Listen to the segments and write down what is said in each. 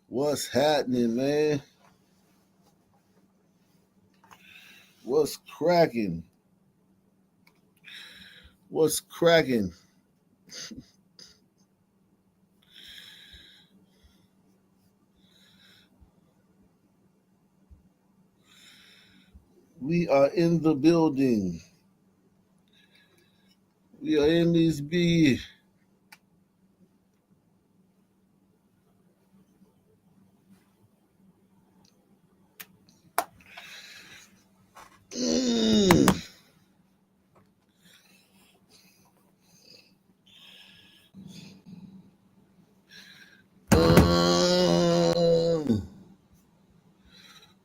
What's happening, man? What's cracking? What's cracking? We are in the building. We are in this B.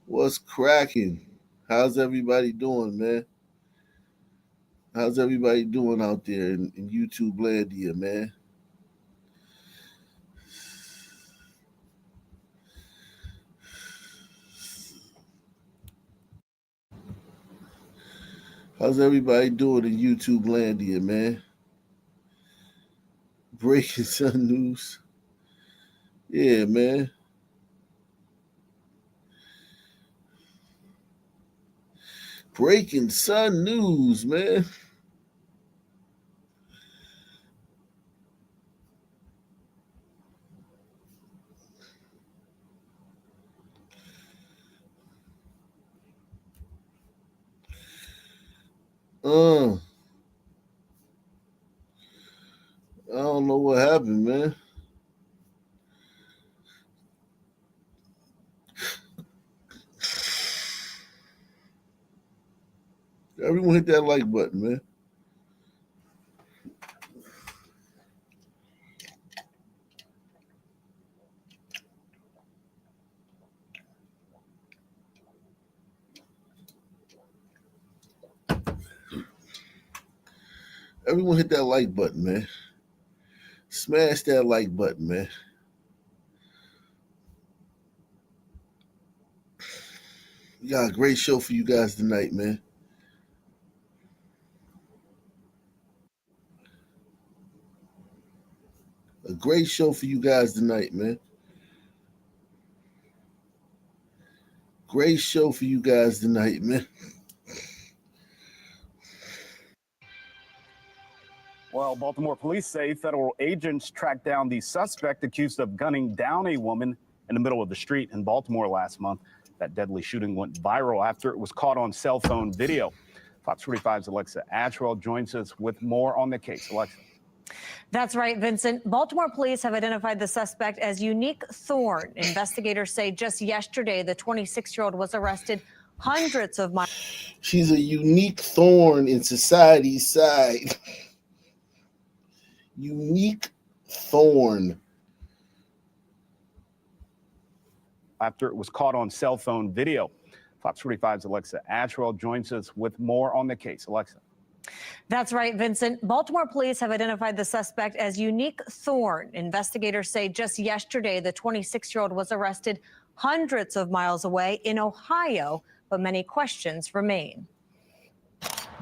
What's cracking? How's everybody doing, man? How's everybody doing out there in YouTube land here, man? How's everybody doing in YouTube land here, man? Breaking Sun News. Yeah, man. Breaking Sun News, man. I don't know what happened, man. Everyone hit that like button, man. Everyone hit that like button, man. Smash that like button, man. We got a great show for you guys tonight, man. A great show for you guys tonight, man. Great show for you guys tonight, man. Well, Baltimore police say federal agents tracked down the suspect accused of gunning down a woman in the middle of the street in Baltimore last month. That deadly shooting went viral after it was caught on cell phone video. Fox 45's Alexa Ashwell joins us with more on the case. Alexa. That's right, Vincent. Baltimore police have identified the suspect as Unique Thorne. Investigators say just yesterday, the 26-year-old was arrested hundreds of miles. She's a unique thorn in society's side. Unique thorn. After it was caught on cell phone video. Fox 45's Alexa Ashwell joins us with more on the case. Alexa. That's right, Vincent. Baltimore police have identified the suspect as Unique Thorne. Investigators say just yesterday, the 26-year-old was arrested hundreds of miles away in Ohio, but many questions remain.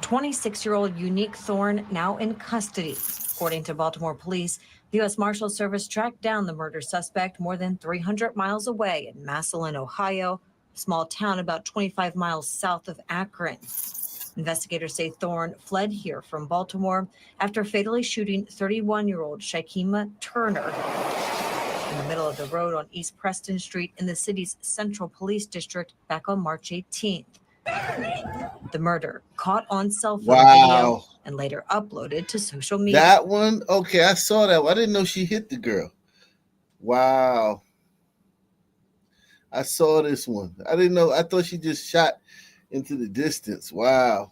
26-year-old Unique Thorne now in custody. According to Baltimore police, the U.S. Marshal Service tracked down the murder suspect more than 300 miles away in Massillon, Ohio, a small town about 25 miles south of Akron. Investigators say Thorne fled here from Baltimore after fatally shooting 31-year-old Shakima Turner in the middle of the road on East Preston Street in the city's Central Police District back on March 18th. The murder caught on cell phone video and later uploaded to social media. That one? Okay, I saw that one. I didn't know she hit the girl. Wow. I saw this one. I didn't know. I thought she just shot into the distance. Wow.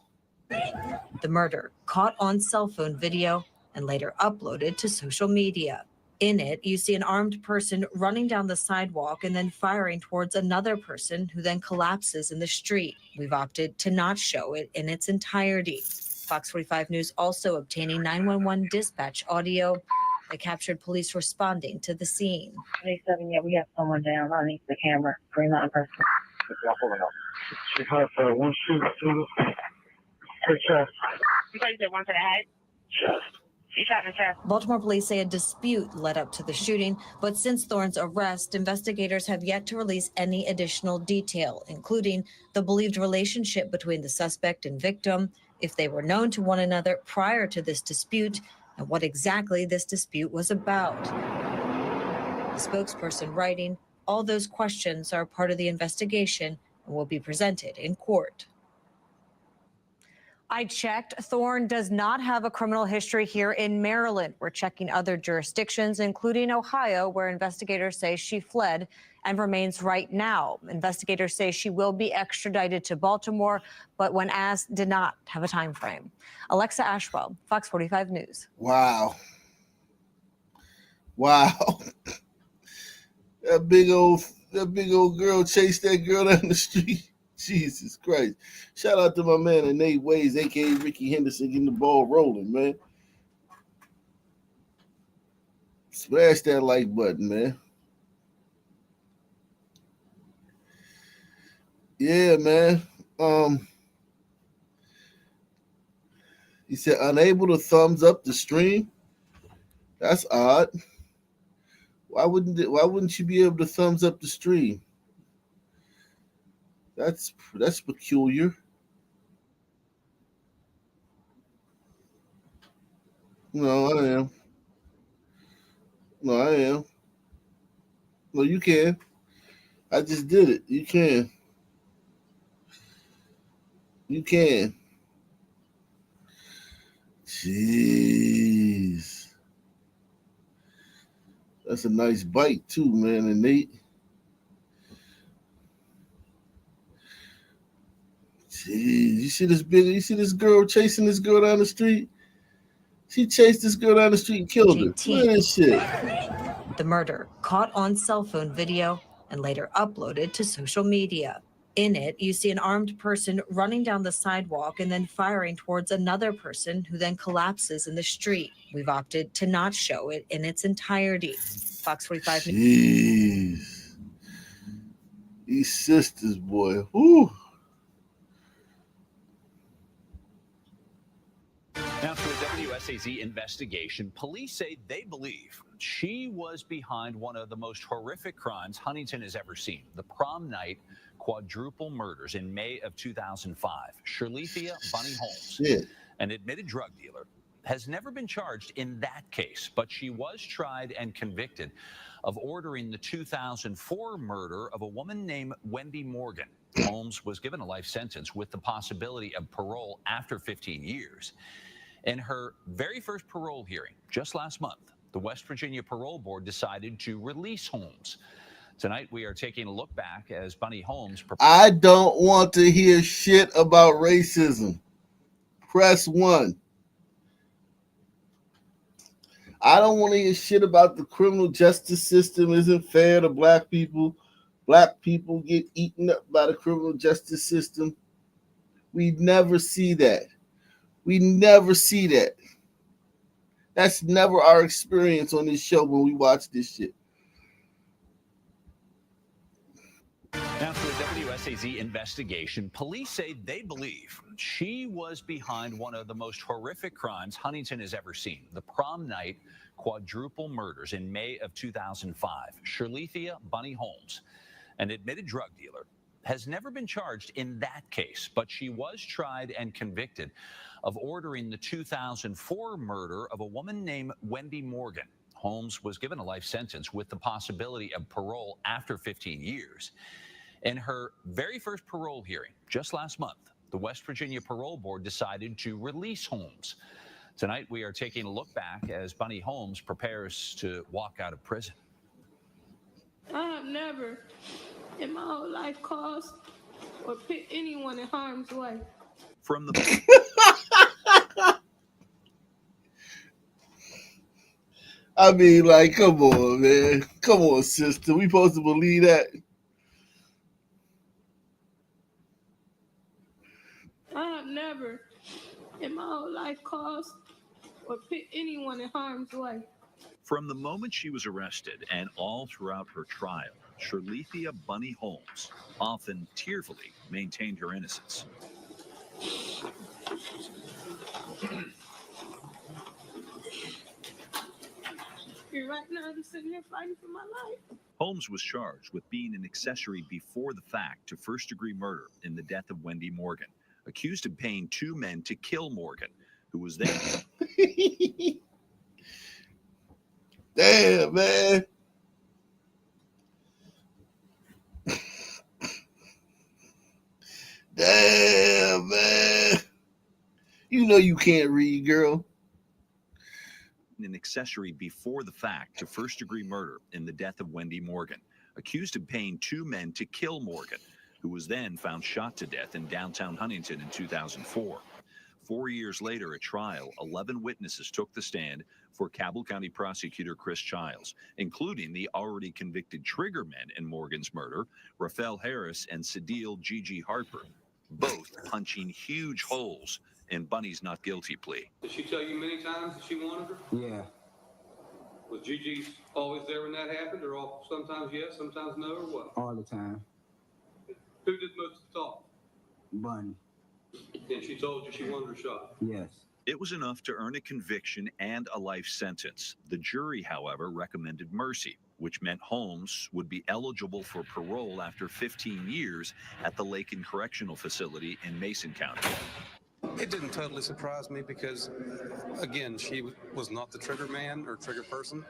The murder caught on cell phone video and later uploaded to social media. In it, you see an armed person running down the sidewalk and then firing towards another person who then collapses in the street. We've opted to not show it in its entirety. Fox 45 News also obtaining 911 dispatch audio that captured police responding to the scene. 27, yeah, we have someone down underneath the camera. Fremont person. She had one shoot to her chest. You guys did one to the head? Chest. She shot the chest. Baltimore police say a dispute led up to the shooting, but since Thorne's arrest, investigators have yet to release any additional detail, including the believed relationship between the suspect and victim, if they were known to one another prior to this dispute, and what exactly this dispute was about. The spokesperson writing, all those questions are part of the investigation and will be presented in court. I checked. Thorne does not have a criminal history here in Maryland. We're checking other jurisdictions, including Ohio, where investigators say she fled and remains right now. Investigators say she will be extradited to Baltimore, but when asked, did not have a time frame. Alexa Ashwell, Fox 45 News. Wow. Wow. That big old girl chased that girl down the street. Jesus Christ. Shout out to my man Nate Ways, aka Ricky Henderson, getting the ball rolling, man. Smash that like button, man. Yeah, man. He said unable to thumbs up the stream. That's odd. Why wouldn't you be able to thumbs up the stream? That's peculiar. No, I am. No, I am. No, you can. I just did it. You can. You can. Jeez. That's a nice bite too, man. And Nate. Jeez. You see this girl chasing this girl down the street? She chased this girl down the street and killed her. Look at this shit. The murder caught on cell phone video and later uploaded to social media. In it, you see an armed person running down the sidewalk and then firing towards another person who then collapses in the street. We've opted to not show it in its entirety. Fox 45. Jeez. These sisters, boy. Whew. Now, through a WSAZ investigation, police say they believe she was behind one of the most horrific crimes Huntington has ever seen, the prom night quadruple murders in May of 2005. Shirlethia Bunny Holmes, an admitted drug dealer, has never been charged in that case, but she was tried and convicted of ordering the 2004 murder of a woman named Wendy Morgan. Holmes was given a life sentence with the possibility of parole after 15 years. In her very first parole hearing just last month, the West Virginia Parole Board decided to release Holmes. Tonight, we are taking a look back as Bunny Holmes... I don't want to hear shit about racism. Press 1. I don't want to hear shit about the criminal justice system isn't fair to black people. Black people get eaten up by the criminal justice system. We never see that. We never see that. That's never our experience on this show when we watch this shit. Now, through a WSAZ investigation, police say they believe she was behind one of the most horrific crimes Huntington has ever seen, the prom night quadruple murders in May of 2005. Shirlethia Bunny Holmes, an admitted drug dealer, has never been charged in that case, but she was tried and convicted of ordering the 2004 murder of a woman named Wendy Morgan. Holmes was given a life sentence with the possibility of parole after 15 years. In her very first parole hearing just last month, the West Virginia Parole Board decided to release Holmes. Tonight, we are taking a look back as Bunny Holmes prepares to walk out of prison. I have never in my whole life caused or put anyone in harm's way. From the I mean, like, come on, man. Come on, sister. We supposed to believe that? I have never in my whole life caused or put anyone in harm's way. From the moment she was arrested and all throughout her trial, Shirlethia Bunny Holmes often tearfully maintained her innocence. And right now, I'm sitting here fighting for my life. Holmes was charged with being an accessory before the fact to first-degree murder in the death of Wendy Morgan, accused of paying 2 men to kill Morgan, who was then... Damn, man. Damn, man. You know you can't read, girl. an accessory before the fact to first-degree murder in the death of Wendy Morgan, accused of paying 2 men to kill Morgan, who was then found shot to death in downtown Huntington in 2004. 4 years later at trial, 11 witnesses took the stand for Cabell County Prosecutor Chris Childs, including the already convicted triggermen in Morgan's murder, Rafael Harris and Cedille Gigi Harper, both punching huge holes in Bunny's not guilty plea. Did she tell you many times that she wanted her? Yeah. Was Gigi always there when that happened, or sometimes yes, sometimes no, or what? All the time. Who did most of the talk? Bunny. And she told you she wanted her shot? Yes. It was enough to earn a conviction and a life sentence. The jury, however, recommended mercy, which meant Holmes would be eligible for parole after 15 years at the Lakin Correctional Facility in Mason County. It didn't totally surprise me because, again, she was not the trigger man or trigger person.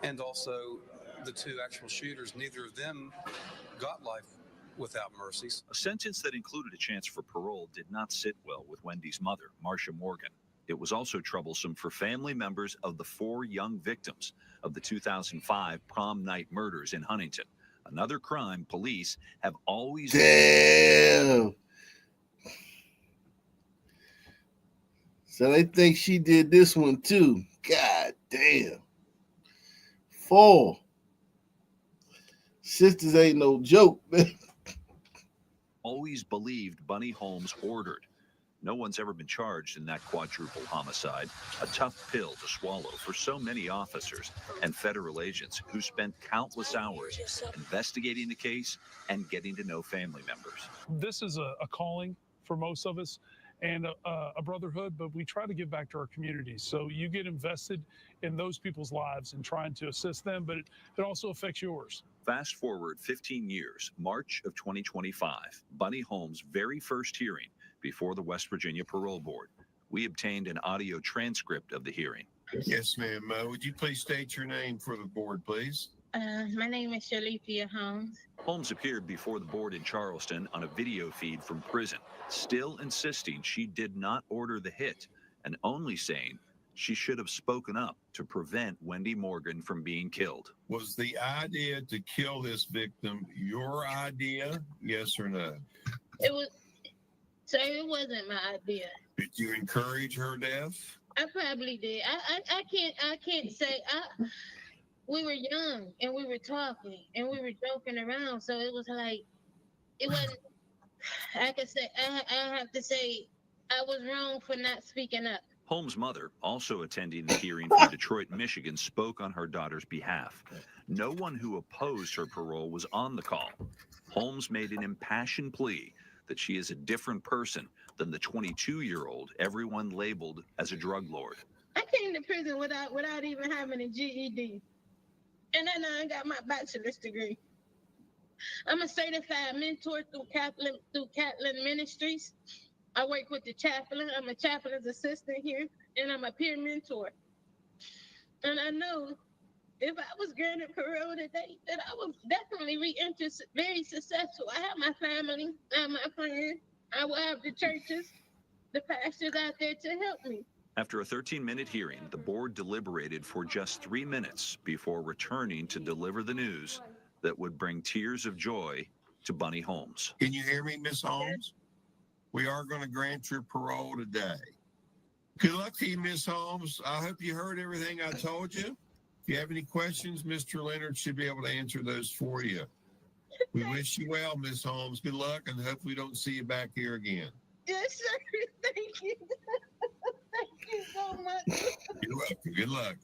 And also, the 2 actual shooters, neither of them got life without mercies. A sentence that included a chance for parole did not sit well with Wendy's mother, Marcia Morgan. It was also troublesome for family members of the 4 young victims of the 2005 prom night murders in Huntington, another crime police have always... Damn. So they think she did this one too. God damn. 4. Sisters ain't no joke, man. Always believed Bunny Holmes ordered. No one's ever been charged in that quadruple homicide, a tough pill to swallow for so many officers and federal agents who spent countless hours investigating the case and getting to know family members. This is a calling for most of us and a brotherhood, but we try to give back to our communities. So you get invested in those people's lives and trying to assist them, but it also affects yours. Fast forward 15 years, March of 2025, Bunny Holmes' very first hearing before the West Virginia Parole Board. We obtained an audio transcript of the hearing. Yes, ma'am. Would you please state your name for the board, please? My name is Shalithia Holmes. Holmes appeared before the board in Charleston on a video feed from prison, still insisting she did not order the hit and only saying she should have spoken up to prevent Wendy Morgan from being killed. Was the idea to kill this victim your idea, yes or no? It was, so it wasn't my idea. Did you encourage her death? I probably did. I can't say. We were young and we were talking and we were joking around, so it was like, it wasn't. I could say I have to say I was wrong for not speaking up. Holmes' mother, also attending the hearing from Detroit, Michigan, spoke on her daughter's behalf. No one who opposed her parole was on the call. Holmes made an impassioned plea that she is a different person than the 22-year-old everyone labeled as a drug lord. I came to prison without even having a GED. And then I got my bachelor's degree. I'm a certified mentor through Catlin Ministries. I work with the chaplain. I'm a chaplain's assistant here, and I'm a peer mentor. And I know if I was granted parole today, that I would definitely re-enter very successful. I have my family, I have my friends, I will have the churches, the pastors out there to help me. After a 13-minute hearing, the board deliberated for just 3 minutes before returning to deliver the news that would bring tears of joy to Bunny Holmes. Can you hear me, Miss Holmes? We are going to grant your parole today. Good luck to you, Miss Holmes. I hope you heard everything I told you. If you have any questions, Mr. Leonard should be able to answer those for you. We wish you well, Miss Holmes. Good luck, and hope we don't see you back here again. Yes, sir. Thank you. Thank you so much. You're welcome. Good luck.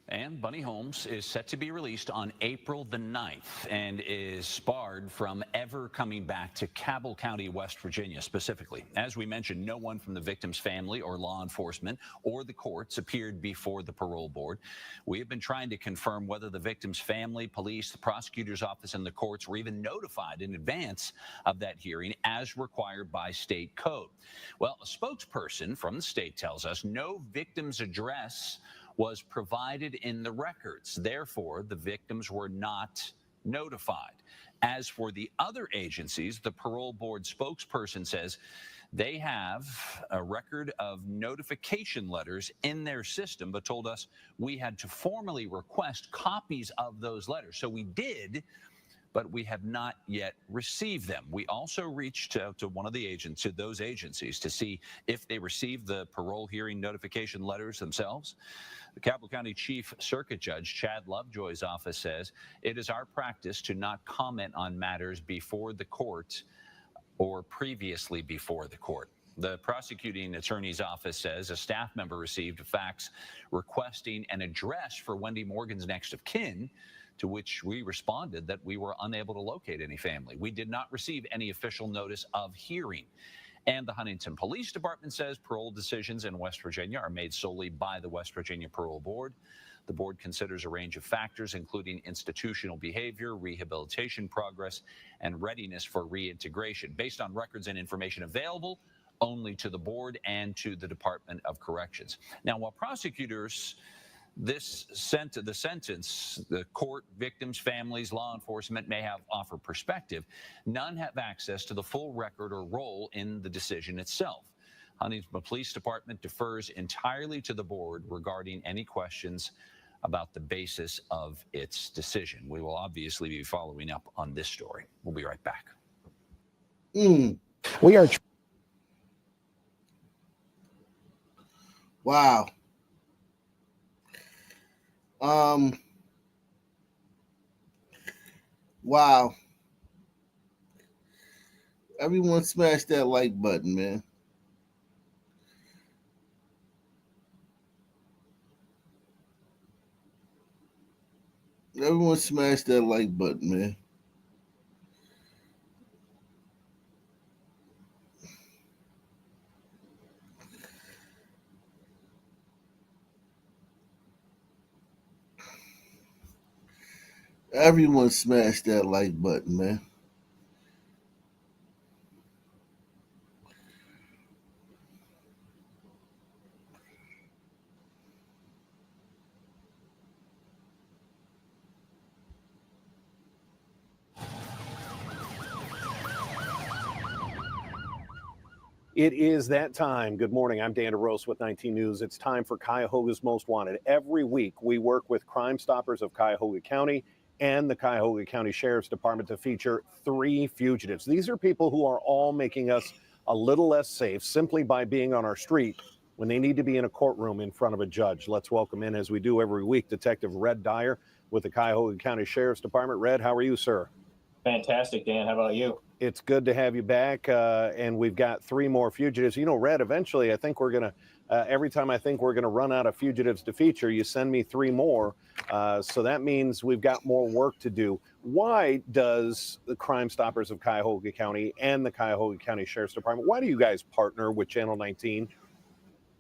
And Bunny Holmes is set to be released on April the 9th and is barred from ever coming back to Cabell County, West Virginia specifically. As we mentioned, no one from the victim's family or law enforcement or the courts appeared before the parole board. We have been trying to confirm whether the victim's family, police, the prosecutor's office, and the courts were even notified in advance of that hearing as required by state code. Well, a spokesperson from the state tells us no victim's address was provided in the records. Therefore, the victims were not notified. As for the other agencies, the parole board spokesperson says they have a record of notification letters in their system, but told us we had to formally request copies of those letters. So we did, but we have not yet received them. We also reached out to those agencies to see if they received the parole hearing notification letters themselves. The Cabell County Chief Circuit Judge Chad Lovejoy's office says it is our practice to not comment on matters before the court or previously before the court. The prosecuting attorney's office says a staff member received a fax requesting an address for Wendy Morgan's next of kin, to which we responded that we were unable to locate any family. We did not receive any official notice of hearing. And the Huntington Police Department says parole decisions in West Virginia are made solely by the West Virginia Parole Board. The board considers a range of factors, including institutional behavior, rehabilitation progress, and readiness for reintegration, based on records and information available only to the board and to the Department of Corrections. Now, while prosecutors the sentence, the court, victims, families, law enforcement may have offered perspective, none have access to the full record or role in the decision itself. Huntington Police Department defers entirely to the board regarding any questions about the basis of its decision. We will obviously be following up on this story. We'll be right back. We are. Wow. Wow. Everyone smash that like button, man. Everyone smash that like button, man. Everyone smash that like button, man. It is that time. Good morning. I'm Dan DeRose with 19 News. It's time for Cuyahoga's Most Wanted. Every week, we work with Crime Stoppers of Cuyahoga County and the Cuyahoga County Sheriff's Department to feature 3 fugitives. These are people who are all making us a little less safe simply by being on our street when they need to be in a courtroom in front of a judge. Let's welcome in, as we do every week, Detective Red Dyer with the Cuyahoga County Sheriff's Department. Red, how are you, sir? Fantastic, Dan. How about you? It's good to have you back, and we've got 3 more fugitives. You know, Red, eventually I think we're going to, every time I think we're going to run out of fugitives to feature, you send me 3 more. So that means we've got more work to do. Why does the Crime Stoppers of Cuyahoga County and the Cuyahoga County Sheriff's Department, why do you guys partner with Channel 19?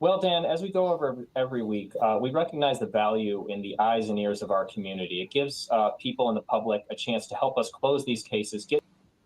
Well, Dan, as we go over every week, we recognize the value in the eyes and ears of our community. It gives people in the public a chance to help us close these cases.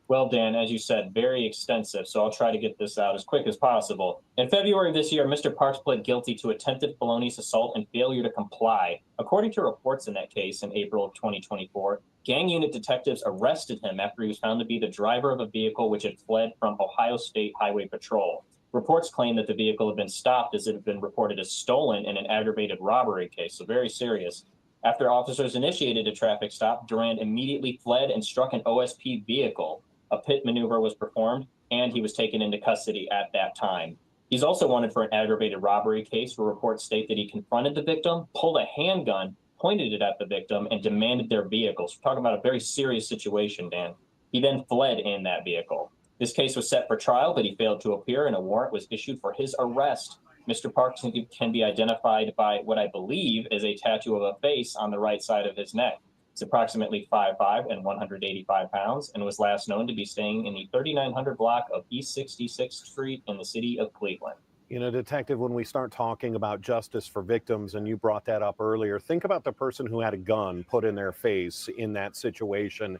Well, Dan, as you said, very extensive, so I'll try to get this out as quick as possible. In February of this year, Mr. Parks pled guilty to attempted felonious assault and failure to comply. According to reports in that case in April of 2024, gang unit detectives arrested him after he was found to be the driver of a vehicle which had fled from Ohio State Highway Patrol. Reports claim that the vehicle had been stopped as it had been reported as stolen in an aggravated robbery case, so very serious. After officers initiated a traffic stop, Durand immediately fled and struck an OSP vehicle. A pit maneuver was performed, and he was taken into custody at that time. He's also wanted for an aggravated robbery case where reports state that he confronted the victim, pulled a handgun, pointed it at the victim, and demanded their vehicles. We're talking about a very serious situation, Dan. He then fled in that vehicle. This case was set for trial, but he failed to appear, and a warrant was issued for his arrest. Mr. Parks can be identified by what I believe is a tattoo of a face on the right side of his neck. He's approximately 5'5" and 185 pounds, and was last known to be staying in the 3900 block of East 66th Street in the city of Cleveland. You know, Detective, when we start talking about justice for victims, and you brought that up earlier, think about the person who had a gun put in their face in that situation.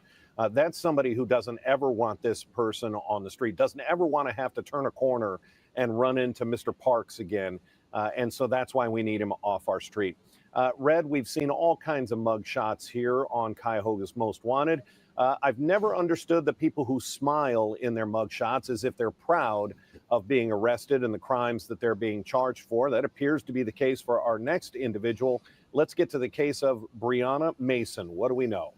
That's somebody who doesn't ever want this person on the street, doesn't ever want to have to turn a corner and run into Mr. Parks again. And so that's why we need him off our street. Red, we've seen all kinds of mug shots here on Cuyahoga's Most Wanted. I've never understood the people who smile in their mug shots as if they're proud of being arrested and the crimes that they're being charged for. That appears to be the case for our next individual. Let's get to the case of Brianna Mason. What do we know?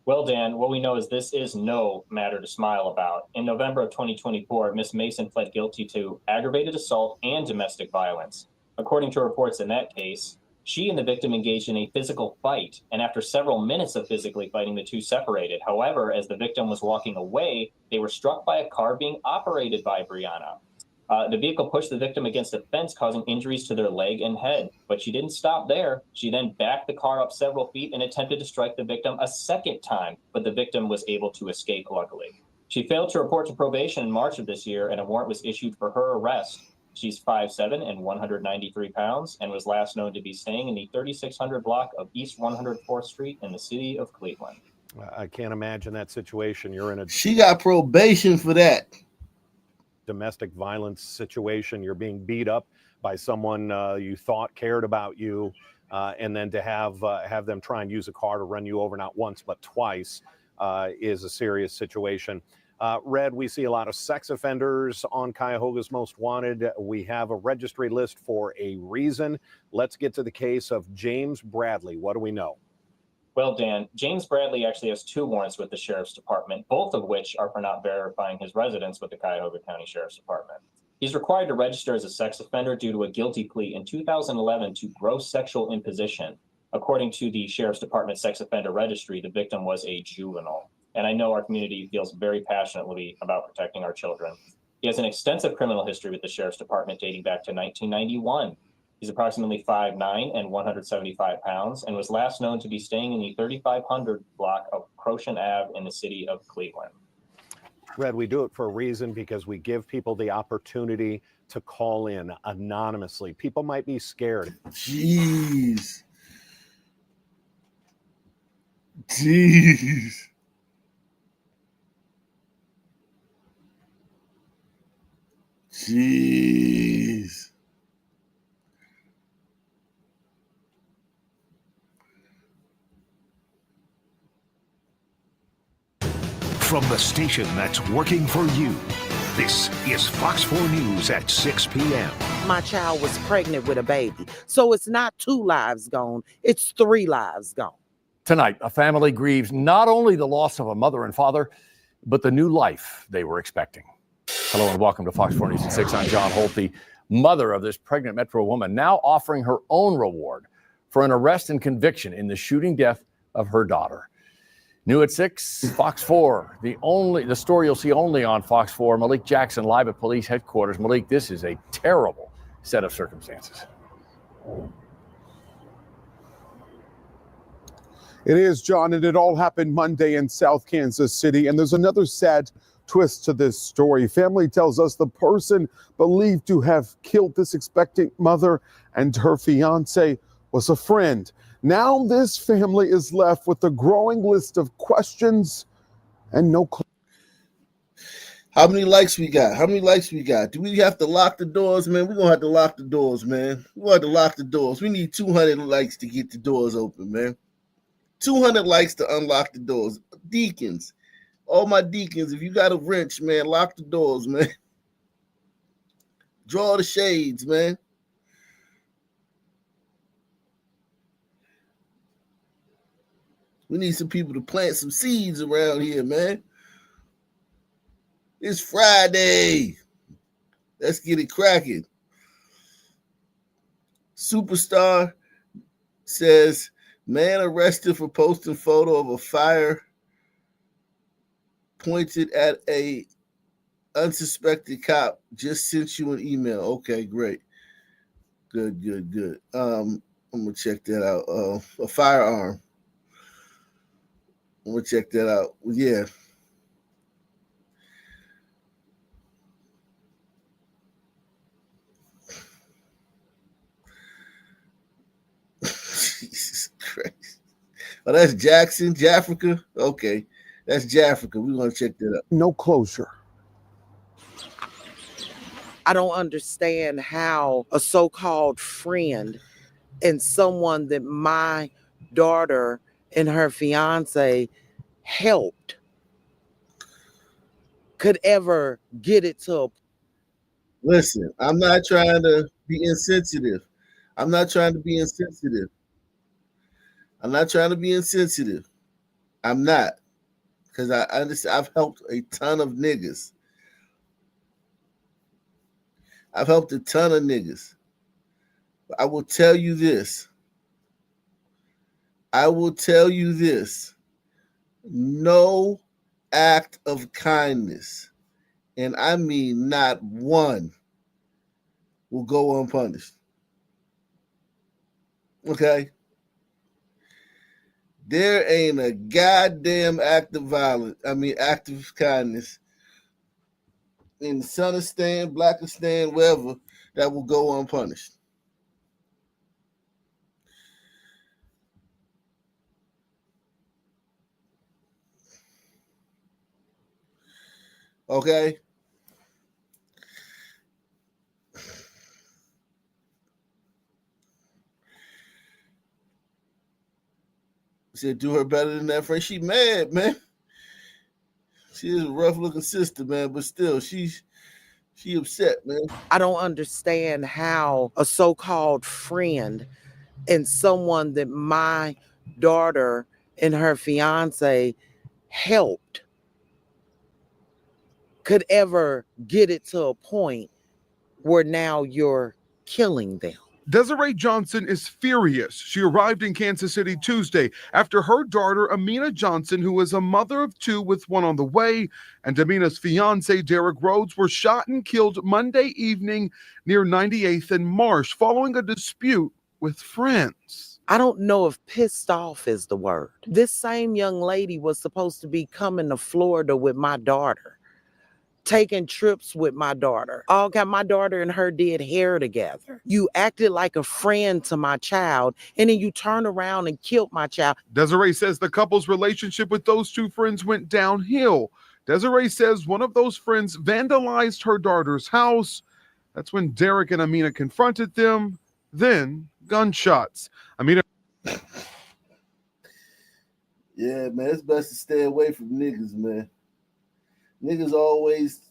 Well, Dan, what we know is this is no matter to smile about. In November of 2024, Miss Mason pled guilty to aggravated assault and domestic violence. According to reports in that case, she and the victim engaged in a physical fight, and after several minutes of physically fighting, the two separated. However, as the victim was walking away, they were struck by a car being operated by Brianna. The vehicle pushed the victim against a fence, causing injuries to their leg and head. But she didn't stop there. She then backed the car up several feet and attempted to strike the victim a second time, but the victim was able to escape, luckily. She failed to report to probation in March of this year, and a warrant was issued for her arrest. She's 5'7" and 193 pounds, and was last known to be staying in the 3600 block of East 104th Street in the city of Cleveland. I can't imagine that situation. You're in a... She got probation for that. Domestic violence situation. You're being beat up by someone you thought cared about you, and then to have them try and use a car to run you over not once but twice is a serious situation. Red, we see a lot of sex offenders on Cuyahoga's Most Wanted. We have a registry list for a reason. Let's get to the case of James Bradley. What do we know? Well, Dan, James Bradley actually has 2 warrants with the Sheriff's Department, both of which are for not verifying his residence with the Cuyahoga County Sheriff's Department. He's required to register as a sex offender due to a guilty plea in 2011 to gross sexual imposition. According to the Sheriff's Department Sex Offender Registry, the victim was a juvenile. And I know our community feels very passionately about protecting our children. He has an extensive criminal history with the Sheriff's Department dating back to 1991. He's approximately 5'9" and 175 pounds, and was last known to be staying in the 3500 block of Crochan Ave in the city of Cleveland. Red, we do it for a reason, because we give people the opportunity to call in anonymously. People might be scared. Jeez. Jeez. From the station that's working for you, this is Fox 4 News at 6 p.m. My child was pregnant with a baby, so it's not 2 lives gone, it's 3 lives gone. Tonight, a family grieves not only the loss of a mother and father, but the new life they were expecting. Hello and welcome to Fox 4 News at 6. I'm John Holt. The mother of this pregnant Metro woman now offering her own reward for an arrest and conviction in the shooting death of her daughter. New at 6, Fox 4, the story you'll see only on Fox 4. Malik Jackson live at police headquarters. Malik, this is a terrible set of circumstances. It is, John, and it all happened Monday in South Kansas City. And there's another sad twist to this story. Family tells us the person believed to have killed this expectant mother and her fiance was a friend. Now this family is left with a growing list of questions and no clue. How many likes we got? How many likes we got? Do we have to lock the doors, man? We're going to have to lock the doors, man. We're going to have to lock the doors. We need 200 likes to get the doors open, man. 200 likes to unlock the doors. Deacons, all my deacons, if you got a wrench, man, lock the doors, man. Draw the shades, man. We need some people to plant some seeds around here, man. It's Friday. Let's get it cracking. Superstar says, man arrested for posting photo of a fire pointed at a unsuspected cop. Just sent you an email. Okay, great. Good. I'm going to check that out. A firearm. I'm gonna check that out. Yeah. Jesus Christ. Oh, that's Jackson, Jafrica. Okay, that's Jafrica. We're gonna check that out. No closure. I don't understand how a so-called friend and someone that my daughter and her fiance helped could ever get it to a. Listen, I'm not trying to be insensitive. I'm not trying to be insensitive. I'm not trying to be insensitive. I'm not. Because I understand I've helped a ton of niggas. I've helped a ton of niggas. But I will tell you this. No act of kindness, and I mean not one, will go unpunished. Okay? There ain't a goddamn act of violence, act of kindness in Sunistan, Blackistan, wherever, that will go unpunished. Okay? Said do her better than that friend. She mad, man. She is a rough looking sister, man, but still, she upset, man. I don't understand how a so-called friend and someone that my daughter and her fiance helped could ever get it to a point where now you're killing them. Desiree Johnson is furious. She arrived in Kansas City Tuesday after her daughter, Amina Johnson, who is a mother of two with one on the way, and Amina's fiance, Derek Rhodes, were shot and killed Monday evening near 98th and Marsh following a dispute with friends. I don't know if pissed off is the word. This same young lady was supposed to be coming to Florida with my daughter, taking trips with my daughter. My daughter and her did hair together. You acted like a friend to my child, and then you turn around and killed my child. Desiree says the couple's relationship with those two friends went downhill. Desiree says one of those friends vandalized her daughter's house. That's when Derek and Amina confronted them. Then gunshots. Amina. Yeah, man, it's best to stay away from niggas, man. Niggas always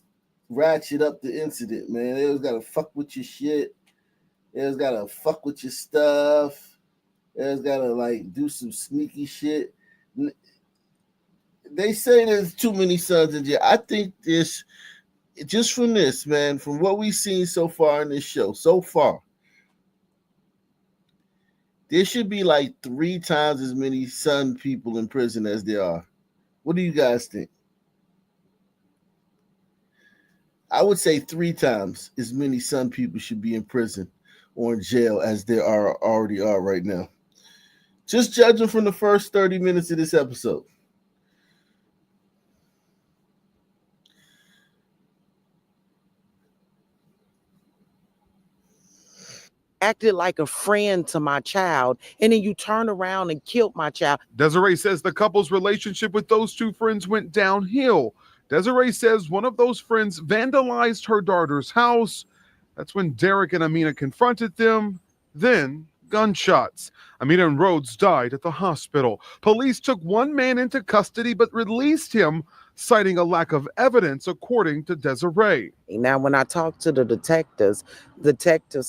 ratchet up the incident, man. They always gotta fuck with your shit. They always gotta fuck with your stuff. They always gotta like do some sneaky shit. They say there's too many sons in jail. I think this, just from this, man, from what we've seen so far in this show, there should be like 3 times as many son people in prison as there are. What do you guys think? I would say 3 times as many son people should be in prison or in jail as there already are right now. Just judging from the first 30 minutes of this episode. Acted like a friend to my child, and then you turn around and killed my child. Desiree says the couple's relationship with those two friends went downhill. Desiree says one of those friends vandalized her daughter's house. That's when Derek and Amina confronted them. Then gunshots. Amina and Rhodes died at the hospital. Police took one man into custody but released him, citing a lack of evidence, according to Desiree. Now, when I talked to the detectives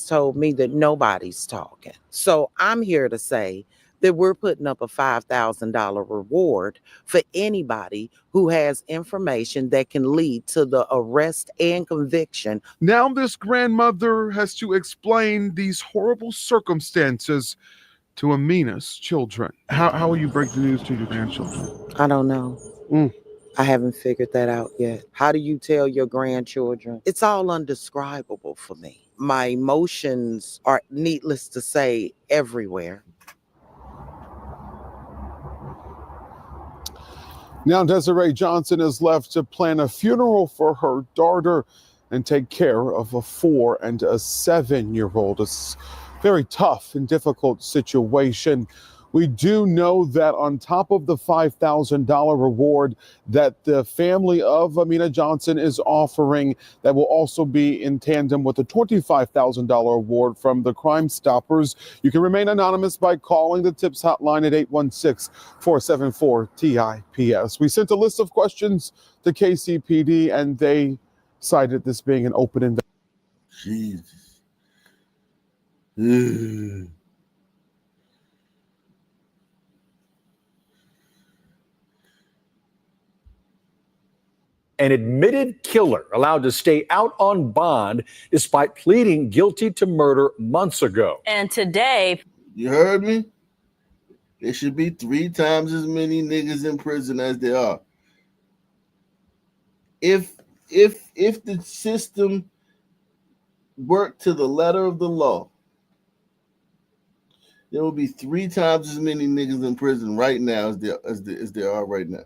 told me that nobody's talking. So I'm here to say that we're putting up a $5,000 reward for anybody who has information that can lead to the arrest and conviction. Now this grandmother has to explain these horrible circumstances to Amina's children. How will you break the news to your grandchildren? I don't know. I haven't figured that out yet. How do you tell your grandchildren? It's all undescribable for me. My emotions are, needless to say, everywhere. Now Desiree Johnson is left to plan a funeral for her daughter and take care of a 4- and a 7-year-old. It's a very tough and difficult situation. We do know that on top of the $5,000 reward that the family of Amina Johnson is offering, that will also be in tandem with a $25,000 award from the Crime Stoppers. You can remain anonymous by calling the TIPS hotline at 816-474-TIPS. We sent a list of questions to KCPD, and they cited this being an open investigation. Jesus. An admitted killer allowed to stay out on bond despite pleading guilty to murder months ago. And today, you heard me? There should be 3 times as many niggas in prison as there are. If the system worked to the letter of the law, there will be 3 times as many niggas in prison right now as there are right now.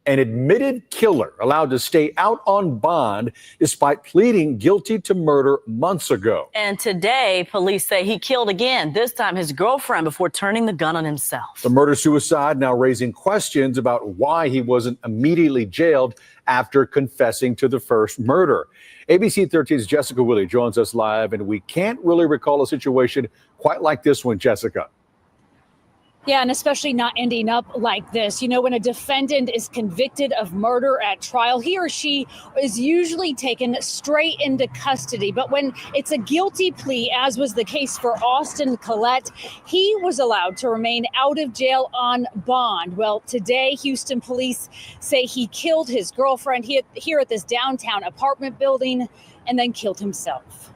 An admitted killer allowed to stay out on bond despite pleading guilty to murder months ago. and today, police say he killed again, this time his girlfriend, before turning the gun on himself. The murder-suicide now raising questions about why he wasn't immediately jailed after confessing to the first murder. ABC 13's Jessica Willey joins us live, and we can't really recall a situation quite like this one, Jessica. Yeah, and especially not ending up like this. You know, when a defendant is convicted of murder at trial, he or she is usually taken straight into custody. But when it's a guilty plea, as was the case for Austin Collette, he was allowed to remain out of jail on bond. Well, today, Houston police say he killed his girlfriend here at this downtown apartment building and then killed himself.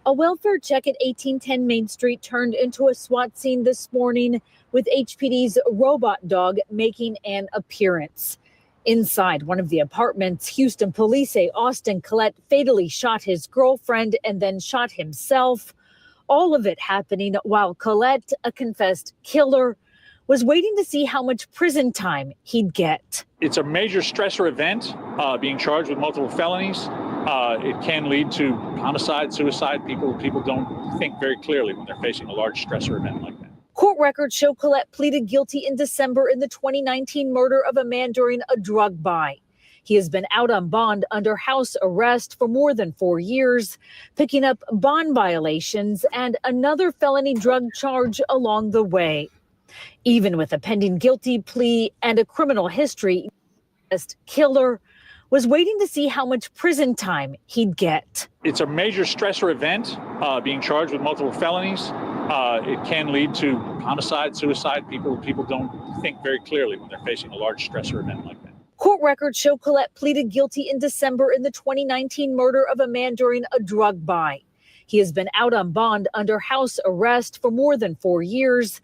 A welfare check at 1810 Main Street turned into a SWAT scene this morning, with HPD's robot dog making an appearance. Inside one of the apartments, Houston police say Austin Collette fatally shot his girlfriend and then shot himself. All of it happening while Collette, a confessed killer, was waiting to see how much prison time he'd get. It's a major stressor event, being charged with multiple felonies. It can lead to homicide, suicide. People don't think very clearly when they're facing a large stressor event like that. Court records show Collette pleaded guilty in December in the 2019 murder of a man during a drug buy. He has been out on bond under house arrest for more than 4 years, picking up bond violations and another felony drug charge along the way. Even with a pending guilty plea and a criminal history, killer was waiting to see how much prison time he'd get. It's a major stressor event, being charged with multiple felonies. It can lead to homicide, suicide. People don't think very clearly when they're facing a large stressor event like that. Court records show Collette pleaded guilty in December in the 2019 murder of a man during a drug buy. He has been out on bond under house arrest for more than 4 years.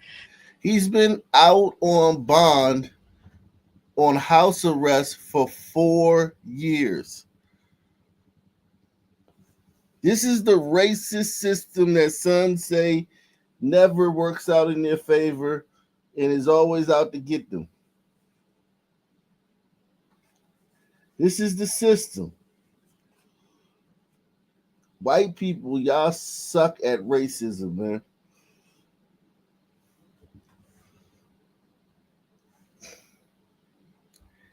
He's been out on bond on house arrest for 4 years. This is the racist system that some say never works out in their favor and is always out to get them. This is the system. White people, y'all suck at racism, man.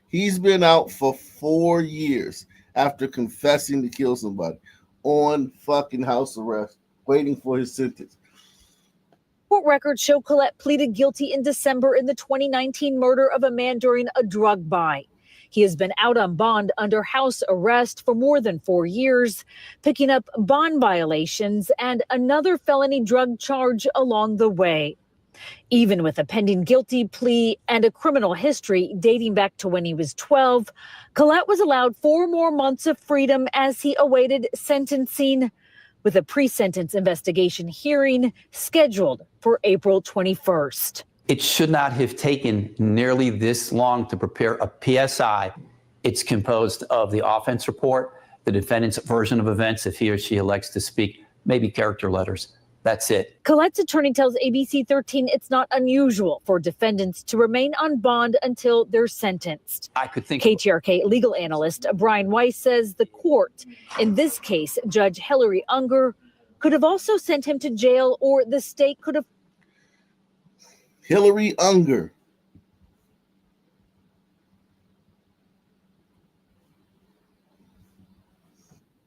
He's been out for 4 years after confessing to kill somebody on fucking house arrest, waiting for his sentence. Court records show Collette pleaded guilty in December in the 2019 murder of a man during a drug buy. He has been out on bond under house arrest for more than 4 years, picking up bond violations and another felony drug charge along the way. Even with a pending guilty plea and a criminal history dating back to when he was 12, Collette was allowed 4 more months of freedom as he awaited sentencing, with a pre-sentence investigation hearing scheduled for April 21st. It should not have taken nearly this long to prepare a PSI. It's composed of the offense report, the defendant's version of events, if he or she elects to speak, maybe character letters. That's it. Colette's attorney tells ABC 13 it's not unusual for defendants to remain on bond until they're sentenced. I could think. KTRK legal analyst Brian Weiss says the court, in this case, Judge Hilary Unger, could have also sent him to jail, or the state could have. Hilary Unger.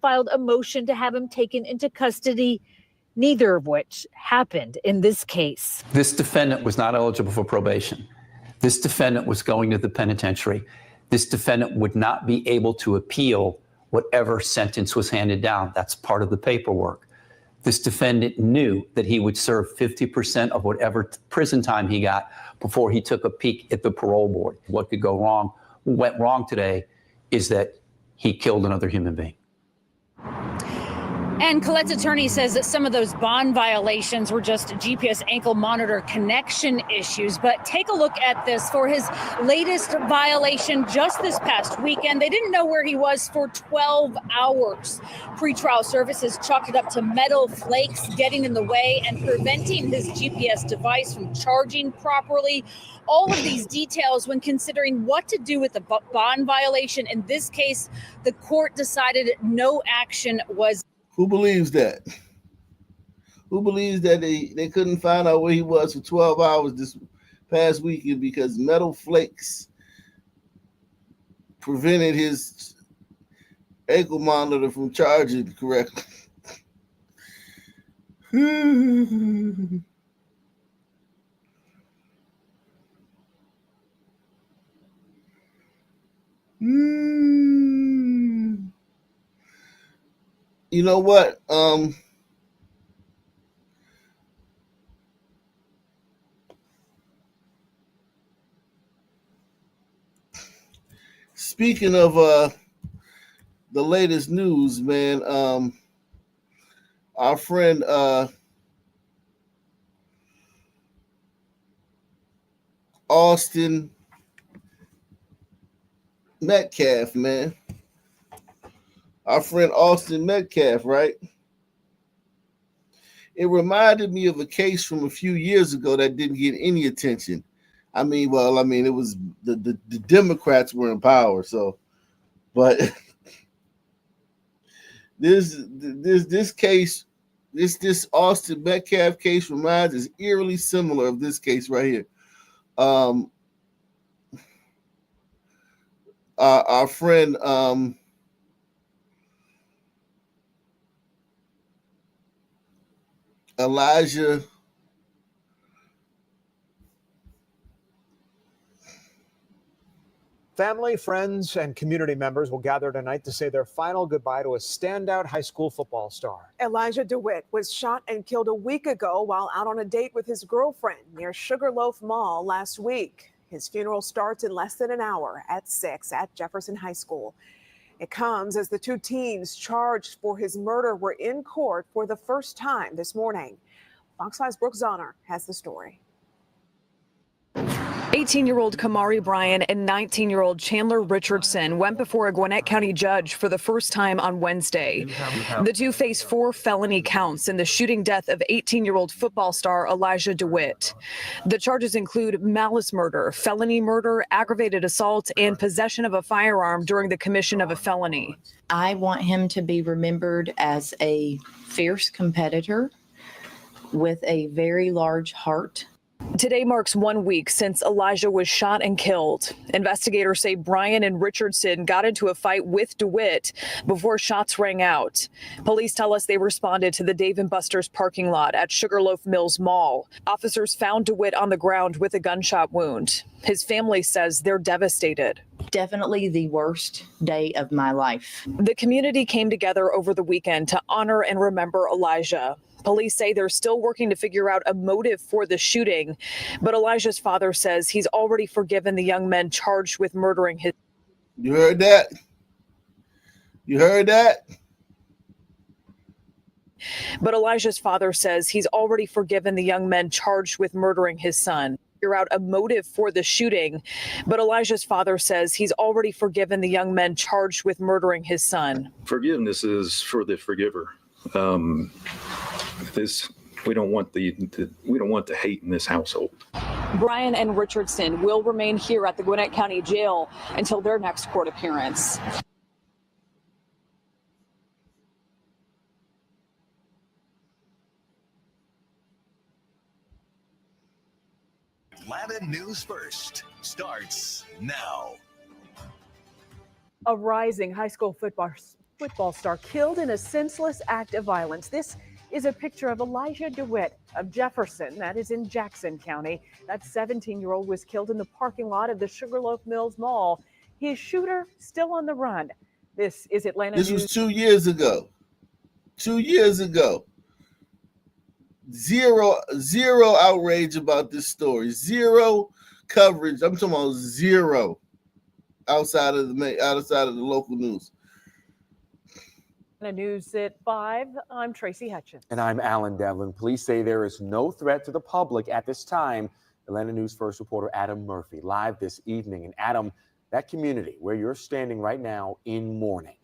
Filed a motion to have him taken into custody, neither of which happened in this case. This defendant was not eligible for probation. This defendant was going to the penitentiary. This defendant would not be able to appeal whatever sentence was handed down. That's part of the paperwork. This defendant knew that he would serve 50% of whatever prison time he got before he took a peek at the parole board. What could go wrong? What went wrong today is that he killed another human being. And Colette's attorney says that some of those bond violations were just GPS ankle monitor connection issues. But take a look at this. For his latest violation just this past weekend, they didn't know where he was for 12 hours. Pretrial services chalked it up to metal flakes getting in the way and preventing his GPS device from charging properly. All of these details when considering what to do with the bond violation. In this case, the court decided no action was. Who believes that? Who believes that they couldn't find out where he was for 12 hours this past weekend because metal flakes prevented his ankle monitor from charging correctly? You know what? Speaking of the latest news, man, our friend Austin Metcalf, man. Our friend Austin Metcalf, right? It reminded me of a case from a few years ago that didn't get any attention. I mean, it was the Democrats were in power, so, but this case, this Austin Metcalf case reminds us eerily similar of this case right here. Our friend Elijah Family, friends, and community members will gather tonight to say their final goodbye to a standout high school football star. Elijah DeWitt was shot and killed a week ago while out on a date with his girlfriend near Sugarloaf Mall last week. His funeral starts in less than an hour at 6 at Jefferson High School. It comes as the two teens charged for his murder were in court for the first time this morning. Fox 5's Brooke Zahner has the story. 18-year-old Kamari Bryan and 19-year-old Chandler Richardson went before a Gwinnett County judge for the first time on Wednesday. The two face 4 felony counts in the shooting death of 18-year-old football star Elijah DeWitt. The charges include malice murder, felony murder, aggravated assault, and possession of a firearm during the commission of a felony. I want him to be remembered as a fierce competitor with a very large heart. Today marks 1 week since Elijah was shot and killed. Investigators say Bryan and Richardson got into a fight with DeWitt before shots rang out. Police tell us they responded to the Dave & Buster's parking lot at Sugarloaf Mills Mall. Officers found DeWitt on the ground with a gunshot wound. His family says they're devastated. Definitely the worst day of my life. The community came together over the weekend to honor and remember Elijah. Police say they're still working to figure out a motive for the shooting, but Elijah's father says he's already forgiven the young men charged with murdering his. You heard that? You heard that? But Elijah's father says he's already forgiven the young men charged with murdering his son. Figure out a motive for the shooting, but Elijah's father says he's already forgiven the young men charged with murdering his son. Forgiveness is for the forgiver. We don't want the hate in this household. Brian and Richardson will remain here at the Gwinnett County Jail until their next court appearance. Atlanta News First starts now. A rising high school football star killed in a senseless act of violence. This is a picture of Elijah DeWitt of Jefferson, that is in Jackson County. That 17-year-old was killed in the parking lot of the Sugarloaf Mills Mall. His shooter still on the run. This is Atlanta This News. was 2 years ago. 2 years ago. Zero outrage about this story. Zero coverage. I'm talking about zero outside of the local news. News at 5. I'm Tracy Hutchins. And I'm Alan Devlin. Police say there is no threat to the public at this time. Atlanta News First reporter Adam Murphy live this evening. And Adam, that community where you're standing right now in mourning.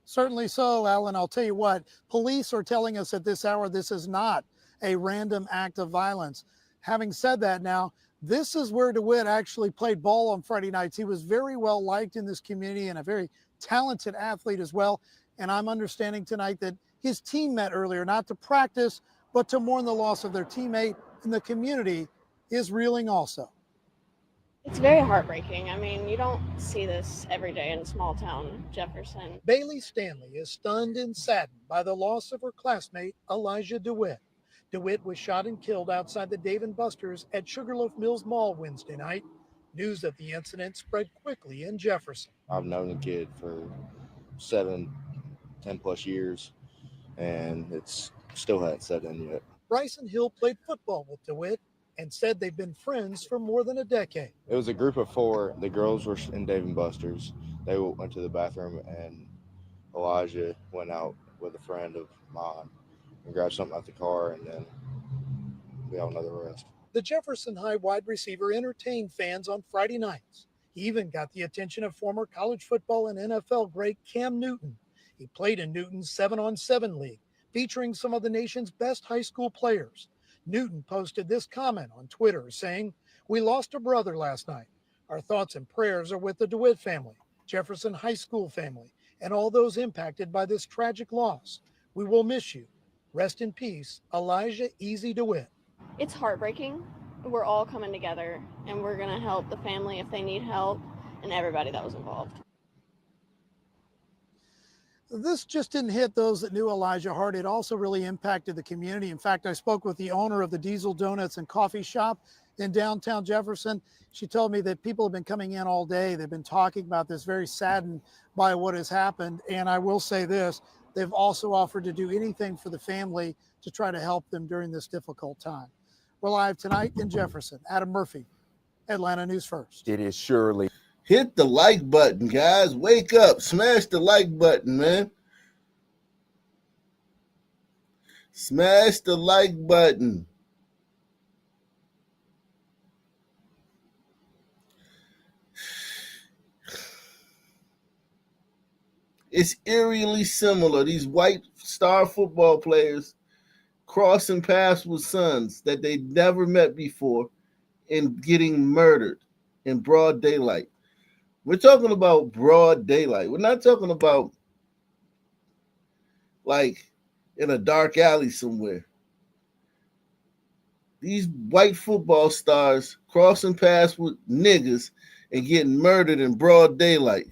Certainly so, Alan. I'll tell you what, police are telling us at this hour this is not a random act of violence. Having said that now, this is where DeWitt actually played ball on Friday nights. He was very well liked in this community and a very talented athlete as well. And I'm understanding tonight that his team met earlier, not to practice, but to mourn the loss of their teammate, and the community is reeling also. It's very heartbreaking. I mean, you don't see this every day in small town Jefferson. Bailey Stanley is stunned and saddened by the loss of her classmate, Elijah DeWitt. DeWitt was shot and killed outside the Dave & Buster's at Sugarloaf Mills Mall Wednesday night. News of the incident spread quickly in Jefferson. I've known the kid for 10 plus years, and it's still hadn't set in yet. Bryson Hill played football with DeWitt and said they've been friends for more than a decade. It was a group of 4. The girls were in Dave & Buster's. They went to the bathroom, and Elijah went out with a friend of mine and grabbed something out the car, and then we all know the rest. The Jefferson High wide receiver entertained fans on Friday nights. He even got the attention of former college football and NFL great Cam Newton. He played in Newton's 7-on-7 league, featuring some of the nation's best high school players. Newton posted this comment on Twitter saying, "We lost a brother last night. Our thoughts and prayers are with the DeWitt family, Jefferson High School family, and all those impacted by this tragic loss. We will miss you. Rest in peace, Elijah Easy DeWitt." It's heartbreaking. We're all coming together, and we're going to help the family if they need help and everybody that was involved. This just didn't hit those that knew Elijah hard. It also really impacted the community. In fact, I spoke with the owner of the Diesel Donuts and Coffee Shop in downtown Jefferson. She told me that people have been coming in all day. They've been talking about this, very saddened by what has happened. And I will say this, they've also offered to do anything for the family to try to help them during this difficult time. We're live tonight in Jefferson. Adam Murphy, Atlanta News First. It is surely. Hit the like button, guys. Wake up. Smash the like button, man. Smash the like button. It's eerily similar. These white star football players crossing paths with sons that they never met before and getting murdered in broad daylight. We're talking about broad daylight. We're not talking about like in a dark alley somewhere. These white football stars crossing paths with niggas and getting murdered in broad daylight.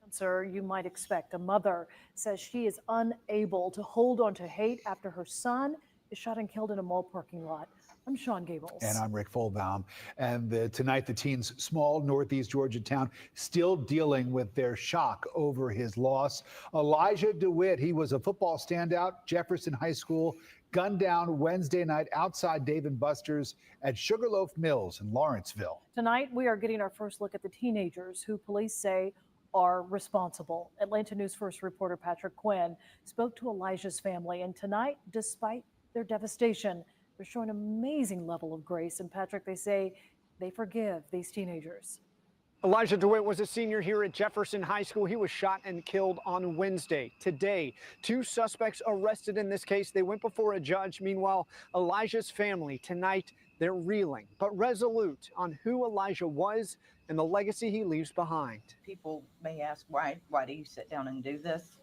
Answer you might expect. A mother says she is unable to hold on to hate after her son is shot and killed in a mall parking lot. I'm Sean Gables. And I'm Rick Folbaum. And tonight, the teen's small Northeast Georgia town still dealing with their shock over his loss. Elijah DeWitt, he was a football standout, Jefferson High School, gunned down Wednesday night outside Dave & Buster's at Sugarloaf Mills in Lawrenceville. Tonight, we are getting our first look at the teenagers who police say are responsible. Atlanta News First reporter Patrick Quinn spoke to Elijah's family, and tonight, despite their devastation, they're showing an amazing level of grace. And Patrick, they say they forgive these teenagers. Elijah DeWitt was a senior here at Jefferson High School. He was shot and killed on Wednesday. Today, 2 suspects arrested in this case. They went before a judge. Meanwhile, Elijah's family tonight, they're reeling but resolute on who Elijah was and the legacy he leaves behind. People may ask, why do you sit down and do this?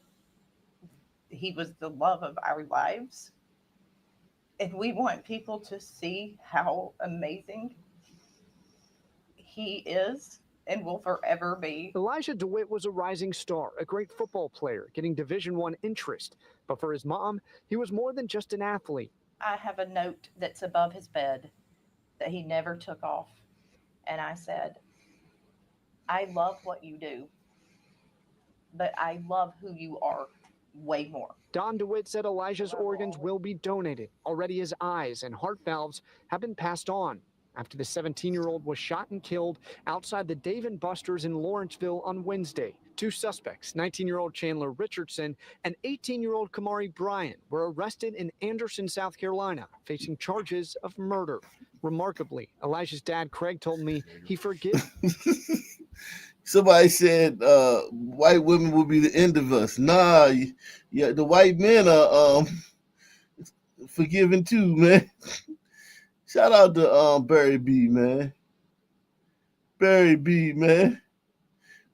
He was the love of our lives. And we want people to see how amazing he is and will forever be. Elijah DeWitt was a rising star, a great football player, getting Division I interest. But for his mom, he was more than just an athlete. I have a note that's above his bed that he never took off. And I said, I love what you do, but I love who you are way more. Don DeWitt said Elijah's organs will be donated. Already his eyes and heart valves have been passed on after the 17-year-old was shot and killed outside the Dave & Buster's in Lawrenceville on Wednesday. 2 suspects, 19-year-old Chandler Richardson and 18-year-old Kamari Bryant, were arrested in Anderson, South Carolina, facing charges of murder. Remarkably, Elijah's dad, Craig, told me he forgives. Somebody said white women will be the end of us. Nah, yeah, the white men are forgiving too, man. Shout out to Barry B, man. Barry B, man.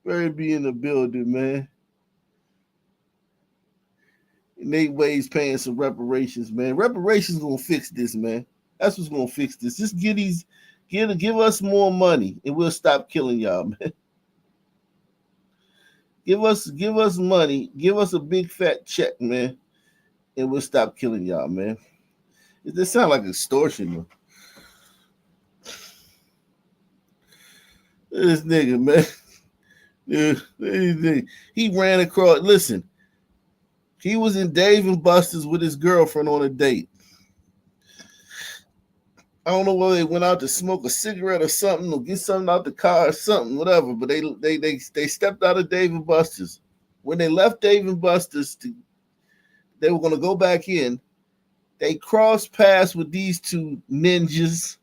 Barry B in the building, man. Nate Wade's paying some reparations, man. Reparations gonna fix this, man. That's what's gonna fix this. Just give us more money, and we'll stop killing y'all, man. Give us money. Give us a big fat check, man, and we'll stop killing y'all, man. This sound like extortion, though. This nigga, man. He ran across. Listen, he was in Dave & Buster's with his girlfriend on a date. I don't know whether they went out to smoke a cigarette or something, or get something out the car or something, whatever. But they stepped out of Dave & Buster's. When they left Dave & Buster's, they were going to go back in. They crossed paths with these 2 ninjas.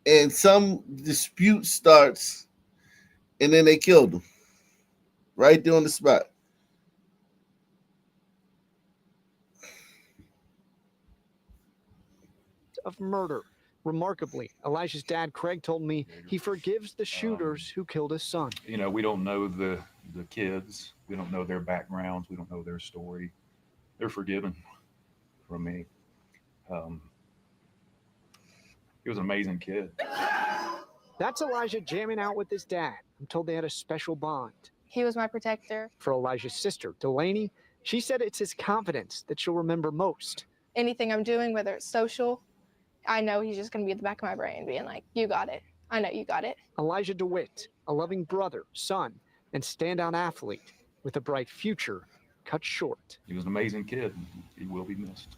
And some dispute starts, and then they killed them right there on the spot. Of murder. Remarkably, Elijah's dad, Craig, told me he forgives the shooters who killed his son. You know, we don't know the kids. We don't know their backgrounds. We don't know their story. They're forgiven from me. He was an amazing kid. That's Elijah jamming out with his dad. I'm told they had a special bond. He was my protector. For Elijah's sister, Delaney, she said it's his confidence that she'll remember most. Anything I'm doing, whether it's social, I know he's just going to be at the back of my brain being like, you got it. I know you got it. Elijah DeWitt, a loving brother, son, and standout athlete with a bright future cut short. He was an amazing kid. He will be missed.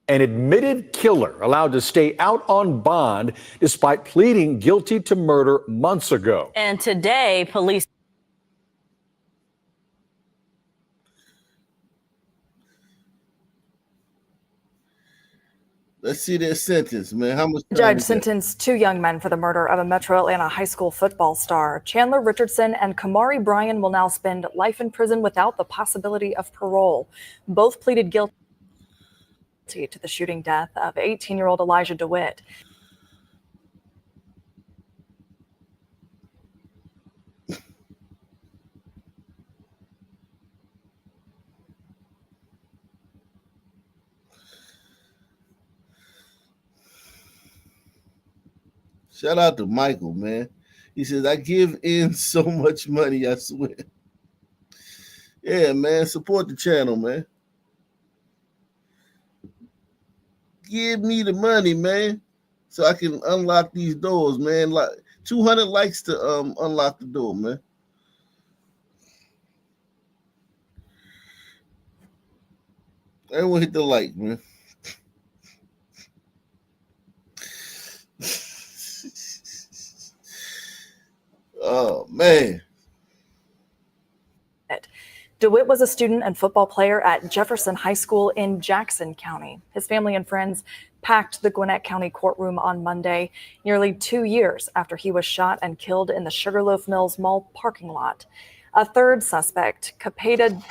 An admitted killer allowed to stay out on bond despite pleading guilty to murder months ago. And today, police. Let's see their sentence, man. How much? Judge sentenced 2 young men for the murder of a Metro Atlanta high school football star. Chandler Richardson and Kamari Bryant will now spend life in prison without the possibility of parole. Both pleaded guilty to the shooting death of 18-year-old Elijah DeWitt. Shout out to Michael, man. He says, I give in so much money, I swear. Yeah, man. Support the channel, man. Give me the money, man, so I can unlock these doors, man. Like 200 likes to unlock the door, man. Everyone hit the like, man. Oh, man. DeWitt was a student and football player at Jefferson High School in Jackson County. His family and friends packed the Gwinnett County courtroom on Monday, nearly 2 years after he was shot and killed in the Sugarloaf Mills Mall parking lot. A third suspect, Capita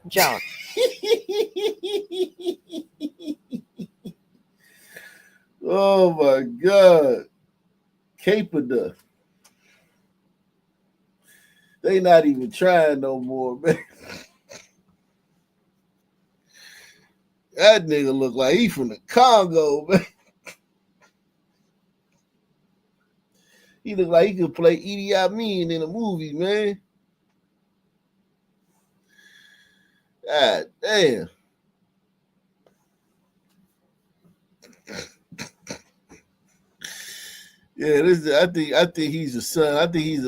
Jones. Oh my God. Capita. They not even trying no more, man. That nigga look like he from the Congo, man. He look like he could play Idi Amin in a movie, man. God damn. Yeah, I think he's a son. I think he's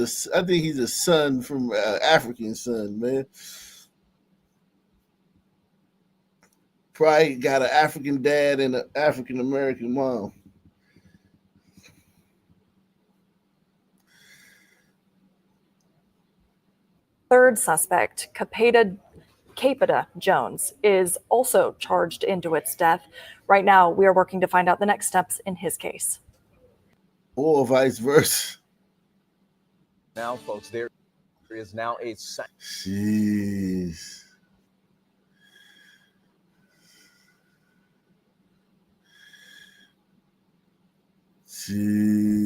a son from African son, man. Probably got an African dad and an African American mom. Third suspect, Capita Jones, is also charged in DeWitt's death. Right now, we are working to find out the next steps in his case. Or vice versa. Now, folks, there is now a... Jeez. Jeez.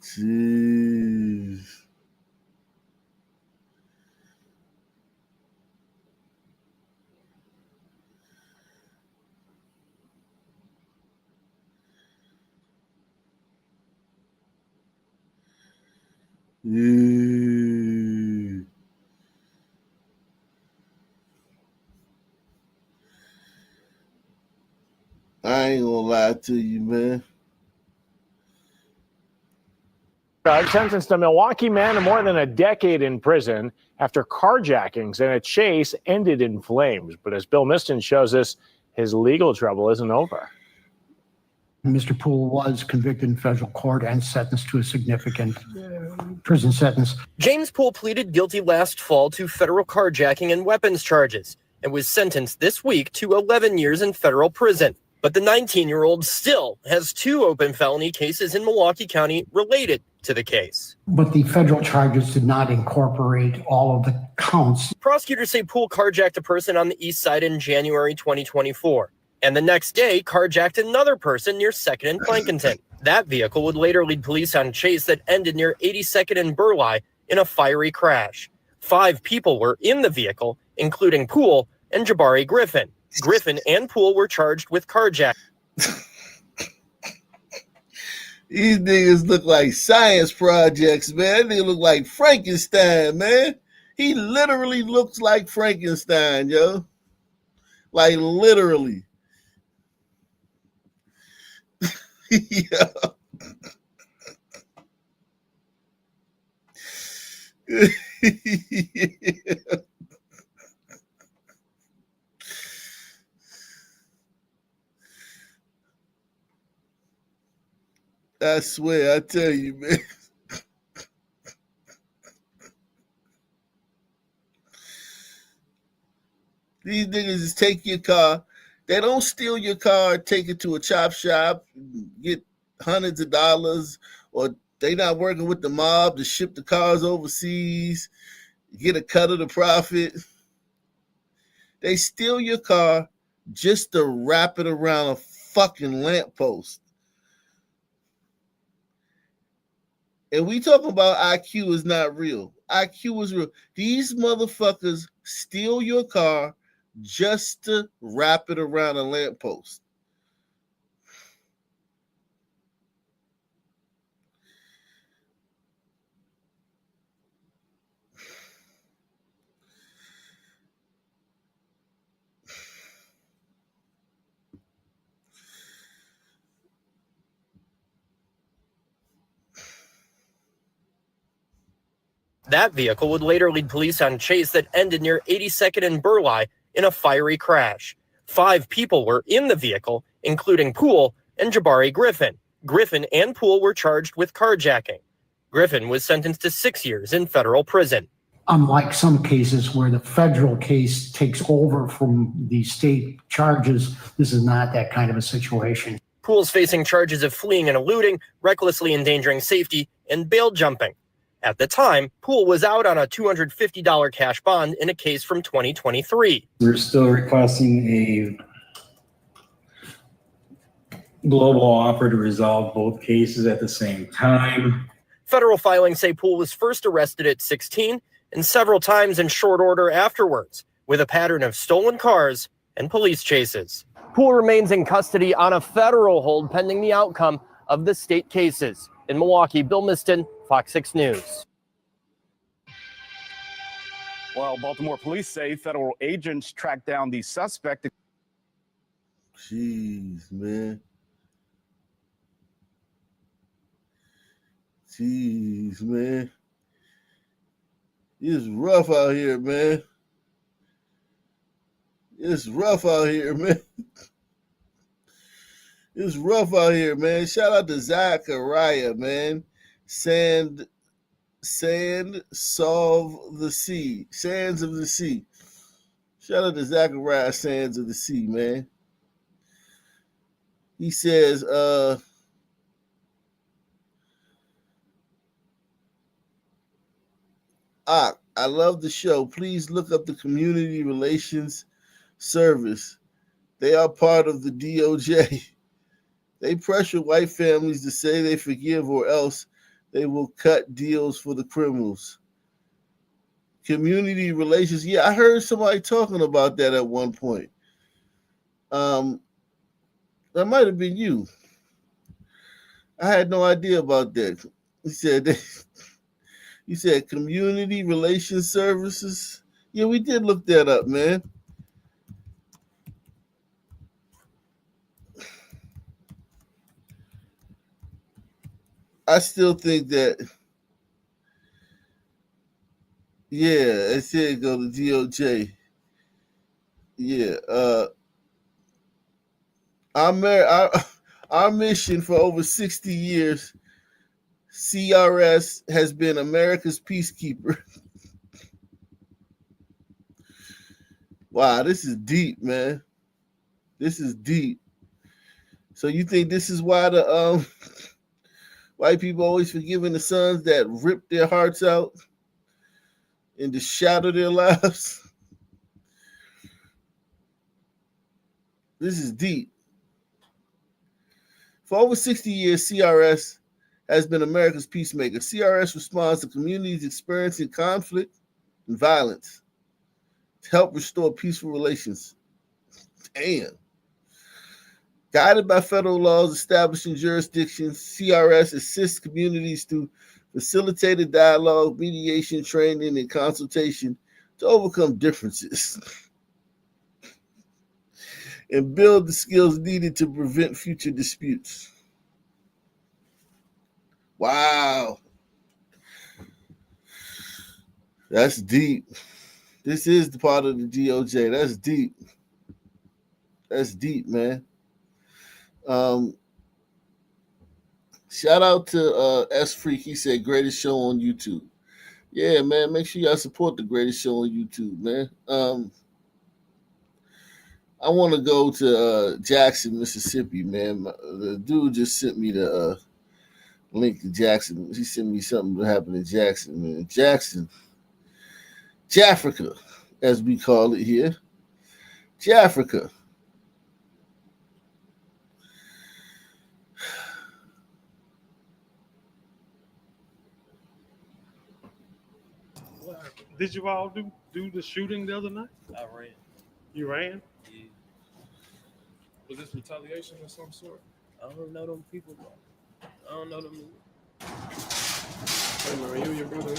Jeez. Yeah. I ain't gonna lie to you, man. Judge sentenced a Milwaukee man to more than a decade in prison after carjackings and a chase ended in flames. But as Bill Miston shows us, his legal trouble isn't over. Mr. Poole was convicted in federal court and sentenced to a significant prison sentence. James Poole pleaded guilty last fall to federal carjacking and weapons charges and was sentenced this week to 11 years in federal prison. But the 19-year-old still has 2 open felony cases in Milwaukee County related to the case. But the federal charges did not incorporate all of the counts. Prosecutors say Poole carjacked a person on the east side in January 2024. And the next day, carjacked another person near 2nd and Plankinton. That vehicle would later lead police on a chase that ended near 82nd and Burleigh in a fiery crash. 5 people were in the vehicle, including Poole and Jabari Griffin. Griffin and Poole were charged with carjacking. These niggas look like science projects, man. They look like Frankenstein, man. He literally looks like Frankenstein, yo. Like literally. Yeah. Yeah. I swear, I tell you, man. These niggas just take your car. They don't steal your car, take it to a chop shop, get hundreds of dollars, or they not working with the mob to ship the cars overseas, get a cut of the profit. They steal your car just to wrap it around a fucking lamppost. And we talking about IQ is not real. IQ is real. These motherfuckers steal your car just to wrap it around a lamppost. That vehicle would later lead police on chase that ended near 82nd and Burleigh in a fiery crash. 5 people were in the vehicle, including Poole and Jabari Griffin. Griffin and Poole were charged with carjacking. Griffin was sentenced to 6 years in federal prison. Unlike some cases where the federal case takes over from the state charges, this is not that kind of a situation. Poole's facing charges of fleeing and eluding, recklessly endangering safety, and bail jumping. At the time, Poole was out on a $250 cash bond in a case from 2023. We're still requesting a global offer to resolve both cases at the same time. Federal filings say Poole was first arrested at 16 and several times in short order afterwards, with a pattern of stolen cars and police chases. Poole remains in custody on a federal hold pending the outcome of the state cases. In Milwaukee, Bill Miston, Fox 6 News. Well, Baltimore police say federal agents tracked down the suspect. Jeez, man. Jeez, man. It's rough out here, man. It's rough out here, man. It's rough out here, man. Shout out to Zachariah, man. Sands of the Sea. Shout out to Zachariah, Sands of the Sea, man. He says, I love the show. Please look up the Community Relations Service. They are part of the DOJ. They pressure white families to say they forgive or else they will cut deals for the criminals. Community relations. Yeah, I heard somebody talking about that at one point. That might have been you. I had no idea about that. He said community relations services. Yeah, we did look that up, man. I still think that, yeah, I said go to DOJ. Yeah, our mission for over 60 years, CRS has been America's peacekeeper. Wow, this is deep, man. This is deep. So you think this is why the white people always forgiving the sons that rip their hearts out and to shatter their lives? This is deep. For over 60 years, CRS has been America's peacemaker. CRS responds to communities experiencing conflict and violence to help restore peaceful relations. Damn. Guided by federal laws establishing jurisdictions, CRS assists communities through facilitated dialogue, mediation, training, and consultation to overcome differences and build the skills needed to prevent future disputes. Wow. That's deep. This is the part of the DOJ. That's deep. That's deep, man. Shout out to S Freak. He said greatest show on YouTube. Yeah, man. Make sure y'all support the greatest show on YouTube, man. I want to go to Jackson, Mississippi, man. The dude just sent me the link to Jackson. He sent me something that happened in Jackson, man. Jackson, Jafrica, as we call it here. Jafrica. Did you all do the shooting the other night? I ran. You ran? Yeah. Was this retaliation of some sort? I don't know them people, bro. I don't know them. Hey, man, you and your brother.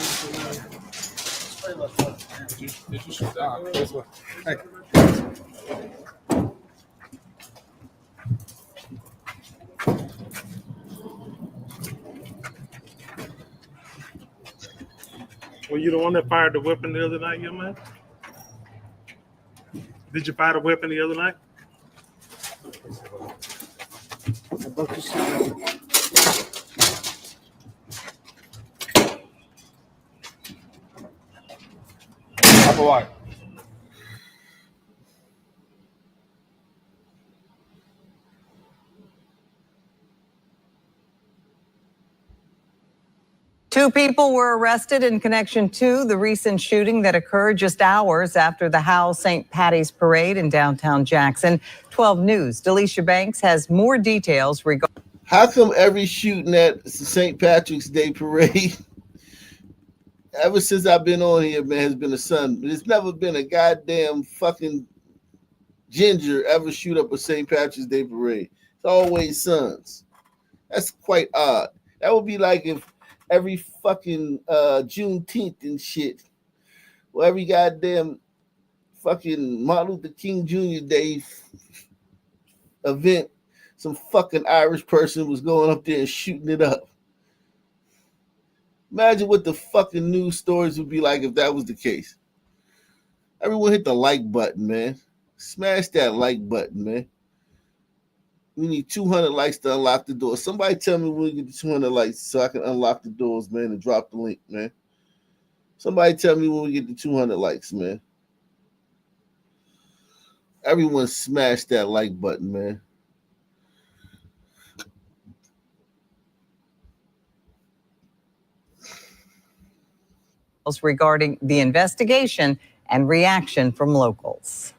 Did you shoot that girl? This one. Hey. Were you the one that fired the weapon the other night, young man? Did you fire the weapon the other night? White. Two people were arrested in connection to the recent shooting that occurred just hours after the Howe St. Patty's Parade in downtown Jackson. 12 News' Delisha Banks has more details regarding. How come every shooting at St. Patrick's Day parade, ever since I've been on here, man, has been a son? There's never been a goddamn fucking ginger ever shoot up a St. Patrick's Day parade. It's always sons. That's quite odd. That would be like if every fucking Juneteenth and shit, or every goddamn fucking Martin Luther King Jr. Day event, some fucking Irish person was going up there and shooting it up. Imagine what the fucking news stories would be like if that was the case. Everyone hit the like button, man. Smash that like button, man. We need 200 likes to unlock the door. Somebody tell me when we get the 200 likes so I can unlock the doors, man, and drop the link, man. Somebody tell me when we get the 200 likes, man. Everyone smash that like button, man. Regarding the investigation and reaction from locals.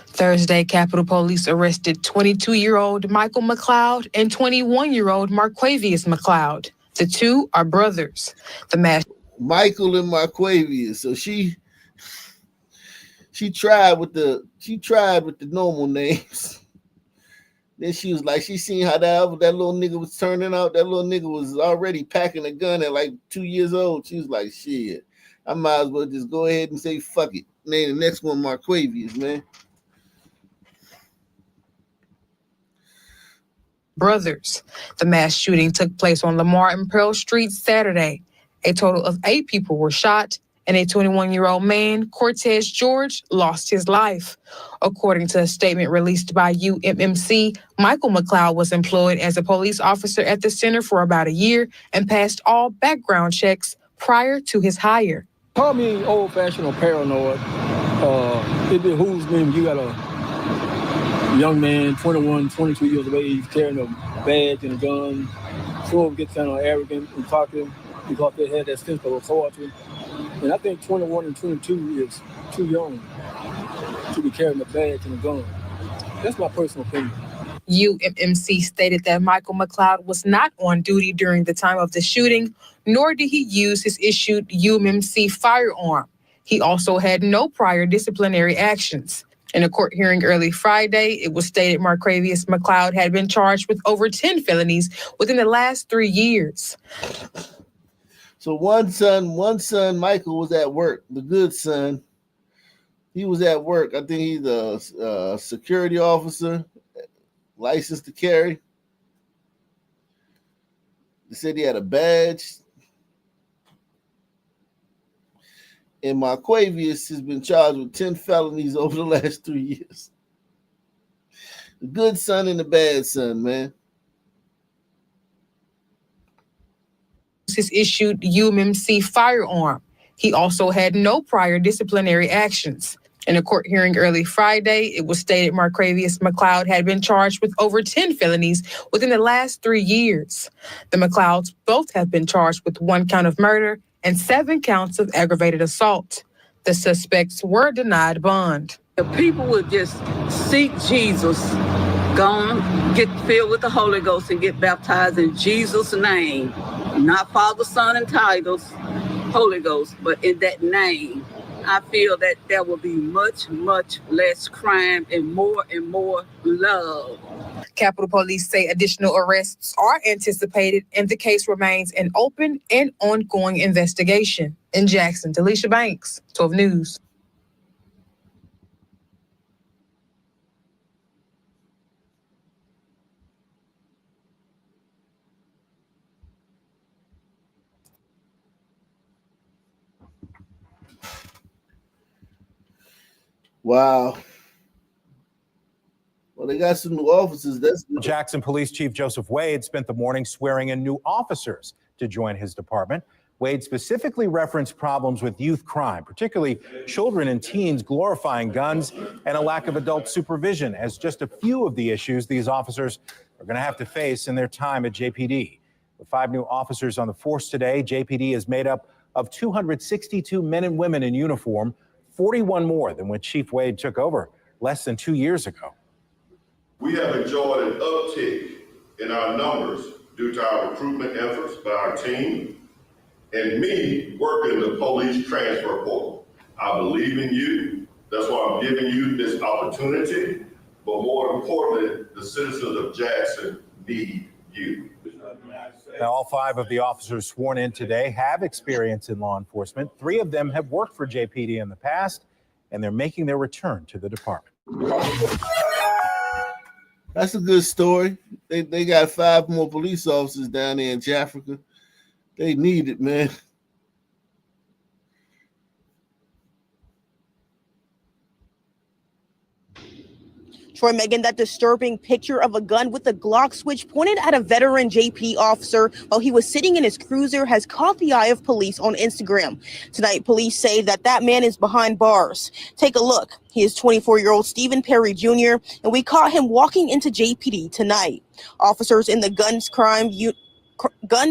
Thursday, Capitol Police arrested 22-year-old Michael McLeod and 21-year-old Marquavius McLeod. The two are brothers. The mass Michael and Marquavius. So she tried with the normal names. Then she was like, she seen how that little nigga was turning out. That little nigga was already packing a gun at like 2 years old. She was like, shit, I might as well just go ahead and say fuck it. Name the next one Marquavius, man. brothers. The mass shooting took place on Lamar and Pearl Street Saturday. A total of 8 people were shot, and a 21-year-old man, Cortez George, lost his life. According to a statement released by UMMC, Michael McLeod was employed as a police officer at the center for about a year and passed all background checks prior to his hire. Call me old-fashioned or paranoid. It behooves me when you got a young man, 21, 22 years of age, carrying a badge and a gun. Some of them get kind of arrogant and cocky because they had that sense of authority. And I think 21 and 22 is too young to be carrying a badge and a gun. That's my personal opinion. UMMC stated that Michael McLeod was not on duty during the time of the shooting, nor did he use his issued UMMC firearm. He also had no prior disciplinary actions. In a court hearing early Friday, it was stated Marquavius McLeod had been charged with over 10 felonies within the last 3 years. So one son, Michael, was at work. The good son, he was at work. I think he's a security officer, licensed to carry. They said he had a badge. And Marquavius has been charged with 10 felonies over the last 3 years. The good son and the bad son, man. His issued UMMC firearm. He also had no prior disciplinary actions. In a court hearing early Friday, it was stated Marquavius McLeod had been charged with over 10 felonies within the last 3 years. The McLeods both have been charged with 1 count of murder and 7 counts of aggravated assault. The suspects were denied bond. If people would just seek Jesus, go on, get filled with the Holy Ghost and get baptized in Jesus' name, not Father, Son, and titles, Holy Ghost, but in that name, I feel that there will be much, much less crime and more love. Capitol Police say additional arrests are anticipated, and the case remains an open and ongoing investigation. In Jackson, Delisha Banks, 12 News. Wow. Well, they got some new officers. That's good. Jackson Police Chief Joseph Wade spent the morning swearing in new officers to join his department. Wade specifically referenced problems with youth crime, particularly children and teens glorifying guns and a lack of adult supervision as just a few of the issues these officers are going to have to face in their time at JPD. With 5 new officers on the force today, JPD is made up of 262 men and women in uniform, 41 more than when Chief Wade took over less than 2 years ago. We have enjoyed an uptick in our numbers due to our recruitment efforts by our team and me working the police transfer portal. I believe in you. That's why I'm giving you this opportunity. But more importantly, the citizens of Jackson need you. Now, all 5 of the officers sworn in today have experience in law enforcement. 3 of them have worked for JPD in the past, and they're making their return to the department. That's a good story. They got 5 more police officers down there in Jafrica. They need it, man. Troy, Megan, that disturbing picture of a gun with a Glock switch pointed at a veteran JP officer while he was sitting in his cruiser has caught the eye of police on Instagram. Tonight, police say that man is behind bars. Take a look. He is 24-year-old Stephen Perry Jr., and we caught him walking into JPD tonight. Officers in the gun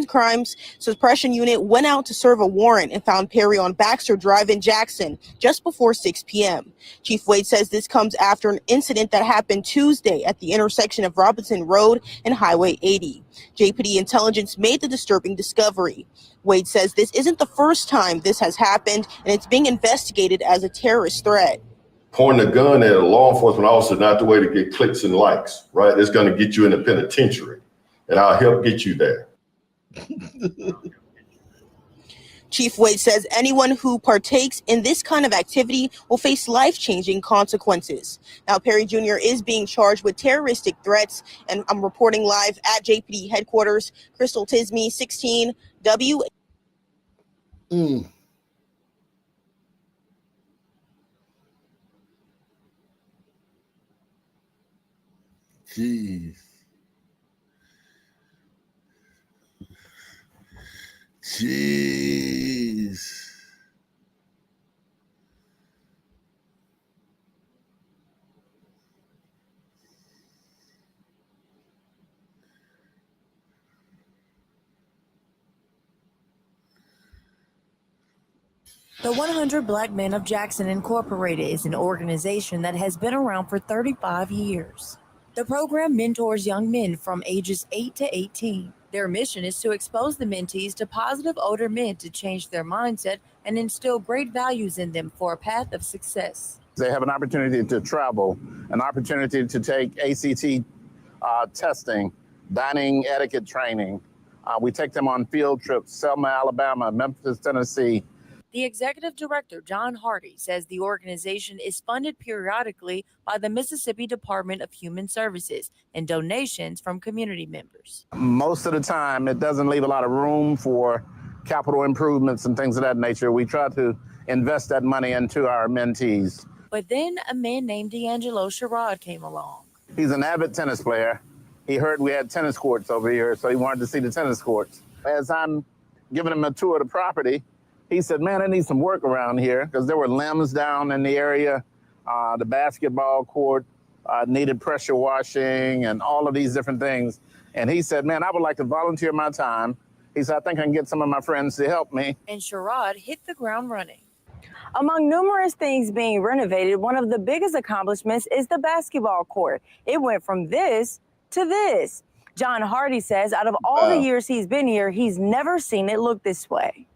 crimes suppression unit went out to serve a warrant and found Perry on Baxter Drive in Jackson just before 6 p.m. Chief Wade says this comes after an incident that happened Tuesday at the intersection of Robinson Road and Highway 80. JPD intelligence made the disturbing discovery. Wade says this isn't the first time this has happened, and it's being investigated as a terrorist threat. Pointing a gun at a law enforcement officer, not the way to get clicks and likes, right? It's going to get you in the penitentiary, and I'll help get you there. Chief Wade says anyone who partakes in this kind of activity will face life-changing consequences. Now, Perry Jr. is being charged with terroristic threats, and I'm reporting live at JPD headquarters. Crystal Tisme, 16 W. Jeez. The 100 Black Men of Jackson Incorporated is an organization that has been around for 35 years. The program mentors young men from ages 8 to 18. Their mission is to expose the mentees to positive older men to change their mindset and instill great values in them for a path of success. They have an opportunity to travel, an opportunity to take ACT testing, dining etiquette training. We take them on field trips, Selma, Alabama, Memphis, Tennessee. The executive director, John Hardy, says the organization is funded periodically by the Mississippi Department of Human Services and donations from community members. Most of the time, it doesn't leave a lot of room for capital improvements and things of that nature. We try to invest that money into our mentees. But then a man named D'Angelo Sherrod came along. He's an avid tennis player. He heard we had tennis courts over here, so he wanted to see the tennis courts. As I'm giving him a tour of the property, he said, man, I need some work around here, because there were limbs down in the area. The basketball court needed pressure washing and all of these different things. And he said, man, I would like to volunteer my time. He said, I think I can get some of my friends to help me. And Sherrod hit the ground running. Among numerous things being renovated, one of the biggest accomplishments is the basketball court. It went from this to this. John Hardy says out of all the years he's been here, he's never seen it look this way.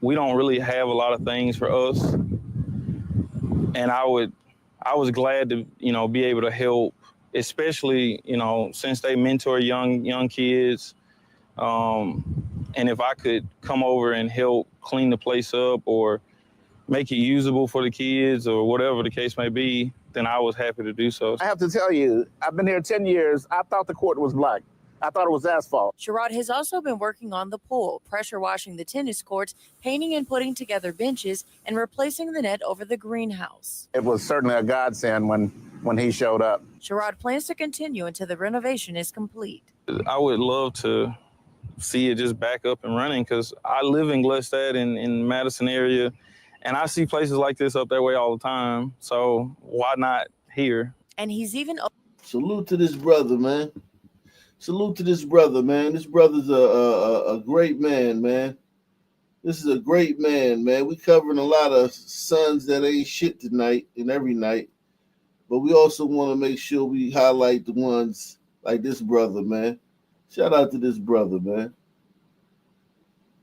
We don't really have a lot of things for us. And I was glad to, be able to help, especially, since they mentor young kids. And if I could come over and help clean the place up or make it usable for the kids or whatever the case may be, then I was happy to do so. I have to tell you, I've been here 10 years. I thought the court was black. I thought it was asphalt. Sherrod has also been working on the pool, pressure washing the tennis courts, painting and putting together benches, and replacing the net over the greenhouse. It was certainly a godsend when he showed up. Sherrod plans to continue until the renovation is complete. I would love to see it just back up and running because I live in Gluckstadt in Madison area, and I see places like this up that way all the time. So why not here? And he's even... Salute to this brother, man. Salute to this brother, man. This brother's a great man, man. This is a great man, man. We covering a lot of sons that ain't shit tonight and every night, but we also want to make sure we highlight the ones like this brother, man. Shout out to this brother, man.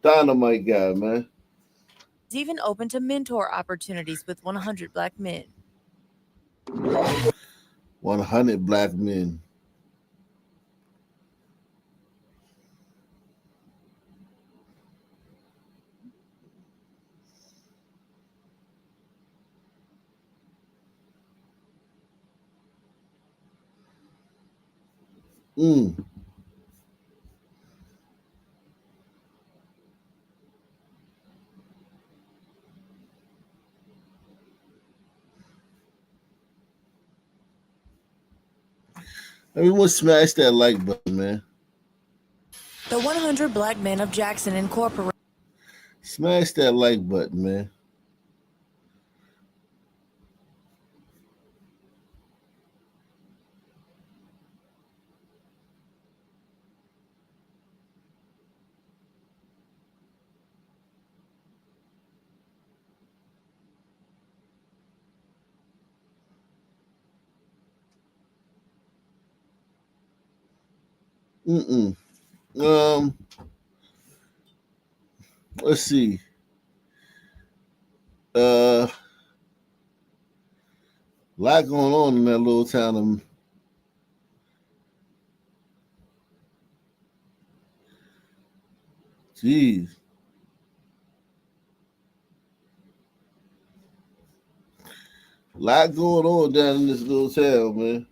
Dynamite guy, man. He's even open to mentor opportunities with 100 Black Men. 100 Black Men. Everyone smash that like button, man. The 100 Black Men of Jackson Incorporated. Smash that like button, man. Let's see. Lot going on in that little town of Jeez. Lot going on down in this little town, man.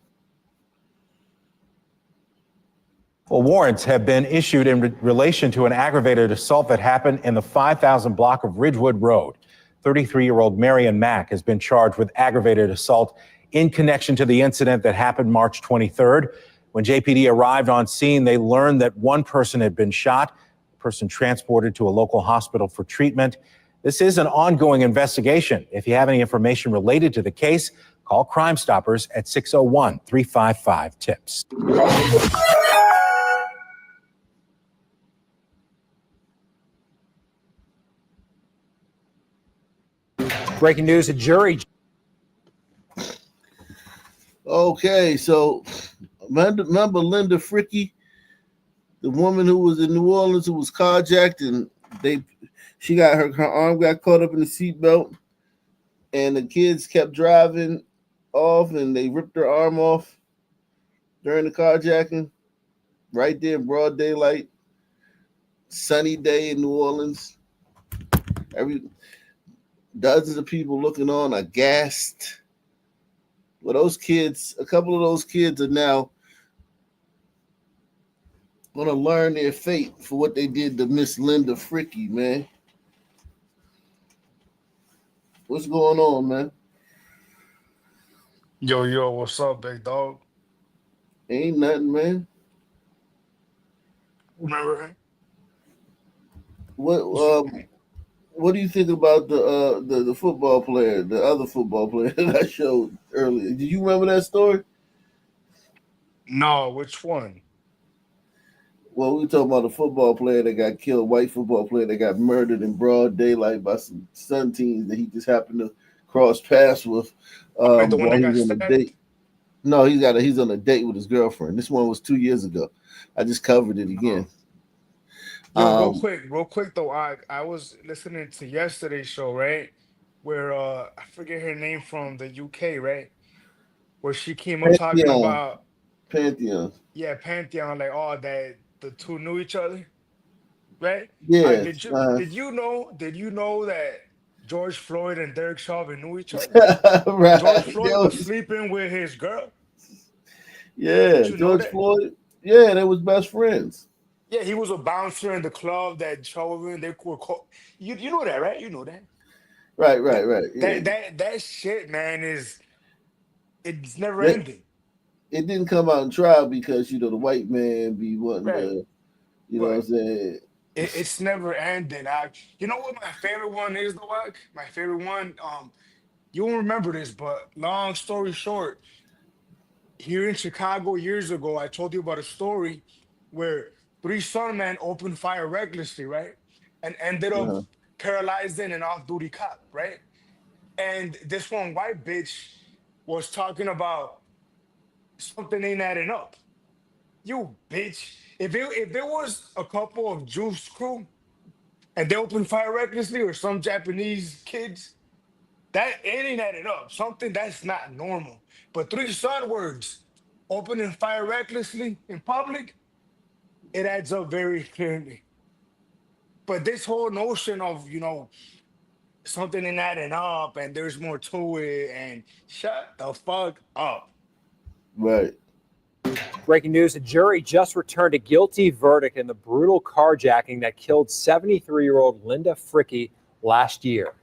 Well, warrants have been issued in relation to an aggravated assault that happened in the 5,000 block of Ridgewood Road. 33-year-old Marion Mack has been charged with aggravated assault in connection to the incident that happened March 23rd. When JPD arrived on scene, they learned that one person had been shot, the person transported to a local hospital for treatment. This is an ongoing investigation. If you have any information related to the case, call Crime Stoppers at 601-355-TIPS. Breaking news, a jury. Okay, so remember Linda Fricky, the woman who was in New Orleans who was carjacked, and she got her arm got caught up in the seatbelt, and the kids kept driving off, and they ripped her arm off during the carjacking, right there in broad daylight, sunny day in New Orleans. Dozens of people looking on, aghast. Well, those kids, a couple of those kids are now going to learn their fate for what they did to Miss Linda Fricky, man. What's going on, man? Yo, what's up, big dog? Ain't nothing, man. Remember? What do you think about the football player, the other football player that I showed earlier? Did you remember that story? No, which one? Well, we were talking about a football player that got killed, white football player that got murdered in broad daylight by some Sun teens that he just happened to cross paths with The one while that he got was on a stabbed? date. No, he's on a date with his girlfriend. This one was 2 years ago. I just covered it again. Yo, real quick though, I was listening to yesterday's show, right? Where I forget her name from the UK, right? Where she came up talking about Pantheon. yeah, Pantheon, like that the two knew each other, right? Yeah. Did you know that George Floyd and Derek Chauvin knew each other? Right. George Floyd was sleeping with his girl. Yeah, Did you know George that? Floyd. Yeah, they was best friends. Yeah, he was a bouncer in the club that Chauvin they were called. You know that, right? You know that. Right, That yeah. that shit, man, it's never That ending. it didn't come out in trial because the white man be wanting Right. to, what I'm But saying. it's never ending. You know what my favorite one is, though, Ak? My favorite one, you won't remember this, but long story short, here in Chicago years ago, I told you about a story where three Sunmen opened fire recklessly, right? And ended up Uh-huh. paralyzing an off-duty cop, right? And this one white bitch was talking about something ain't adding up. You bitch. If there was a couple of Juice Crew and they opened fire recklessly or some Japanese kids, that it ain't adding up. Something that's not normal. But three Sun words, opening fire recklessly in public, it adds up very clearly. But this whole notion of, something ain't adding up and there's more to it and shut the fuck up. Right. Breaking news, a jury just returned a guilty verdict in the brutal carjacking that killed 73-year-old Linda Fricky last year.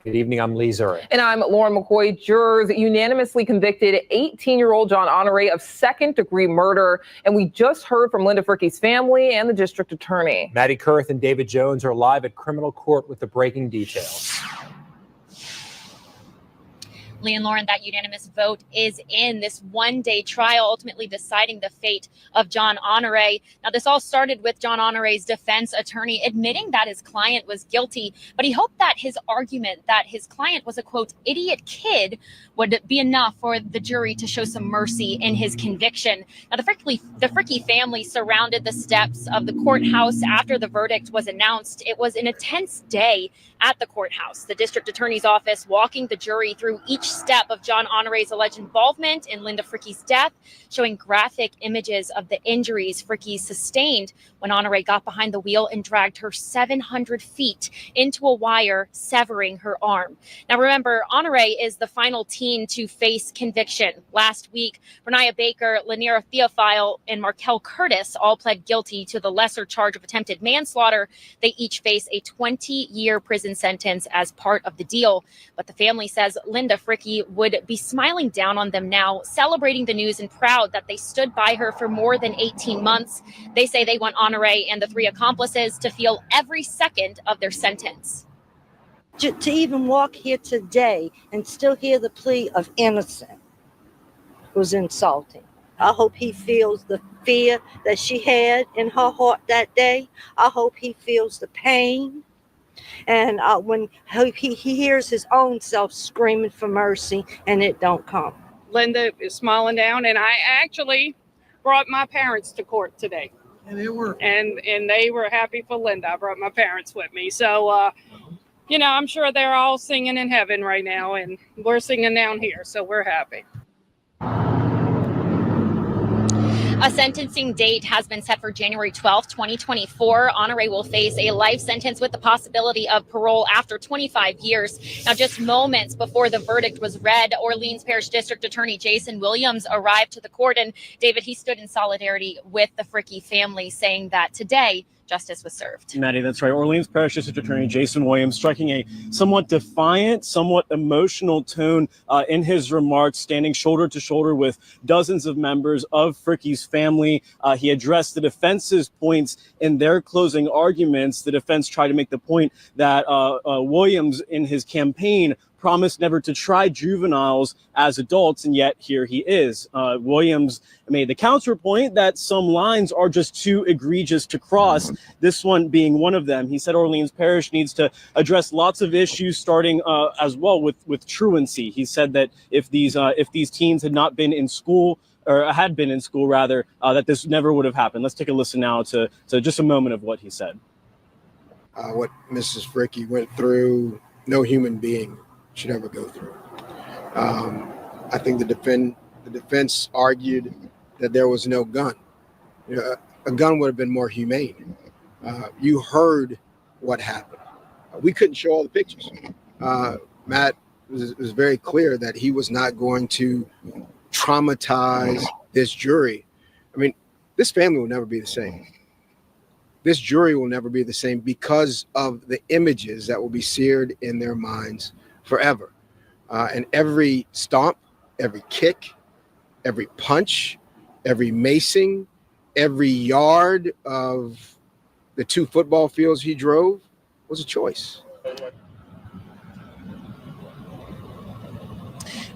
Good evening, I'm Lee Zurich. And I'm Lauren McCoy. Jurors unanimously convicted 18-year-old John Honore of second-degree murder. And we just heard from Linda Fricky's family and the district attorney. Maddie Kurth and David Jones are live at criminal court with the breaking details. Lee and Lauren, that unanimous vote is in this one-day trial, ultimately deciding the fate of John Honore. Now, this all started with John Honore's defense attorney admitting that his client was guilty, but he hoped that his argument that his client was a, quote, idiot kid would be enough for the jury to show some mercy in his conviction. Now, the Fricky family surrounded the steps of the courthouse after the verdict was announced. It was an intense day at the courthouse. The district attorney's office walking the jury through each step of John Honore's alleged involvement in Linda Fricky's death, showing graphic images of the injuries Fricky sustained when Honore got behind the wheel and dragged her 700 feet into a wire, severing her arm. Now, remember, Honore is the final teen to face conviction. Last week, Renaya Baker, Laniera Theophile, and Markel Curtis all pled guilty to the lesser charge of attempted manslaughter. They each face a 20-year prison sentence as part of the deal. But the family says Linda Fricky would be smiling down on them now, celebrating the news and proud that they stood by her for more than 18 months. They say they want Honore and the three accomplices to feel every second of their sentence. To even walk here today and still hear the plea of innocent was insulting. I hope he feels the fear that she had in her heart that day. I hope he feels the pain. And when he hears his own self screaming for mercy and it don't come. Linda is smiling down, and I actually brought my parents to court today. And they were. And they were happy for Linda. I brought my parents with me. So, I'm sure they're all singing in heaven right now, and we're singing down here, so we're happy. A sentencing date has been set for January 12th, 2024. Honore will face a life sentence with the possibility of parole after 25 years. Now, just moments before the verdict was read, Orleans Parish District Attorney Jason Williams arrived to the court. And David, he stood in solidarity with the Fricky family, saying that today justice was served. Maddie, that's right. Orleans Parish District Attorney Jason Williams striking a somewhat defiant, somewhat emotional tone in his remarks, standing shoulder to shoulder with dozens of members of Fricky's family. He addressed the defense's points in their closing arguments. The defense tried to make the point that Williams, in his campaign, promised never to try juveniles as adults, and yet here he is. Williams made the counterpoint that some lines are just too egregious to cross, this one being one of them. He said Orleans Parish needs to address lots of issues, starting as well with truancy. He said that if these teens had not been in school, or had been in school rather, that this never would have happened. Let's take a listen now to just a moment of what he said. What Mrs. Fricky went through, no human being should ever go through. I think the defense argued that there was no gun. A gun would have been more humane. You heard what happened. We couldn't show all the pictures. Matt was very clear that he was not going to traumatize this jury. I mean, this family will never be the same. This jury will never be the same because of the images that will be seared in their minds forever. And every stomp, every kick, every punch, every macing, every yard of the 2 football fields he drove was a choice.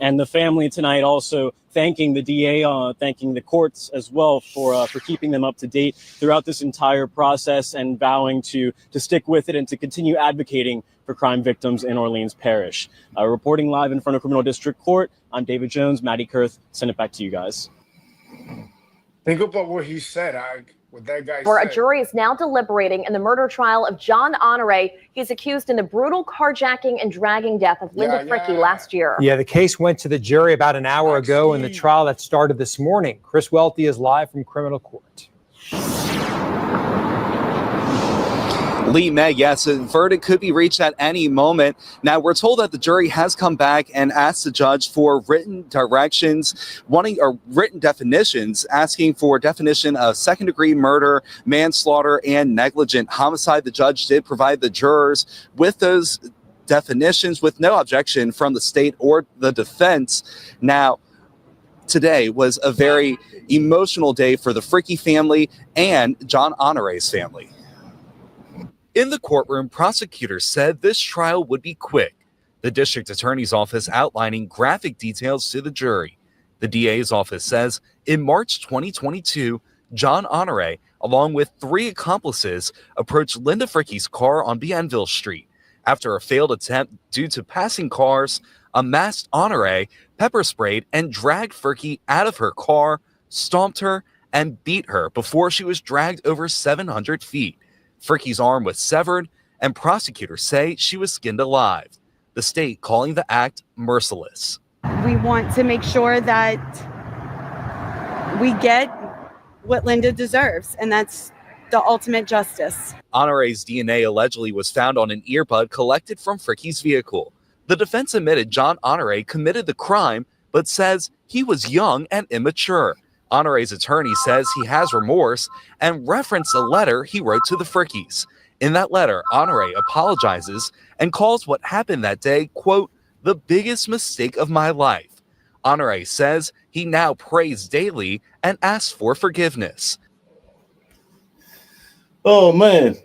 And the family tonight also thanking the DA, thanking the courts as well for keeping them up to date throughout this entire process and vowing to stick with it and to continue advocating for crime victims in Orleans Parish. Reporting live in front of Criminal District Court, I'm David Jones. Maddie Kurth, send it back to you guys. Think about what he said, what that guy Where said. a jury is now deliberating in the murder trial of John Honore. He's accused in the brutal carjacking and dragging death of Linda Fricky last year. Yeah, the case went to the jury about an hour ago in the trial that started this morning. Chris Welty is live from criminal court. Lee, Meg, yes, a verdict could be reached at any moment. Now, we're told that the jury has come back and asked the judge for written directions, written definitions, asking for definition of second-degree murder, manslaughter, and negligent homicide. The judge did provide the jurors with those definitions with no objection from the state or the defense. Now, today was a very emotional day for the Fricky family and John Honore's family. In the courtroom, prosecutors said this trial would be quick. The district attorney's office outlining graphic details to the jury. The DA's office says in March 2022, John Honore, along with 3 accomplices, approached Linda Fricky's car on Bienville Street. After a failed attempt due to passing cars, a masked Honore pepper sprayed and dragged Fricky out of her car, stomped her, and beat her before she was dragged over 700 feet. Fricky's arm was severed, and prosecutors say she was skinned alive. The state calling the act merciless. We want to make sure that we get what Linda deserves, and that's the ultimate justice. Honore's DNA allegedly was found on an earbud collected from Fricky's vehicle. The defense admitted John Honore committed the crime, but says he was young and immature. Honore's attorney says he has remorse and referenced a letter he wrote to the Frickies. In that letter, Honore apologizes and calls what happened that day, quote, the biggest mistake of my life. Honore says he now prays daily and asks for forgiveness. Oh, man.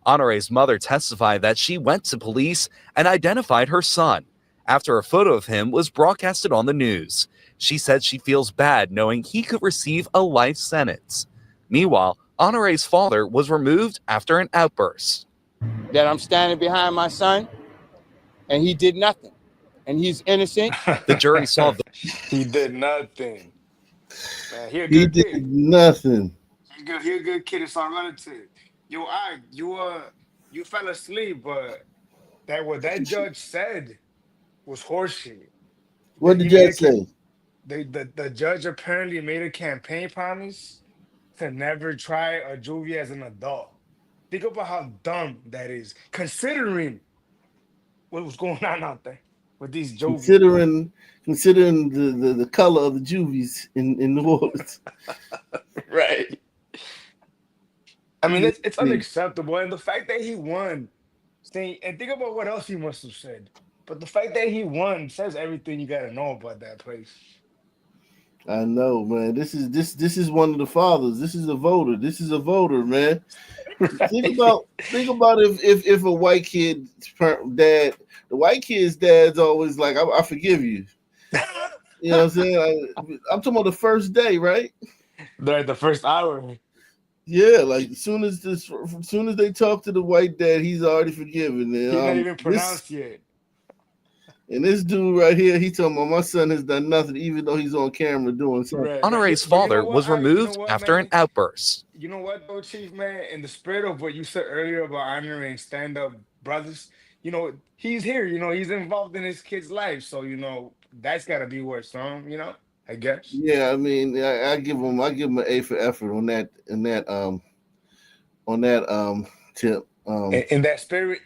Honore's mother testified that she went to police and identified her son after a photo of him was broadcasted on the news. She said she feels bad knowing he could receive a life sentence. Meanwhile, Honore's father was removed after an outburst. That I'm standing behind my son and he did nothing and he's innocent. The jury saw He did nothing. Man, he a He good did kid. nothing. He a good kid. It's all relative. Yo, you fell asleep, but what that judge said was horseshit. What did the judge say? The judge apparently made a campaign promise to never try a juvie as an adult. Think about how dumb that is, considering what was going on out there with these juvies. Considering the color of the juvies in New Orleans. Right. I mean, it's unacceptable. And the fact that he won, and think about what else he must have said. But the fact that he won says everything you got to know about that place. I know, man. This is one of the fathers. This is a voter. This is a voter, man. Right. Think about if a white kid's dad, the white kid's dad's always like, I forgive you. You know what I'm saying? I'm talking about the first day, right? The first hour. Yeah, like as soon as they talk to the white dad, he's already forgiven. He's not even pronounced yet. And this dude right here, he told me my son has done nothing, even though he's on camera doing something. Right. Honore's But you know father what? was removed after an man? outburst. You know what, though, Chief, man? In the spirit of what you said earlier about honoring stand-up brothers, he's here. He's involved in his kid's life. So, that's got to be worth some, I guess. Yeah, I mean, I give him an A for effort on that tip. In that spirit.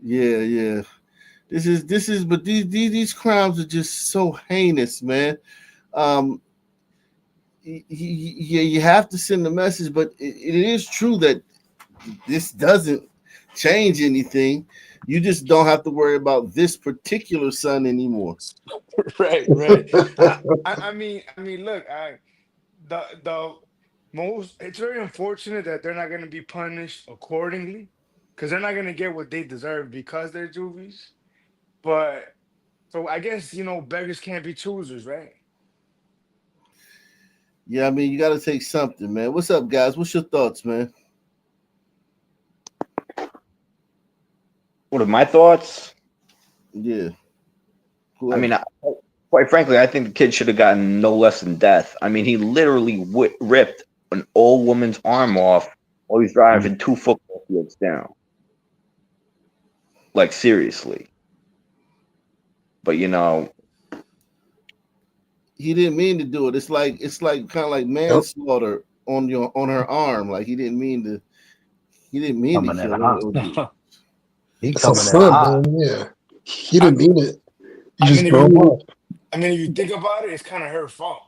Yeah. But these crimes are just so heinous, man. Um, you have to send a message, but it is true that this doesn't change anything. You just don't have to worry about this particular son anymore. Right. I mean, look, the most. It's very unfortunate that they're not going to be punished accordingly, because they're not going to get what they deserve because they're juvies. But so I guess beggars can't be choosers, right? Yeah, I mean, you got to take something, man. What's up, guys? What's your thoughts, man? What are my thoughts? Yeah. I mean, quite frankly, I think the kid should have gotten no less than death. I mean, he literally ripped an old woman's arm off while he's driving 2 football fields down. Like, seriously. But he didn't mean to do it. It's like kind of like manslaughter on her arm. Like he didn't mean to kill her. That's a son, man. Yeah, he didn't mean it. He just drove off. I mean, if you think about it, it's kind of her fault.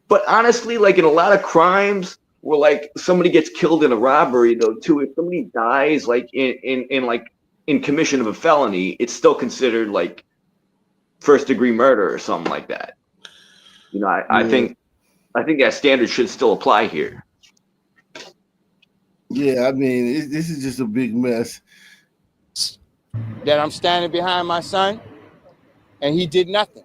But honestly, like in a lot of crimes where like somebody gets killed in a robbery, though, too, if somebody dies like in commission of a felony, it's still considered like first-degree murder or something like that. I think that standard should still apply here. Yeah, I mean, this is just a big mess. That I'm standing behind my son, and he did nothing,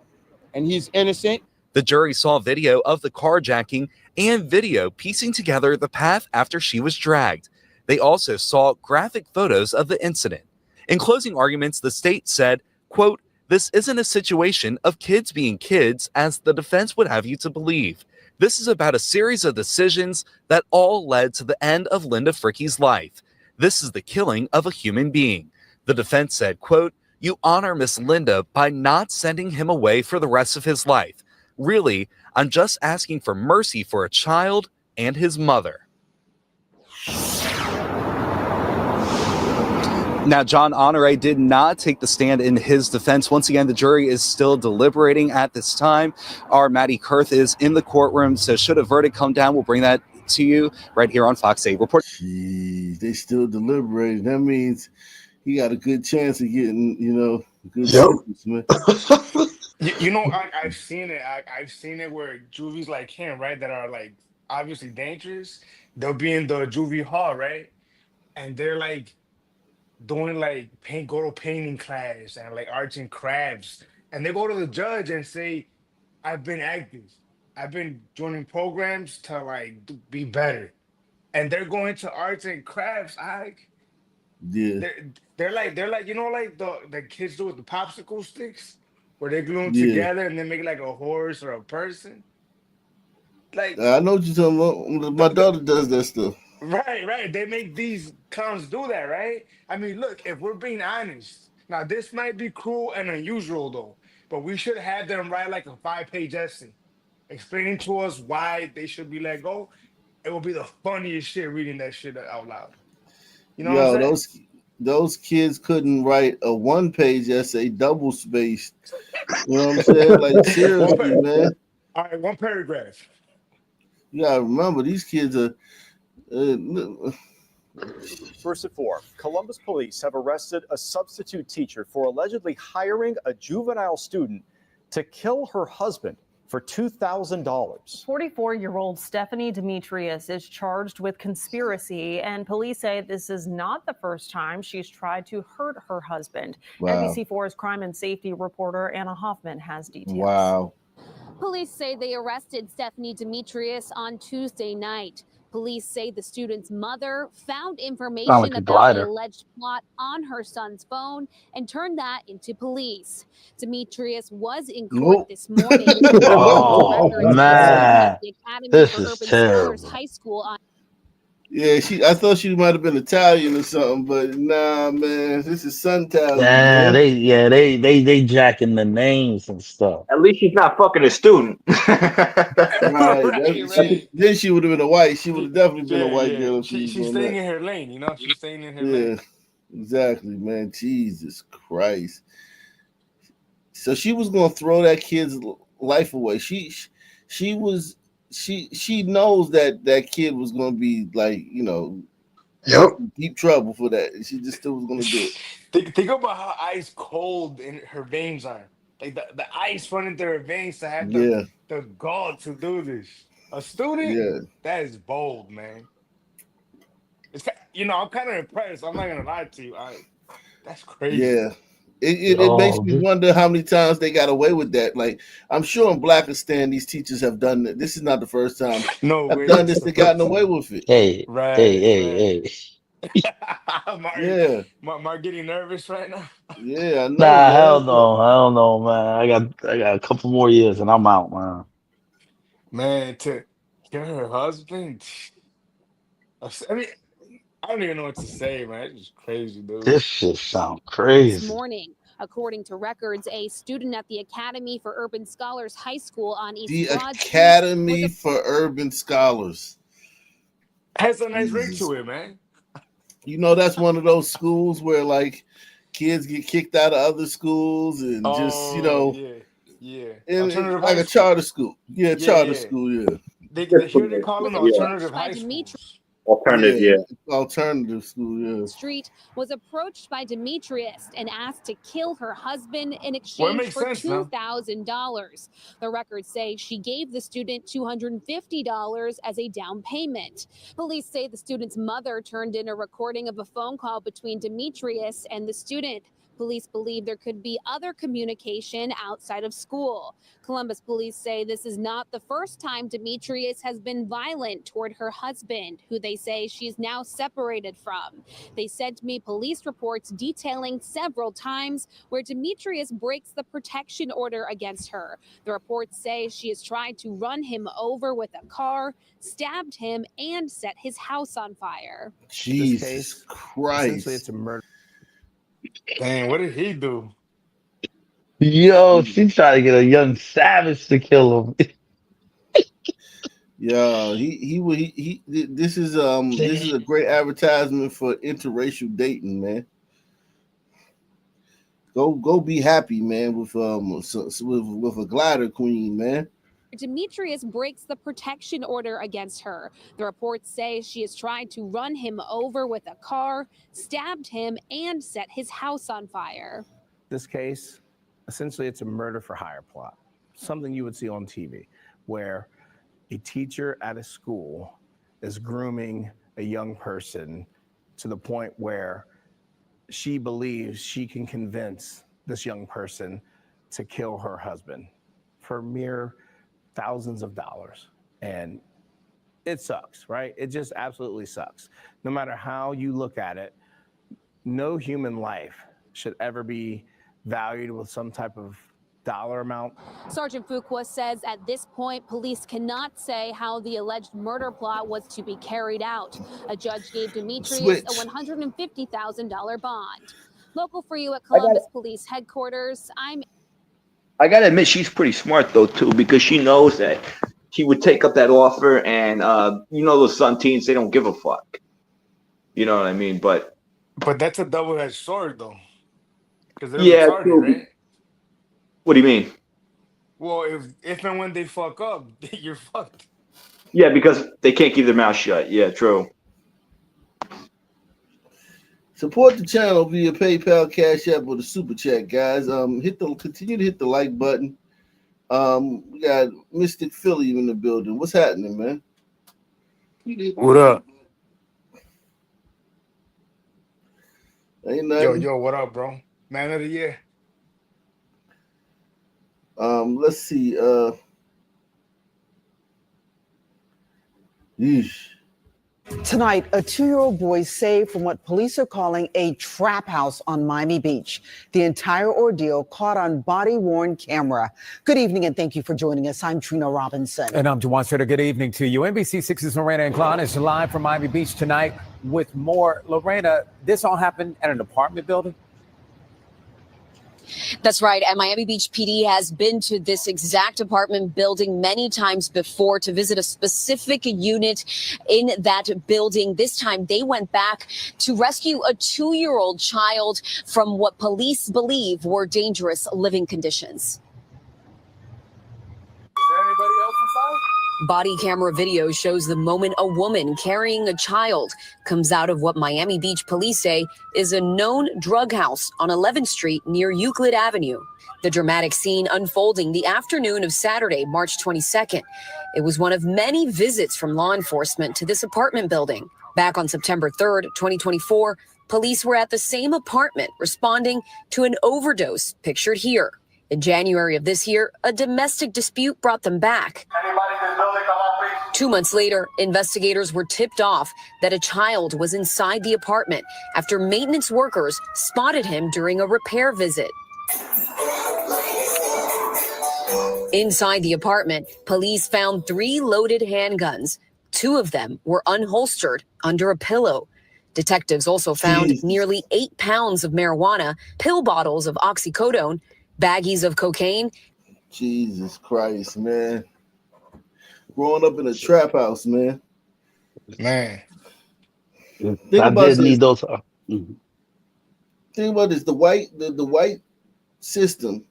and he's innocent. The jury saw video of the carjacking and video piecing together the path after she was dragged. They also saw graphic photos of the incident. In closing arguments, the state said, quote, "This isn't a situation of kids being kids, as the defense would have you to believe. This is about a series of decisions that all led to the end of Linda Fricke's life. This is the killing of a human being." The defense said, quote, "You honor Miss Linda by not sending him away for the rest of his life. Really, I'm just asking for mercy for a child and his mother." Now, John Honore did not take the stand in his defense. Once again, the jury is still deliberating at this time. Our Maddie Kurth is in the courtroom, so should a verdict come down, we'll bring that to you right here on Fox 8 Report. Jeez, they still deliberating. That means he got a good chance of getting, good sentence, man. I've seen it. I've seen it where juvies like him, right, that are like obviously dangerous. They'll be in the juvie hall, right, and they're like doing like go to painting class and like arts and crafts, and they go to the judge and say, "I've been active. I've been joining programs to like be better," and they're going to arts and crafts. Yeah. They're like like the kids do with the popsicle sticks, where they glue them together and then make like a horse or a person. Like I know what you're talking about. My daughter does that stuff. Right. They make these clowns do that, right? I mean, look, if we're being honest, now this might be cruel and unusual though, but we should have them write like a 5-page essay explaining to us why they should be let go. It will be the funniest shit reading that shit out loud. You know what I'm saying? Those kids couldn't write a 1-page essay double spaced. You know what I'm saying? Like seriously, man. All right, 1 paragraph. You gotta remember these kids are. First at 4, Columbus police have arrested a substitute teacher for allegedly hiring a juvenile student to kill her husband for $2,000. 44-year-old Stephanie Demetrius is charged with conspiracy, and police say this is not the first time she's tried to hurt her husband. Wow. NBC4's crime and safety reporter Anna Hoffman has details. Wow. Police say they arrested Stephanie Demetrius on Tuesday night. Police say the student's mother found Sound information like a about the glider. alleged plot on her son's phone and turned that into police. Demetrius was in court Nope. this morning. Oh Records man, the Academy this for is Urban Scholars terrible. High School on Yeah, I thought she might have been Italian or something, but nah, man, this is Sun-Italian, Yeah, man. they jacking the names and stuff. At least she's not fucking a student. Right. Then she would have been a white. She would have definitely been a Yeah, white yeah. girl if she was She's doing staying that. in her lane, you know. She's staying in her Yeah, lane. exactly, man. Jesus Christ. So she was gonna throw that kid's life away. She knows that kid was gonna be like, Yep. in deep trouble for that. And she just still was gonna do it. Think about how ice cold in her veins are. Like the ice running through her veins to have Yeah, the gall to do this. A student, yeah, that is bold, man. I'm kind of impressed. I'm not gonna lie to you. That's crazy. yeah. It makes Yo, me wonder how many times they got away with that. Like, I'm sure in Blackistan, these teachers have done it. This is not the first time. No Have way. done This this. is the They gotten first away time. with it. hey, Right. hey. Yeah, Mark getting nervous right now. yeah. I know, Nah, hell man. no, hell no, man. I got a couple more years and I'm out, man. Man, to kill her husband. I mean, I don't even know what to say, man. It's just crazy, dude. This shit sound this crazy. morning. According to records, a student at the Academy for Urban Scholars High School on East The Broad Street Academy for Urban Scholars. Has a nice ring Jesus. to it, man. That's one of those schools where like kids get kicked out of other schools and just Yeah. and Alternative like high a school. charter school. Yeah, charter school. Yeah, Here they call them alternative high schools. Alternative, yeah. Alternative school. Yeah. Street was approached by Demetrius and asked to kill her husband in Well, it exchange makes for sense now. $2,000. The records say she gave the student $250 as a down payment. Police say the student's mother turned in a recording of a phone call between Demetrius and the student. Police believe there could be other communication outside of school. Columbus police say this is not the first time Demetrius has been violent toward her husband, who they say she's now separated from. They sent me police reports detailing several times where Demetrius breaks the protection order against her. The reports say she has tried to run him over with a car, stabbed him, and set his house on fire. Jesus Christ. Essentially, it's a murder. Dang, what did he do? Yo, she tried to get a young savage to kill him. Yeah, this is a great advertisement for interracial dating, man. Go be happy, man, with a glider queen, man. Demetrius breaks the protection order against her. The reports say she has tried to run him over with a car, stabbed him, and set his house on fire. This case, essentially, it's a murder for hire plot. Something you would see on TV, where a teacher at a school is grooming a young person to the point where she believes she can convince this young person to kill her husband for mere thousands of dollars. And it sucks, right? It just absolutely sucks. No matter how you look at it, no human life should ever be valued with some type of dollar amount. Sergeant Fuqua says at this point, police cannot say how the alleged murder plot was to be carried out. A judge gave Demetrius a $150,000 bond. Local for you at Columbus Police Headquarters, I gotta admit, she's pretty smart though too, because she knows that he would take up that offer, and those Sun teens, they don't give a fuck. You know what I mean? But that's a double-edged sword, though, because they're retarded, true. right? What do you mean? Well, if and when they fuck up, you're fucked. Yeah, because they can't keep their mouth shut. Yeah, true. Support the channel via PayPal, Cash App, or the Super Chat, guys. Continue to hit the like button. We got Mystic Philly in the building. What's happening, man? What up? Ain't nothing. Yo, what up, bro? Man of the year. Let's see. Tonight, a 2-year-old boy saved from what police are calling a trap house on Miami Beach. The entire ordeal caught on body-worn camera. Good evening and thank you for joining us. I'm Trina Robinson. And I'm Juwan Sutter. Good evening to you. NBC6's Lorena and Klon is live from Miami Beach tonight with more. Lorena, this all happened at an apartment building? That's right. And Miami Beach PD has been to this exact apartment building many times before to visit a specific unit in that building. This time they went back to rescue a 2-year-old child from what police believe were dangerous living conditions. Is there anybody else inside? Body camera video shows the moment a woman carrying a child comes out of what Miami Beach police say is a known drug house on 11th Street near Euclid Avenue. The dramatic scene unfolding the afternoon of Saturday, March 22nd. It was one of many visits from law enforcement to this apartment building. Back on September 3rd, 2024, police were at the same apartment responding to an overdose pictured here. In January of this year, a domestic dispute brought them back. 2 months later, investigators were tipped off that a child was inside the apartment after maintenance workers spotted him during a repair visit. Inside the apartment, police found 3 loaded handguns. 2 of them were unholstered under a pillow. Detectives also found nearly 8 pounds of marijuana, pill bottles of oxycodone, baggies of cocaine. Jesus Christ, man. Growing up in a trap house, man. Man. Think about this. Think about this. The white system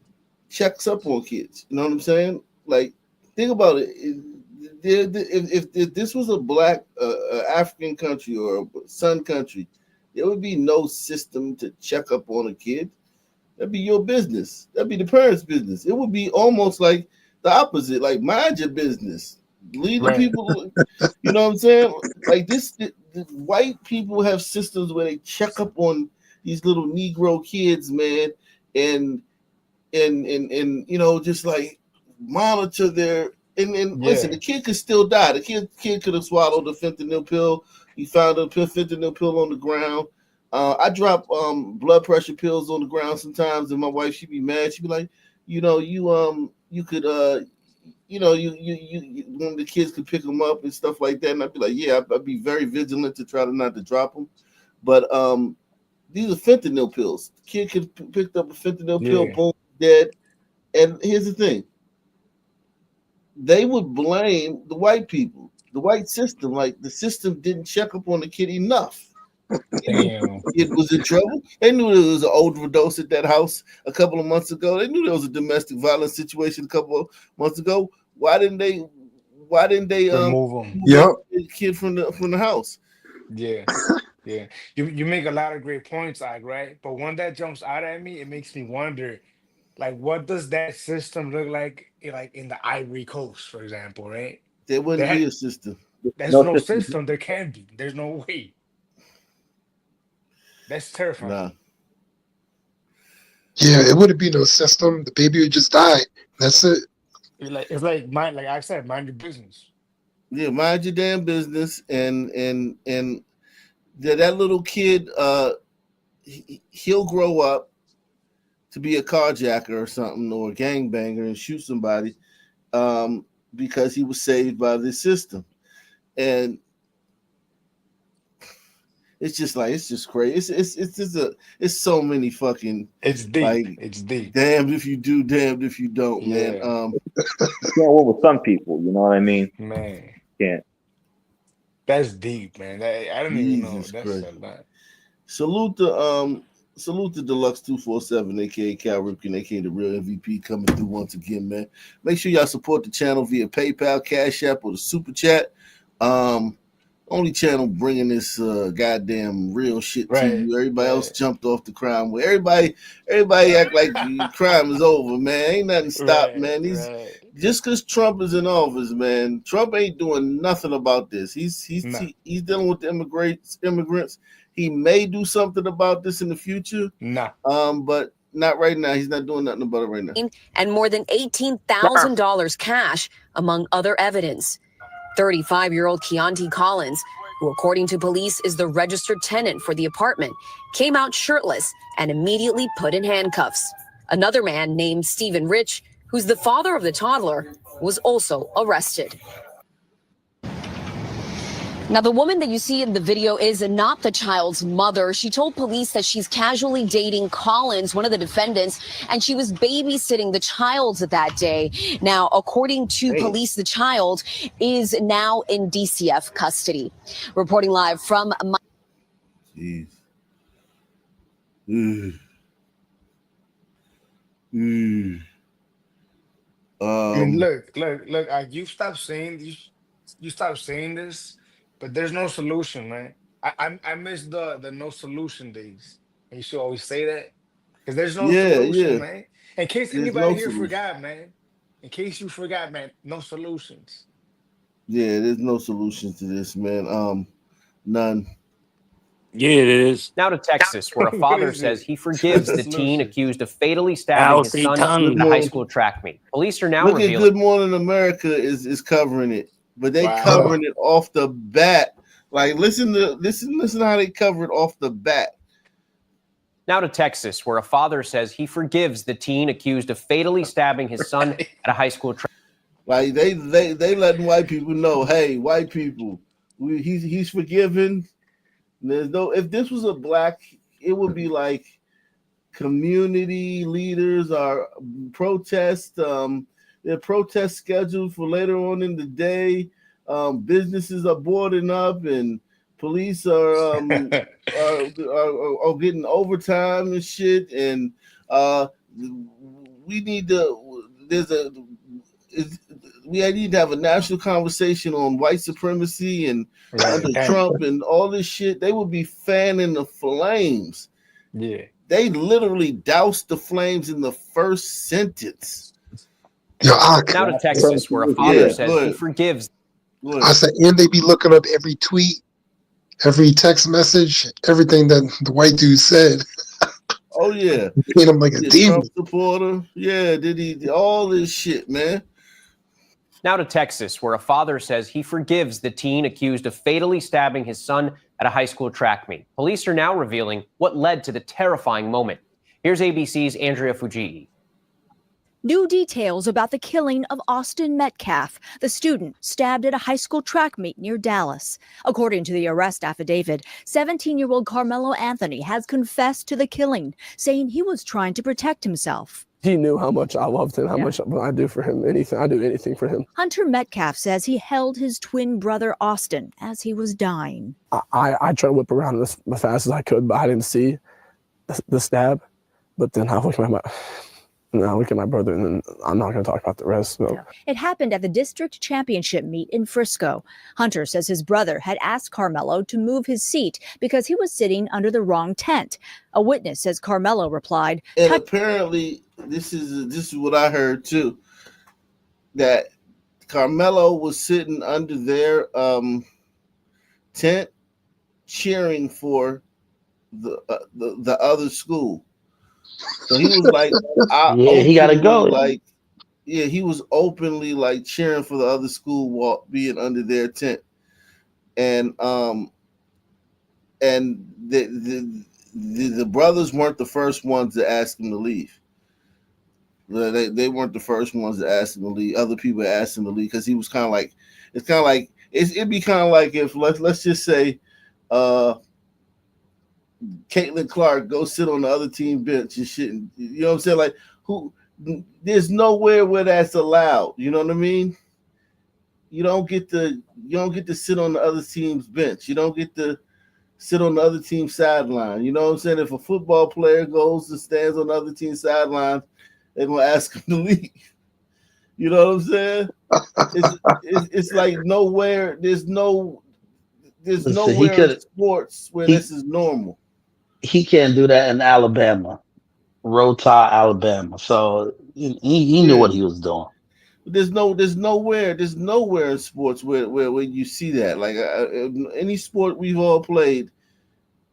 checks up on kids. You know what I'm saying? Like, think about it. If this was a black African country or a sun country, there would be no system to check up on a kid. That'd be your business. That'd be the parents' business. It would be almost like the opposite. Like, mind your business. Leave the people. You know what I'm saying? Like this, the white people have systems where they check up on these little Negro kids, man, and you know, just like monitor their. And listen, the kid could still die. The kid could have swallowed a fentanyl pill. He found a fentanyl pill on the ground. I drop blood pressure pills on the ground sometimes, and my wife, she'd be mad. She'd be like, you know, you could you know, you one of the kids could pick them up and stuff like that, and I'd be like, yeah, I'd be very vigilant to try to not to drop them. But these are fentanyl pills. The kid could picked up a fentanyl pill, boom, dead. And here's the thing: they would blame the white people, the white system. Like the system didn't check up on the kid enough. Damn. It was in trouble. They knew there was an overdose at that house a couple of months ago. They knew there was a domestic violence situation a couple of months ago. Why didn't they remove him? The kid from the house? Yeah. Yeah. You make a lot of great points, like, right? But one that jumps out at me, it makes me wonder, like, what does that system look like in the Ivory Coast, for example, right? There wouldn't be a system. There's no system. There can be. There's no way. That's terrifying. Nah. Yeah, it wouldn't be no system. The baby would just die. That's it. It's like I said, mind your business. Yeah, mind your damn business. And that little kid, he'll grow up to be a carjacker or something, or a gangbanger and shoot somebody, because he was saved by this system. And it's just crazy. It's so many fucking. It's deep. Like, it's deep. Damned if you do, damned if you don't, man. You can't work with some people. You know what I mean? Man, can't. That's deep, man. I don't even know. That's a lot. Salute to Deluxe 247, aka Cal Ripken, aka the real MVP, coming through once again, man. Make sure y'all support the channel via PayPal, Cash App, or the Super Chat. Only channel bringing this goddamn real shit to you. Everybody else jumped off the crime. Well, everybody act like the crime is over, man. Ain't nothing stopped, man. Just because Trump is in office, man. Trump ain't doing nothing about this. He's dealing with the immigrants. He may do something about this in the future. But not right now. He's not doing nothing about it right now. And more than $18,000 cash, among other evidence. 35-year-old Keontae Collins who according to police is the registered tenant for the apartment, came out shirtless and immediately put in handcuffs. Another man named Stephen Rich, who's the father of the toddler, was also arrested. Now, the woman that you see in the video is not the child's mother. She told police that she's casually dating Collins, one of the defendants, and she was babysitting the child that day. Now, according to police, the child is now in DCF custody. Reporting live from Jeez. I mean, look. You stop saying you stop saying this, but there's no solution, man. I miss the no solution days. And you should always say that because there's no solution, man. In case There's anybody no here solution. forgot, man. In case you forgot, man, no solutions. Yeah, there's no solution to this, man. None. Yeah, it is. Now to Texas, where a father says he forgives the teen accused of fatally stabbing his Healthy son tongue. at a high school track meet. Police are now Look at revealing. Good Morning America is covering it, but they covering it off the bat. Like listen how they cover it off the bat. Now to Texas, where a father says he forgives the teen accused of fatally stabbing his son at a high school track. Like they letting white people know, hey, white people, he's forgiven. There's no, if this was a black, it would be like community leaders are protest. There are protests scheduled for later on in the day. Businesses are boarding up and police are getting overtime and shit. And we need to. We need to have a national conversation on white supremacy and under Trump and all this shit. They would be fanning the flames. Yeah. They literally doused the flames in the first sentence. Yo, Now to Texas, where a father says he forgives. I said, and they be looking up every tweet, every text message, everything that the white dude said. Oh yeah, paint him like a demon. Trump supporter. Yeah, did he all this shit, man? Now to Texas, where a father says he forgives the teen accused of fatally stabbing his son at a high school track meet. Police are now revealing what led to the terrifying moment. Here's ABC's Andrea Fujii. New details about the killing of Austin Metcalf, the student stabbed at a high school track meet near Dallas. According to the arrest affidavit, 17-year-old Carmelo Anthony has confessed to the killing, saying he was trying to protect himself. He knew how much I loved him, how much I do for him, anything. I do anything for him. Hunter Metcalf says he held his twin brother Austin as he was dying. I tried to whip around as fast as I could, but I didn't see the stab. But then I look at my brother, and then I'm not going to talk about the rest. So. It happened at the district championship meet in Frisco. Hunter says his brother had asked Carmelo to move his seat because he was sitting under the wrong tent. A witness says Carmelo replied, and apparently this is what I heard too, that Carmelo was sitting under their tent cheering for the other school. So he was like, he gotta go. Like, yeah, he was openly like cheering for the other school while being under their tent, and the brothers weren't the first ones to ask him to leave. They weren't the first ones to ask him to leave. Other people asked him to leave because he was kind of like, it'd be kind of like if let's just say, Caitlin Clark go sit on the other team bench and shit. And, you know what I'm saying? Like, there's nowhere where that's allowed. You know what I mean? You don't get to sit on the other team's bench. You don't get to sit on the other team's sideline. You know what I'm saying? If a football player goes and stands on the other team's sideline, they're gonna ask him to leave. You know what I'm saying? It's like nowhere. There's nowhere in sports where this is normal. He can't do that in Alabama, Rotah, Alabama. So he knew what he was doing. There's nowhere in sports where you see that. Like any sport we've all played,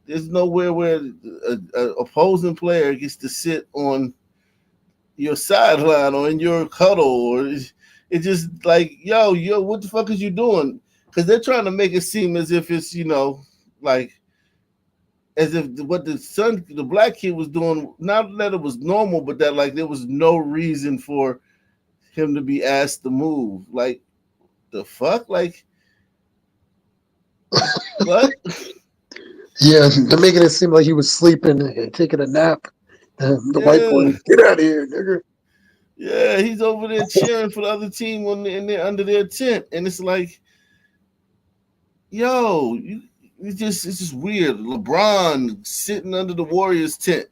there's nowhere where an opposing player gets to sit on your sideline or in your huddle, or it's just like, yo, what the fuck is you doing? because they're trying to make it seem as if it's, like as if what the black kid was doing, not that it was normal, but that like there was no reason for him to be asked to move. Like the fuck, like what? Yeah, they're making it seem like he was sleeping and taking a nap. And the white boy, get out of here, nigga. Yeah, he's over there cheering for the other team under their tent, and it's like, yo, it's just weird. LeBron sitting under the Warriors tent,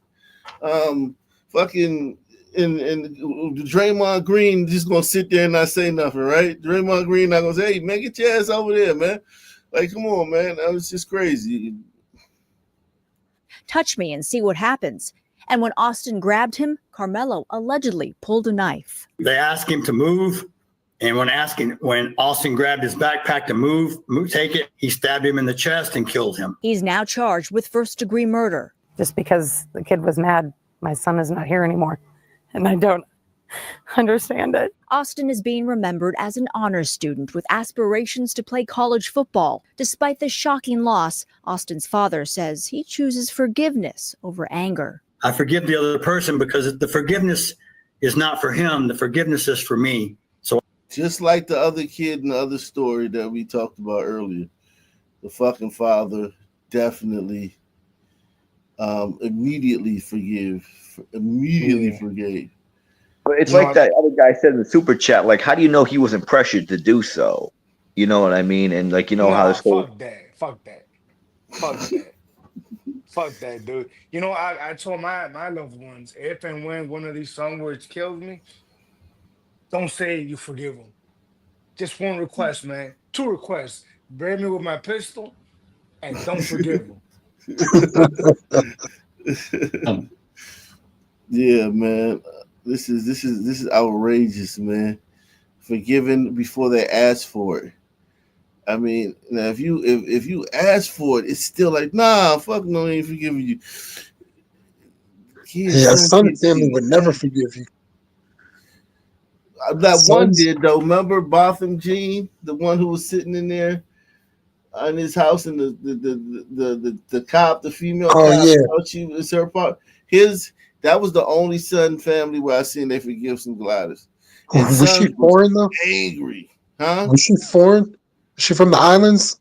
fucking, and Draymond Green just gonna sit there and not say nothing, right? Draymond Green not gonna say, "Hey man, get your ass over there, man." Like, come on, man, that was just crazy. Touch me and see what happens. And when Austin grabbed him, Carmelo allegedly pulled a knife. They asked him to move, and when Austin grabbed his backpack to move, take it, he stabbed him in the chest and killed him. He's now charged with first-degree murder. Just because the kid was mad, my son is not here anymore, and I don't understand it. Austin is being remembered as an honors student with aspirations to play college football. Despite the shocking loss, Austin's father says he chooses forgiveness over anger. I forgive the other person because the forgiveness is not for him. The forgiveness is for me. So just like the other kid in the other story that we talked about earlier, the fucking father definitely immediately forgave. But it's like that other guy said in the super chat, like, how do you know he wasn't pressured to do so? You know what I mean? And like, how this whole Fuck that, dude. I told my loved ones, if and when one of these song words kills me, don't say you forgive them. Just one request, man. 2 requests. Bury me with my pistol and don't forgive them. Yeah, man. This is outrageous, man. Forgiving before they ask for it. I mean, now if you ask for it, it's still like, nah, fuck no, I ain't forgiving you. Son family would never forgive you. That one did though. Remember Botham Jean, the one who was sitting in there in his house, and the cop, the female cop, she was her part. That was the only Sutton family where I seen they forgive some gliders. Was she foreign though? Angry, huh? Was she foreign? Is she from the islands?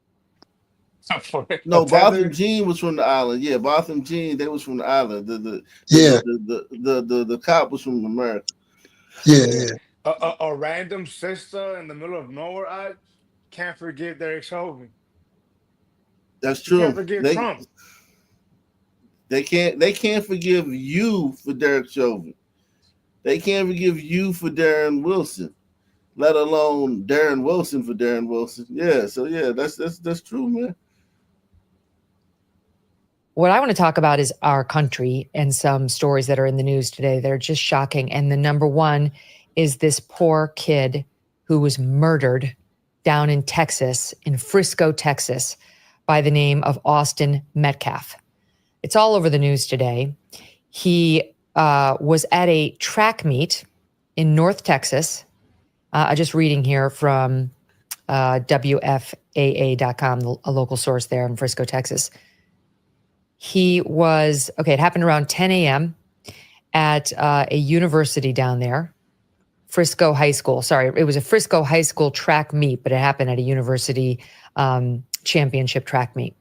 No, Botham Jean was from the island. Yeah, Botham Jean, they was from the island. The cop was from America. Yeah. A random sister in the middle of nowhere, I can't forgive Derek Chauvin. That's true. You can't forgive Trump. They can't forgive you for Derek Chauvin. They can't forgive you for Darren Wilson, let alone Darren Wilson for Darren Wilson. Yeah, so yeah, that's true, man. What I want to talk about is our country and some stories that are in the news today that are just shocking. And the number one is this poor kid who was murdered down in Texas, in Frisco, Texas, by the name of Austin Metcalf. It's all over the news today. He was at a track meet in North Texas. I'm just reading here from WFAA.com, a local source there in Frisco, Texas. It happened around 10 a.m. at a university down there, Frisco High School. Sorry, it was a Frisco High School track meet, but it happened at a university championship track meet.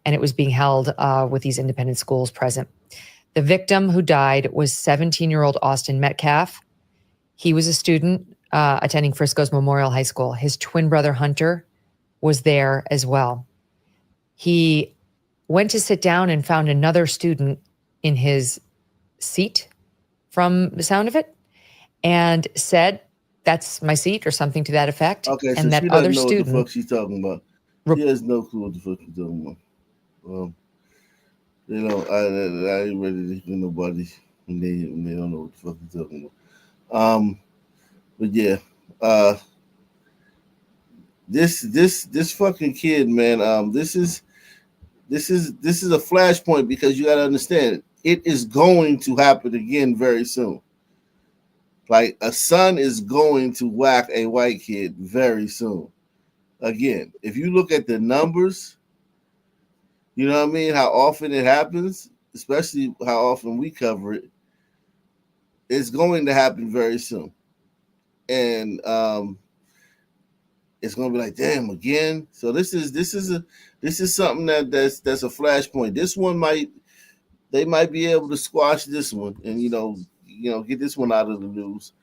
And it was being held with these independent schools present. The victim who died was 17-year-old Austin Metcalf. He was a student attending Frisco's Memorial High School. His twin brother, Hunter, was there as well. He went to sit down and found another student in his seat from the sound of it and said, "That's my seat," or something to that effect. Okay, and so that she other doesn't know student, what the fuck she's talking about. She has no clue what the fuck she's talking about. I ain't ready to hear nobody when they don't know what the fuck she's talking about. But yeah, this fucking kid, man. This is a flashpoint because you got to understand it is going to happen again very soon. Like a son is going to whack a white kid very soon. again, if you look at the numbers, you know what I mean, how often it happens, especially how often we cover it, it's going to happen very soon. And it's going to be like, damn, again. So this is something that's a flashpoint. This one they might be able to squash this one and get this one out of the news.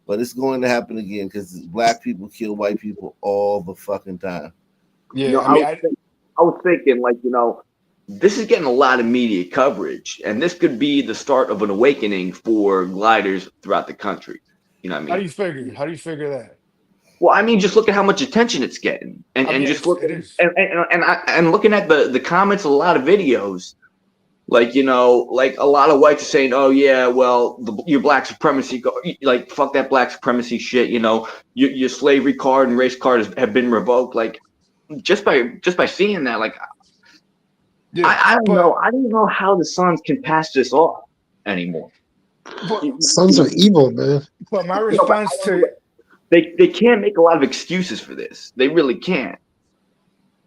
But it's going to happen again because black people kill white people all the fucking time. Yeah, I was thinking, like, this is getting a lot of media coverage, and this could be the start of an awakening for gliders throughout the country. You know what I mean? How do you figure that? Well, I mean, just look at how much attention it's getting, and just look at and looking at the comments of a lot of videos. Like, like a lot of whites are saying, oh, yeah, well, your black supremacy, like, fuck that black supremacy shit. Your slavery card and race card have been revoked. Like, just by seeing that, like, I don't know. I don't know how the Suns can pass this off anymore. Suns are evil, man. But my response they can't make a lot of excuses for this. They really can't.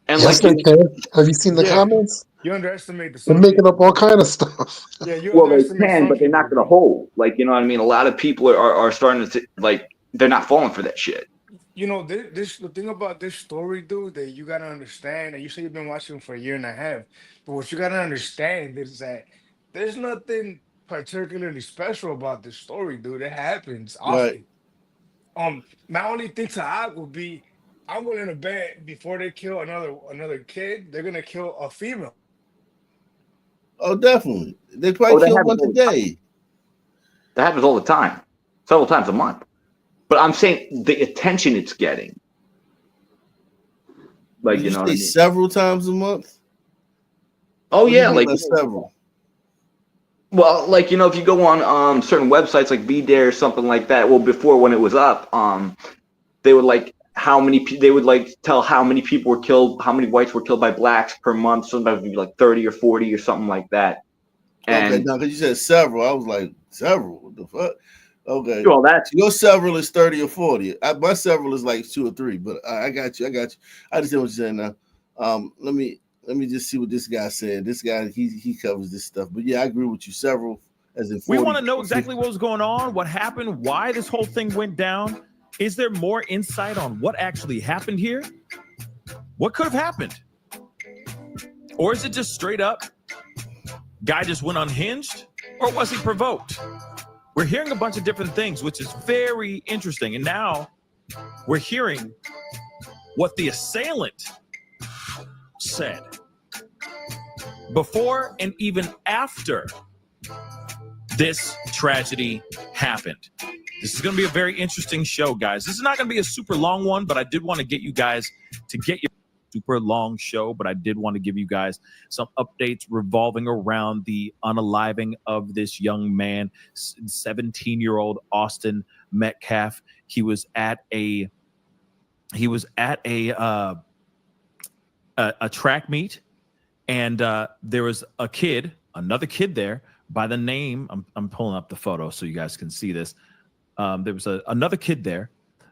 And yes, they can. Have you seen the comments? You underestimate the They're making up all kind of stuff. Yeah, well, they can, but they're not going to hold. Like, you know what I mean? A lot of people are starting to, like, they're not falling for that shit. The thing about this story, dude, that you gotta understand, and you say you've been watching for a year and a half, but what you gotta understand is that there's nothing particularly special about this story, dude. It happens often. Right. My only thing to add would be, I'm willing to bet before they kill another kid, they're gonna kill a female. Oh, definitely. They probably kill one today. That happens all the time, several times a month. But I'm saying the attention it's getting. Like, you know, what I mean? Several times a month. Oh yeah, like several. Well, like, if you go on certain websites like VDare or something like that. Well, before, when it was up, they would like they would like tell how many people were killed, how many whites were killed by blacks per month. Sometimes it would be like 30 or 40 or something like that. And okay, now because you said several, I was like, several? What the fuck? Okay. Well, your several is 30 or 40. My several is like 2 or 3, but I got you. I just know what you're saying now. Let me just see what this guy said. This guy, he covers this stuff. But yeah, I agree with you. Several, as in 40. We want to know exactly what was going on, what happened, why this whole thing went down. Is there more insight on what actually happened here? What could have happened? Or is it just straight up, guy just went unhinged? Or was he provoked? We're hearing a bunch of different things, which is very interesting. And now we're hearing what the assailant said before and even after this tragedy happened. This is going to be a very interesting show, guys. This is not going to be a super long one, but I did want to get you guys to get your super long show, but I did want to give you guys some updates revolving around the unaliving of this young man, 17-year-old Austin Metcalf. He was at a track meet, and there was another kid there by the name. I'm pulling up the photo so you guys can see this. There was another kid there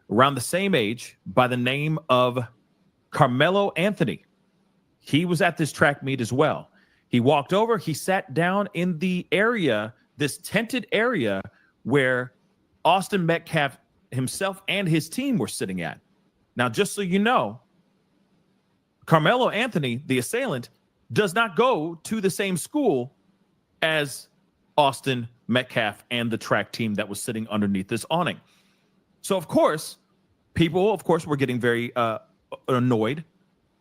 around the same age by the name of Carmelo Anthony. He was at this track meet as well. He walked over, he sat down in the area, this tented area where Austin Metcalf himself and his team were sitting at. Now, just so you know, Carmelo Anthony, the assailant, does not go to the same school as Austin Metcalf and the track team that was sitting underneath this awning. So, of course, people, were getting very annoyed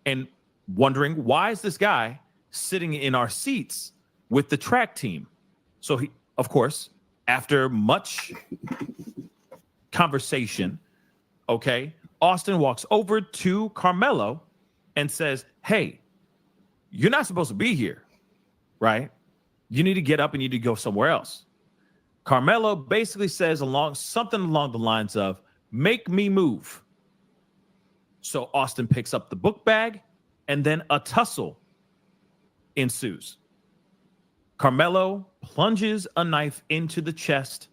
and wondering, why is this guy sitting in our seats with the track team? So he, of course, after much conversation, Austin walks over to Carmelo and says, hey, you're not supposed to be here, right? You need to get up and you need to go somewhere else. Carmelo basically says something along the lines of, make me move. So Austin picks up the book bag, and then a tussle ensues. Carmelo plunges a knife into the chest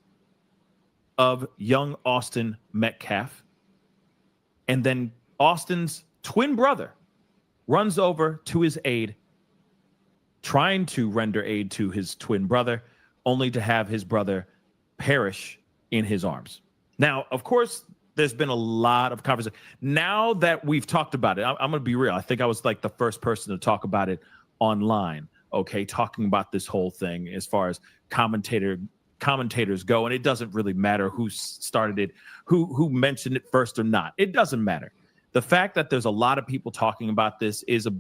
of young Austin Metcalf, and then Austin's twin brother runs over to his aid, trying to render aid to his twin brother, only to have his brother perish in his arms. Now, of course, there's been a lot of conversation. Now that we've talked about it, I'm going to be real. I think I was like the first person to talk about it online, okay, talking about this whole thing as far as commentators go, and it doesn't really matter who started it, who mentioned it first or not. It doesn't matter. The fact that there's a lot of people talking about this is a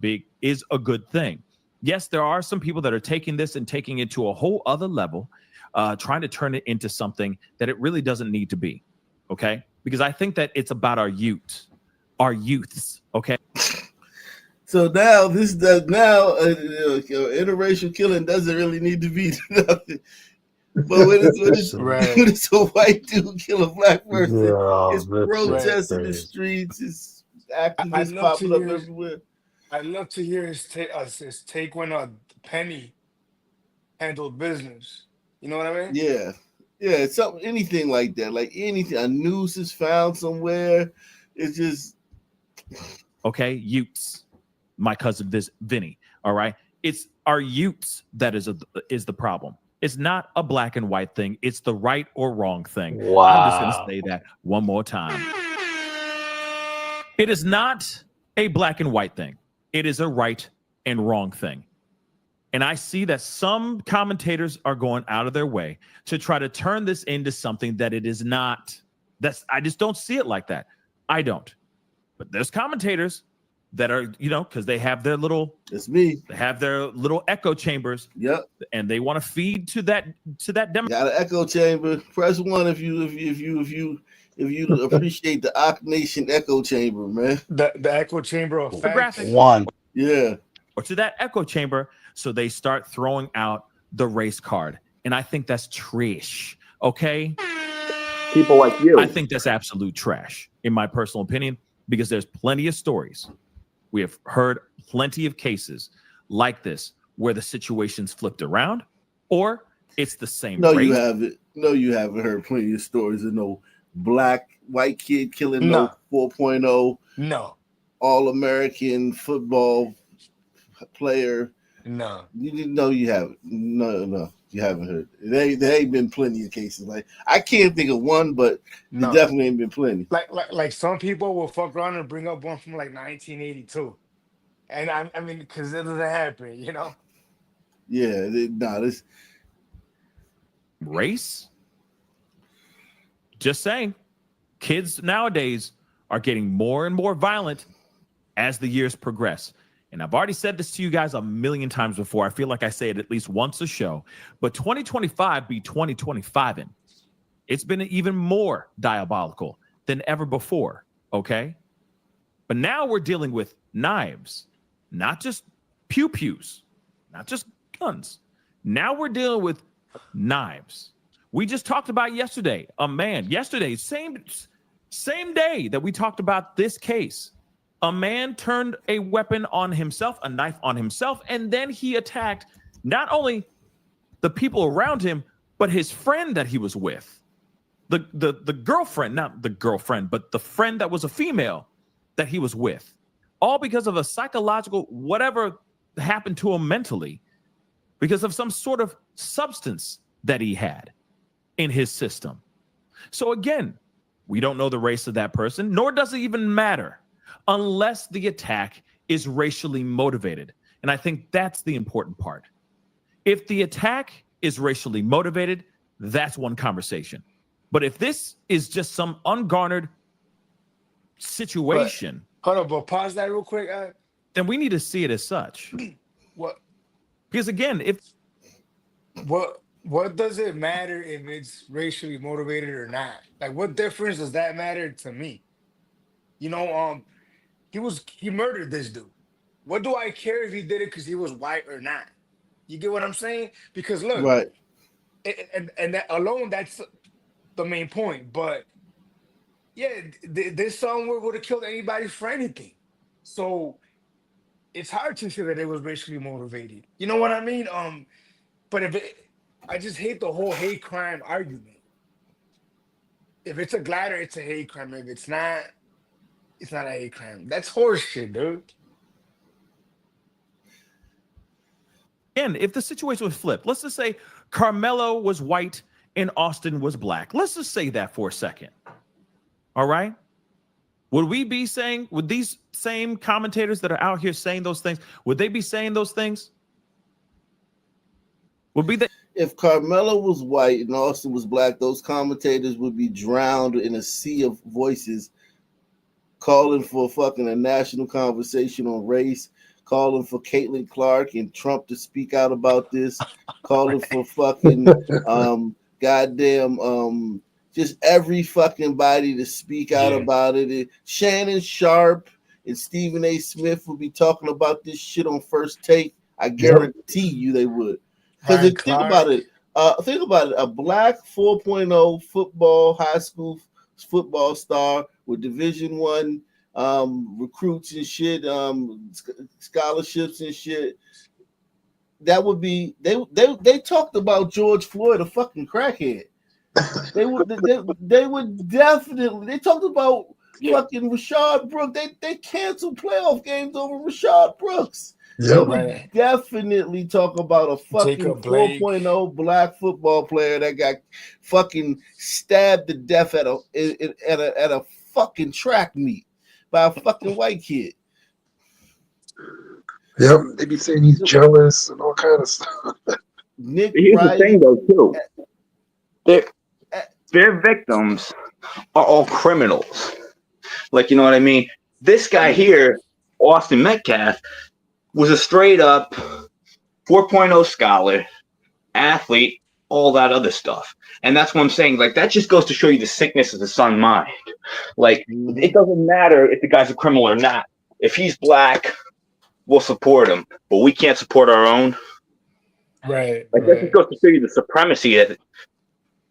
good thing. Yes, there are some people that are taking this and taking it to a whole other level, trying to turn it into something that it really doesn't need to be, okay? Because I think that it's about our youths, okay? So now interracial killing doesn't really need to be nothing. But when it's a white dude kill a black person, it's protests in the streets, it's activists popping up everywhere. I'd love to hear his take when Penny handled business. You know what I mean? Yeah. Yeah, anything like that. Like anything, a noose is found somewhere. It's just okay, youths. My cousin Vinny. All right. It's our youths that is the problem. It's not a black and white thing. It's the right or wrong thing. Wow. I'm just going to say that one more time. It is not a black and white thing. It is a right and wrong thing. And I see that some commentators are going out of their way to try to turn this into something that it is not. I just don't see it like that. I don't. But there's commentators that are, because they have their little. It's me. They have their little echo chambers. Yep. And they want to feed to that demo. Got an echo chamber. Press 1 if you appreciate the Ock Nation echo chamber, man. The echo chamber of facts. 1. Yeah. Or to that echo chamber, so they start throwing out the race card. And I think that's trash. Okay? People like you. I think that's absolute trash, in my personal opinion, because there's plenty of stories. We have heard plenty of cases like this where the situation's flipped around, or it's the same race. You haven't. No, you haven't heard plenty of stories of no white kid killing no 4.0. No. All-American football player. No. You didn't know you haven't. No, you haven't heard. There ain't been plenty of cases. Like I can't think of one, but there definitely ain't been plenty. Like some people will fuck around and bring up one from like 1982. And I mean, because it doesn't happen, Yeah, this race. Just saying, kids nowadays are getting more and more violent as the years progress. And I've already said this to you guys a million times before. I feel like I say it at least once a show. But 2025 be 2025 in. It's been even more diabolical than ever before, okay? But now we're dealing with knives, not just pew-pews, not just guns. Now we're dealing with knives. We just talked about yesterday, same day that we talked about this case. A man turned a weapon on himself, a knife on himself, and then he attacked not only the people around him, but his friend that he was with. The girlfriend, not the girlfriend, but the friend that was a female that he was with. All because of a psychological, whatever happened to him mentally, because of some sort of substance that he had in his system. So again, we don't know the race of that person, nor does it even matter unless the attack is racially motivated. And I think that's the important part. If the attack is racially motivated, that's one conversation. But if this is just some ungarnered situation, but pause that real quick. Then we need to see it as such. What? Because again, what does it matter if it's racially motivated or not? Like, what difference does that matter to me? He murdered this dude. What do I care if he did it because he was white or not? You get what I'm saying? Because look, right, and that alone, that's the main point. But yeah, this song would have killed anybody for anything. So it's hard to say that it was racially motivated. You know what I mean? But I just hate the whole hate crime argument. If it's a glider, it's a hate crime. If it's not, It's not a hate crime. That's horse shit, dude. And if the situation was flipped, let's just say Carmelo was white and Austin was black. Let's just say that for a second. All right. Would these same commentators that are out here saying those things, would they be saying those things? If Carmelo was white and Austin was black, those commentators would be drowned in a sea of voices calling for fucking a national conversation on race, calling for Caitlin Clark and Trump to speak out about this, calling for fucking goddamn just every fucking body to speak out about it. And Shannon Sharp and Stephen A. Smith would be talking about this shit on First Take. I guarantee you they would. Because think about it. A black 4.0 football, high school football star with Division I recruits and shit, scholarships and shit. That would be they talked about George Floyd, a fucking crackhead. They would definitely. They talked about fucking Rashad Brooks. They canceled playoff games over Rashad Brooks. They would definitely talk about a fucking 4.0 black football player that got fucking stabbed to death at a fucking track meet by a fucking white kid. Yep, they be saying he's jealous and all kind of stuff. Nick Here's Wright, the thing, though, too. Their victims are all criminals. Like, you know what I mean? This guy here, Austin Metcalf, was a straight up 4.0 scholar, athlete, all that other stuff. And that's what I'm saying. Like, that just goes to show you the sickness of the son's mind. Like, it doesn't matter if the guy's a criminal or not. If he's black, we'll support him, but we can't support our own. Right. Like, that just goes to show you the supremacy of it,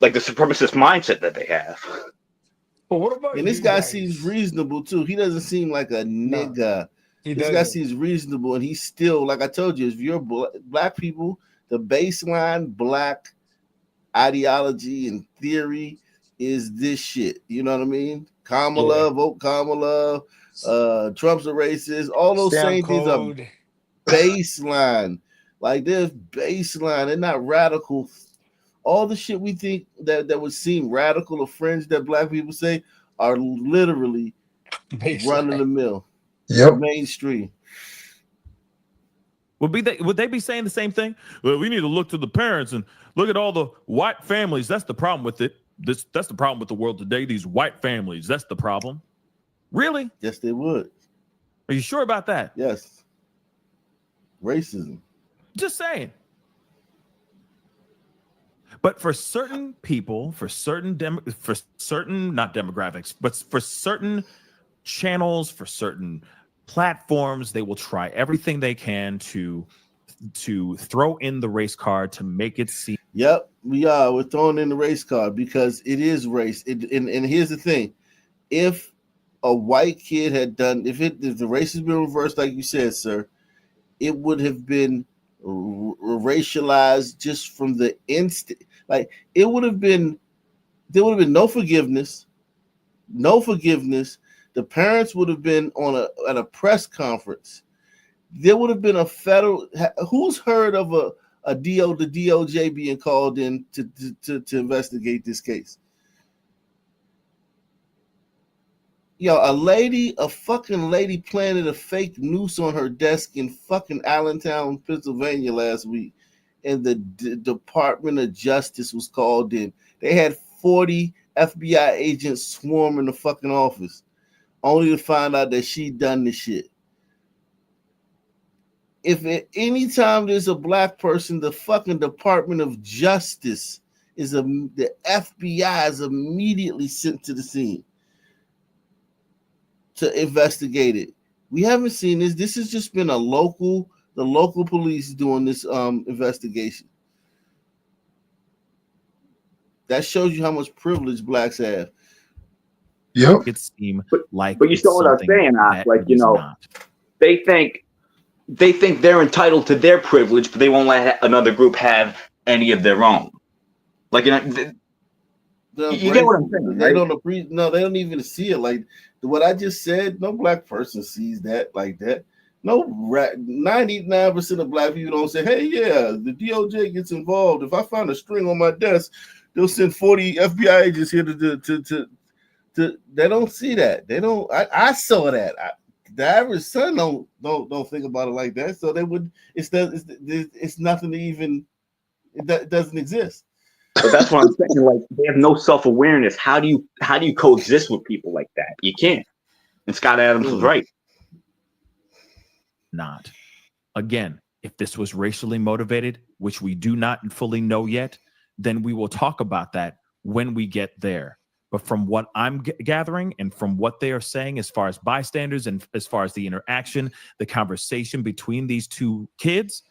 like the supremacist mindset that they have. But what about and this guy seems reasonable too. He doesn't seem like a nigga. This guy seems reasonable, and he's still, like I told you, if you're black people, the baseline black ideology and theory is this shit. You know what I mean? Kamala, vote Kamala. Trump's a racist. All those same things are baseline. Like they're baseline. They're not radical. All the shit we think that would seem radical or fringe that black people say are literally run of the mill. Yep. Mainstream. Would they be saying the same thing? Well, we need to look to the parents and look at all the white families. That's the problem with it. That's the problem with the world today. These white families. That's the problem. Really? Yes, they would. Are you sure about that? Yes. Racism. Just saying. But for certain people, for certain not demographics, but for certain channels, for certain platforms, they will try everything they can to throw in the race card to make it seem. Yep, we're throwing in the race card because it is race. And here's the thing: if a white kid had done, if the race has been reversed, like you said, sir, it would have been racialized just from the instant. Like it would have been, there would have been no forgiveness. The parents would have been at a press conference. There would have been a federal. Who's heard of the DOJ being called in to investigate this case? A fucking lady planted a fake noose on her desk in fucking Allentown, Pennsylvania last week, and the Department of Justice was called in. They had 40 FBI agents swarming the fucking office, only to find out that she done the shit. If at any time there's a black person, the fucking Department of Justice the FBI is immediately sent to the scene to investigate it. We haven't seen this. This has just been the local police doing this investigation. That shows you how much privilege blacks have. Yep. It seems like, but you still what I'm saying, like, you know, they think they're entitled to their privilege, but they won't let another group have any of their own. Like, you know, You get what I'm saying, They right? don't appreciate. No, they don't even see it like what I just said. No black person sees that like that. No, 99% of black people don't say, "Hey, yeah, the DOJ gets involved. If I find a string on my desk, they'll send 40 FBI agents here to." They don't see that. They don't. I saw that. The average son don't think about it like that. So they would. It's nothing to even. It doesn't exist. But that's what I'm saying. Like they have no self-awareness. How do you coexist with people like that? You can't. And Scott Adams was right. Not. Again, if this was racially motivated, which we do not fully know yet, then we will talk about that when we get there. But from what I'm gathering and from what they are saying as far as bystanders and as far as the interaction, the conversation between these two kids,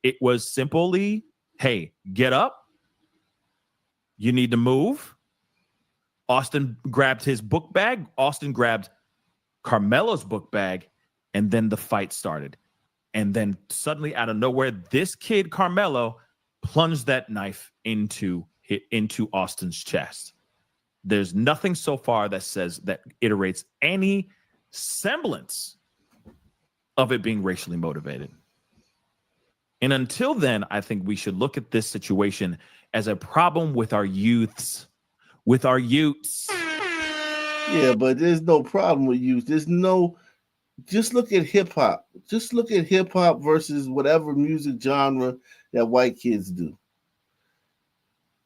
it was simply, hey, get up. You need to move. Austin grabbed his book bag. Austin grabbed Carmelo's book bag, and then the fight started. And then suddenly out of nowhere, this kid, Carmelo, plunged that knife into Austin's chest. There's nothing so far that says that iterates any semblance of it being racially motivated. And until then, I think we should look at this situation as a problem with our youths. With our youths. Yeah, but there's no problem with youth. Just look at hip hop. Just look at hip hop versus whatever music genre that white kids do.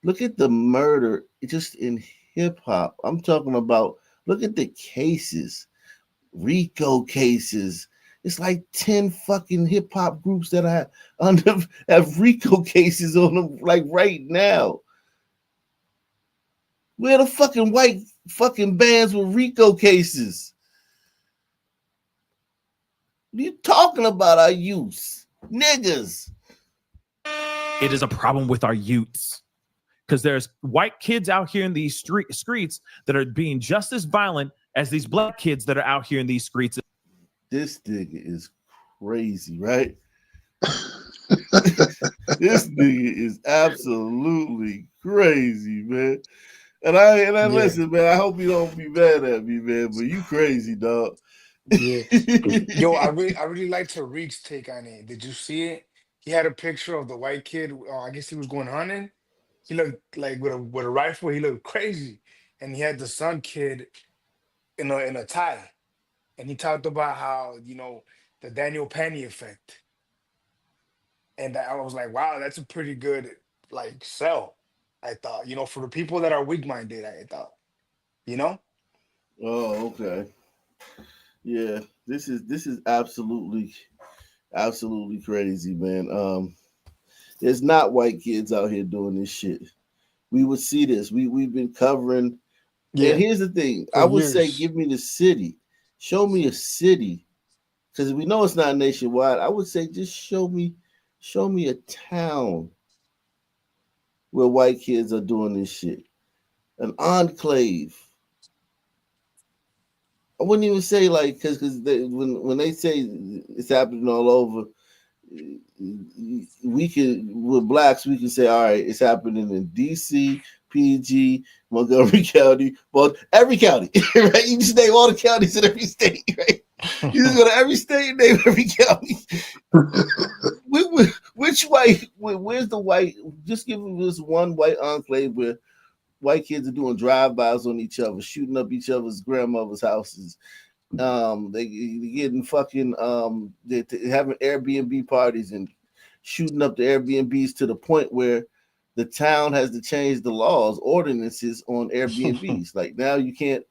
Look at the murder just in hip hop. I'm talking about, look at the cases, RICO cases. It's like 10 fucking hip hop groups that have RICO cases on them like right now. Where the fucking white fucking bands with RICO cases? What are you talking about, our youths? Niggas. It is a problem with our youths. Because there's white kids out here in these streets that are being just as violent as these black kids that are out here in these streets. This nigga is crazy, right? This nigga is absolutely crazy, man. And I listen, man. I hope you don't be mad at me, man. But you crazy, dog. Yeah. Yo, I really liked Tariq's take on it. Did you see it? He had a picture of the white kid. I guess he was going hunting. He looked like with a rifle. He looked crazy, and he had the son kid in a tie. And he talked about how the Daniel Penny effect. And I was like, wow, that's a pretty good like sell. I thought, for the people that are weak minded. I thought, Oh, okay. Yeah, this is absolutely crazy, man. There's not white kids out here doing this shit. We would see this. We've been covering. Yeah. And here's the thing. For I would say, years. give me the city. Show me a city, because we know it's not nationwide. I would say, just show me a town where white kids are doing this shit. An enclave. I wouldn't even say like because when they say it's happening all over, we can with blacks we can say all right, it's happening in DC, PG, Montgomery County, but every county, right? You just name all the counties in every state, right? You just go to every state and name every county. Which white? Where's the white? Just give us one white enclave where white kids are doing drive-bys on each other, shooting up each other's grandmother's houses. They getting fucking they having Airbnb parties and shooting up the Airbnbs to the point where the town has to change the laws, ordinances on Airbnbs. Like now you can't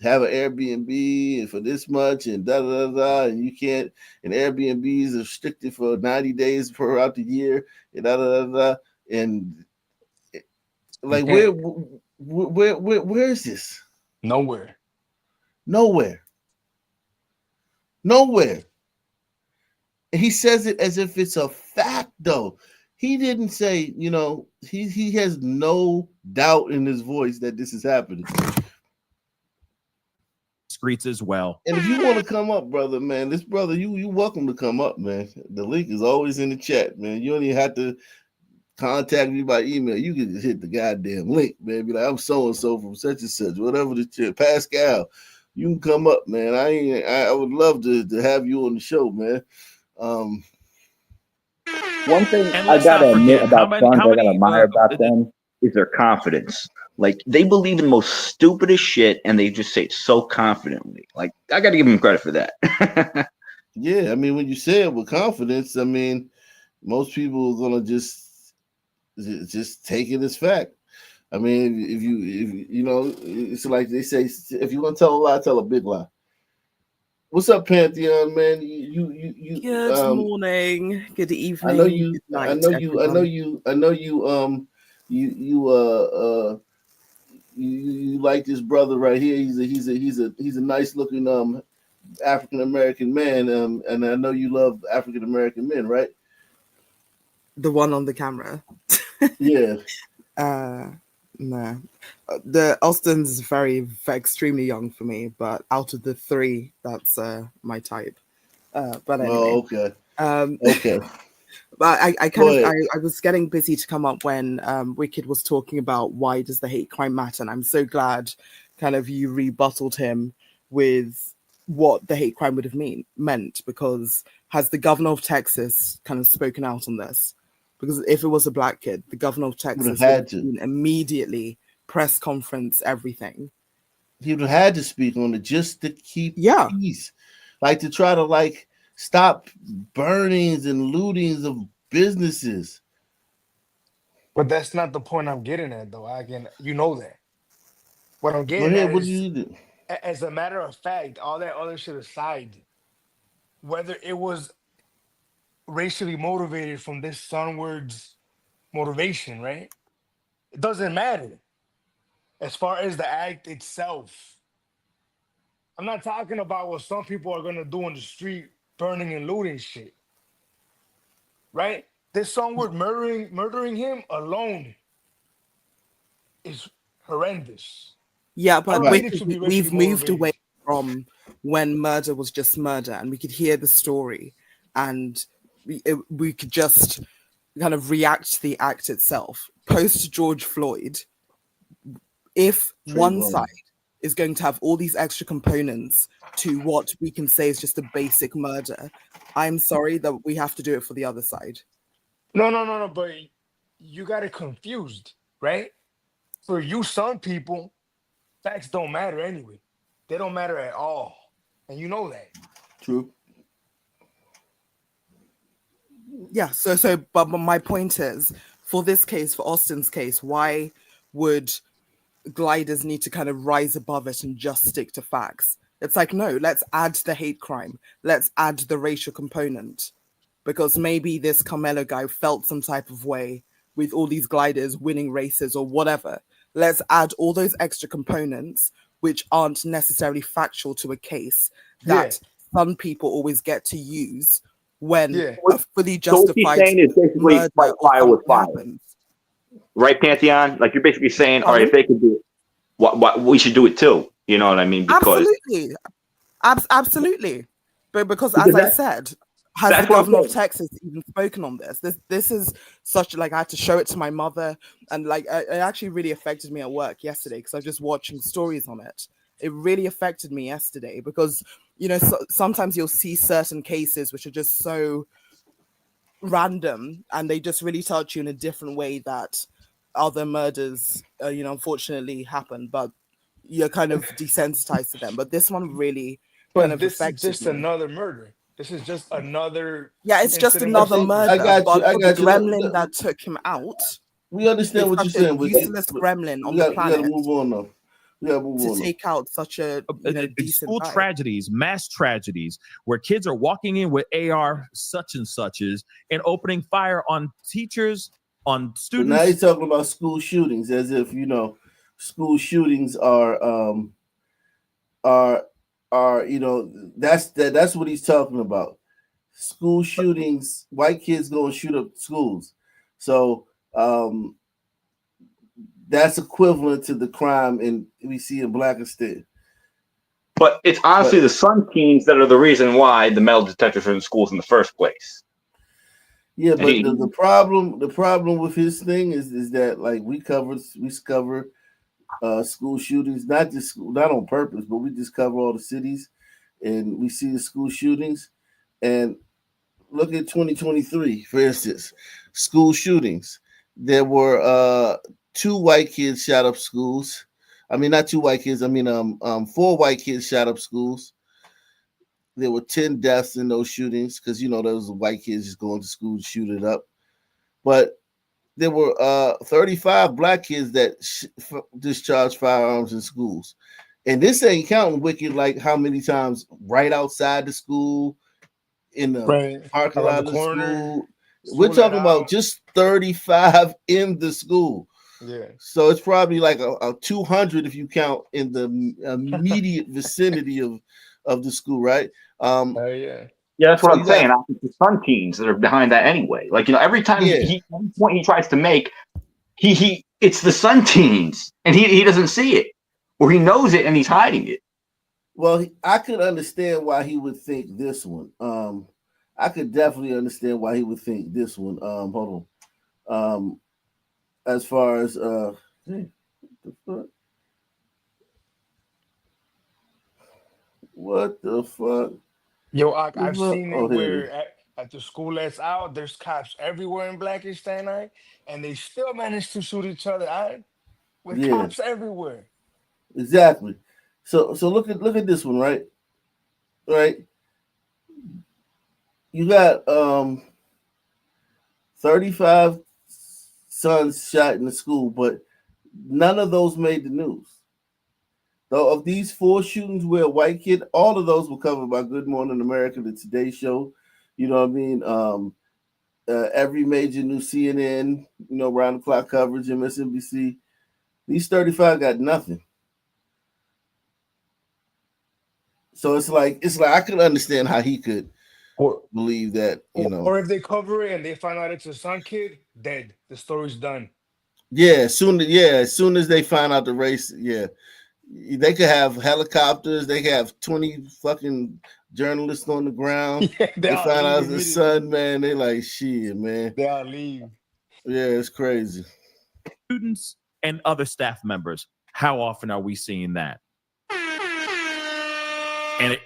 have an Airbnb for this much and da da da, and you can't. And Airbnbs are restricted for 90 days throughout the year and da da da. And like where is this? Nowhere. And he says it as if it's a fact, though. He didn't say, he has no doubt in his voice that this is happening. Streets as well. And if you want to come up, brother, man, this brother, you welcome to come up, man. The link is always in the chat, man. You don't even have to contact me by email, you can just hit the goddamn link, man. Be like, I'm so and so from such and such, whatever the shit. Pascal, you can come up, man. I would love to have you on the show, man. One thing And I let's gotta not admit forget about Suns, I gotta many admire about them is their confidence. Like they believe in the most stupidest shit, and they just say it so confidently. Like I gotta give them credit for that. Yeah, I mean, when you say it with confidence, I mean, most people are gonna just take it as fact. I mean, if you know, it's like they say, if you want to tell a lie, tell a big lie. What's up, Pantheon, man? Good morning, good I know evening, you. good night, everyone. You like this brother right here. He's a nice looking African American man. And I know you love African American men, right? The one on the camera. Yeah. No. The Austin's very extremely young for me, but out of the three, that's my type. But anyway. Oh, okay. Okay. But I was getting busy to come up when Wicked was talking about why does the hate crime matter, and I'm so glad kind of you rebutted him with what the hate crime would have meant, because has the governor of Texas kind of spoken out on this? Because if it was a black kid, the governor of Texas would have immediately press conference everything. He would have had to speak on it just to keep peace, like to try to stop burnings and lootings of businesses. But that's not the point I'm getting at, though. You know that. What I'm getting at What is, do you do? as a matter of fact, all that other shit aside, whether it was racially motivated from this sunward's motivation, right? It doesn't matter. As far as the act itself, I'm not talking about what some people are gonna do on the street, burning and looting shit. Right? This sunward murdering him alone is horrendous. Yeah, I but don't need it to be racially we've moved away motivated. from when murder was just murder, and we could hear the story, and we could just kind of react to the act itself. Post George Floyd, if one side is going to have all these extra components to what we can say is just a basic murder, I'm sorry that we have to do it for the other side. No, but you got it confused, right? For you, some people, facts don't matter anyway. They don't matter at all. And you know that. True. Yeah, but my point is, for this case, for Austin's case, why would gliders need to kind of rise above it and just stick to facts? It's like, no, let's add the hate crime. Let's add the racial component. Because maybe this Carmelo guy felt some type of way with all these gliders winning races or whatever. Let's add all those extra components, which aren't necessarily factual to a case, that some people always get to use when a fully justified So what he's saying is basically fight fire with fire. happens. Right, Pantheon? Like you're basically saying, all right, if they could do it, what we should do it too. You know what I mean? Because Absolutely. But because as I said, has the governor of Texas even spoken on this? This is such, like, I had to show it to my mother, and like it actually really affected me at work yesterday because I was just watching stories on it. It really affected me yesterday because, you know, sometimes you'll see certain cases which are just so random and they just really touch you in a different way that other murders, you know, unfortunately happen, but you're kind of desensitized to them. But this one really kind of this is affected just me. another murder. This is just another. Yeah, it's just another murder. I got you. The gremlin that took him out. We understand what you're saying. Useless gremlin on the planet. We gotta move on though. We gotta move on. Take out such a decent school guy. tragedies, mass tragedies, where kids are walking in with AR such and suches and opening fire on teachers, on students. But now you're talking about school shootings as if, you know, school shootings are you know, that's what he's talking about. School shootings, white kids go and shoot up schools. So that's equivalent to the crime we see in Blackistan. But it's honestly the Sun teams that are the reason why the metal detectors are in schools in the first place. Yeah, And but he, the problem with his thing is that like we cover school shootings, not on purpose, but we just cover all the cities and we see the school shootings. And look at 2023, for instance, school shootings. There were two white kids shot up schools. I mean, not two white kids. I mean, four white kids shot up schools. There were 10 deaths in those shootings because those white kids just going to school to shoot it up. But there were 35 black kids that discharged firearms in schools. And this ain't counting wicked like how many times right outside the school, in the Right parking around lot the of the corner, school. We're school let talking about out. just 35 in the school. Yeah. So it's probably like a 200 if you count in the immediate vicinity of the school, right? Yeah. yeah, that's So what I'm you got saying. It's the Sun teams that are behind that anyway. Like every time yeah. every point he tries to make, it's the Sun teams, and he doesn't see it, or he knows it and he's hiding it. Well, I could understand why he would think this one. I could definitely understand why he would think this one. Hold on. As far as what the fuck? Yo, I've seen Oh, it here it is. where at the school lets out, there's cops everywhere in Blackenstein, and they still manage to shoot each other, with Yeah, cops everywhere. exactly. So look at this one, right? Right. You got 35 sons shot in the school, but none of those made the news. Though of these four shootings where a white kid, all of those were covered by Good Morning America, the Today Show. You know what I mean? Every major new CNN, round the clock coverage, MSNBC. These 35 got nothing. So it's like I could understand how he could Or believe that, or if they cover it and they find out it's a Sun kid, dead. The story's done. Yeah, as soon as they find out the race, yeah. They could have helicopters, they could have 20 fucking journalists on the ground. Yeah, they They all find leave out it's the immediately. son, man. They like shit, man. They all leave. Yeah, it's crazy. Students and other staff members. How often are we seeing that? And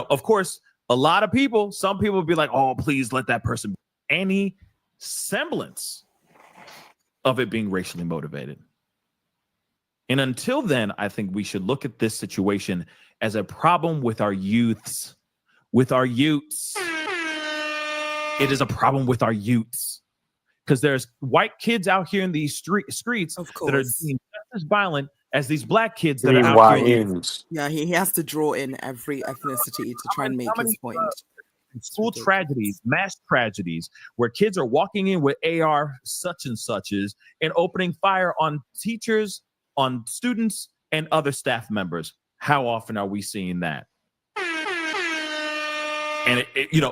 of course, a lot of people, some people will be like, oh, please let that person, any semblance of it being racially motivated. And until then, I think we should look at this situation as a problem with our youths. With our youths. It is a problem with our youths. Because there's white kids out here in these streets that are being just as violent as these black kids that are out here. Yeah, he has to draw in every ethnicity to try and make his point. School tragedies, mass tragedies, where kids are walking in with AR such and suches and opening fire on teachers, on students, and other staff members. How often are we seeing that? And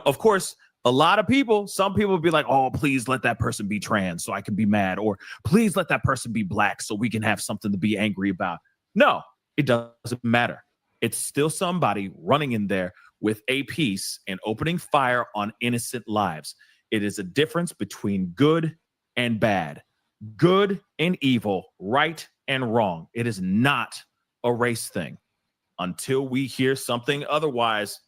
of course, a lot of people, some people will be like, oh, please let that person be trans so I can be mad, or please let that person be black so we can have something to be angry about. No, it doesn't matter. It's still somebody running in there with a piece and opening fire on innocent lives. It is a difference between good and bad, good and evil, right and wrong. It is not a race thing. Until we hear something otherwise,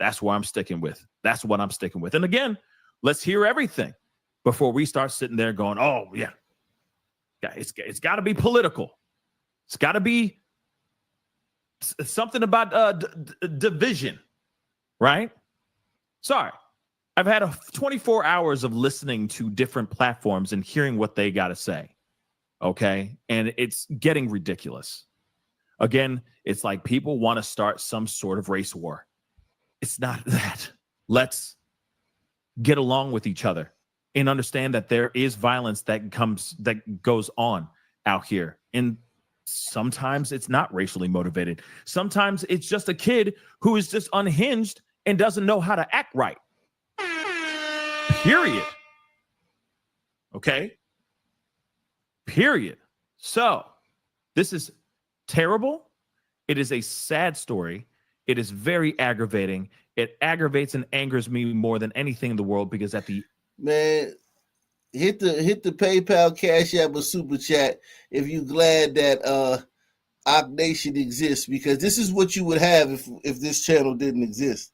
that's what I'm sticking with. That's what I'm sticking with. And again, let's hear everything before we start sitting there going, oh, yeah, it's got to be political. It's got to be something about division, right? Sorry. I've had 24 hours of listening to different platforms and hearing what they got to say, okay? And it's getting ridiculous. Again, it's like people want to start some sort of race war. It's not that. Let's get along with each other and understand that there is violence that goes on out here. And sometimes it's not racially motivated. Sometimes it's just a kid who is just unhinged and doesn't know how to act right. Period. Okay? Period. So, this is terrible. It is a sad story. It is very aggravating. It aggravates and angers me more than anything in the world because at the man, hit the PayPal, Cash App, or Super Chat if you glad that Ock Nation exists, because this is what you would have if this channel didn't exist.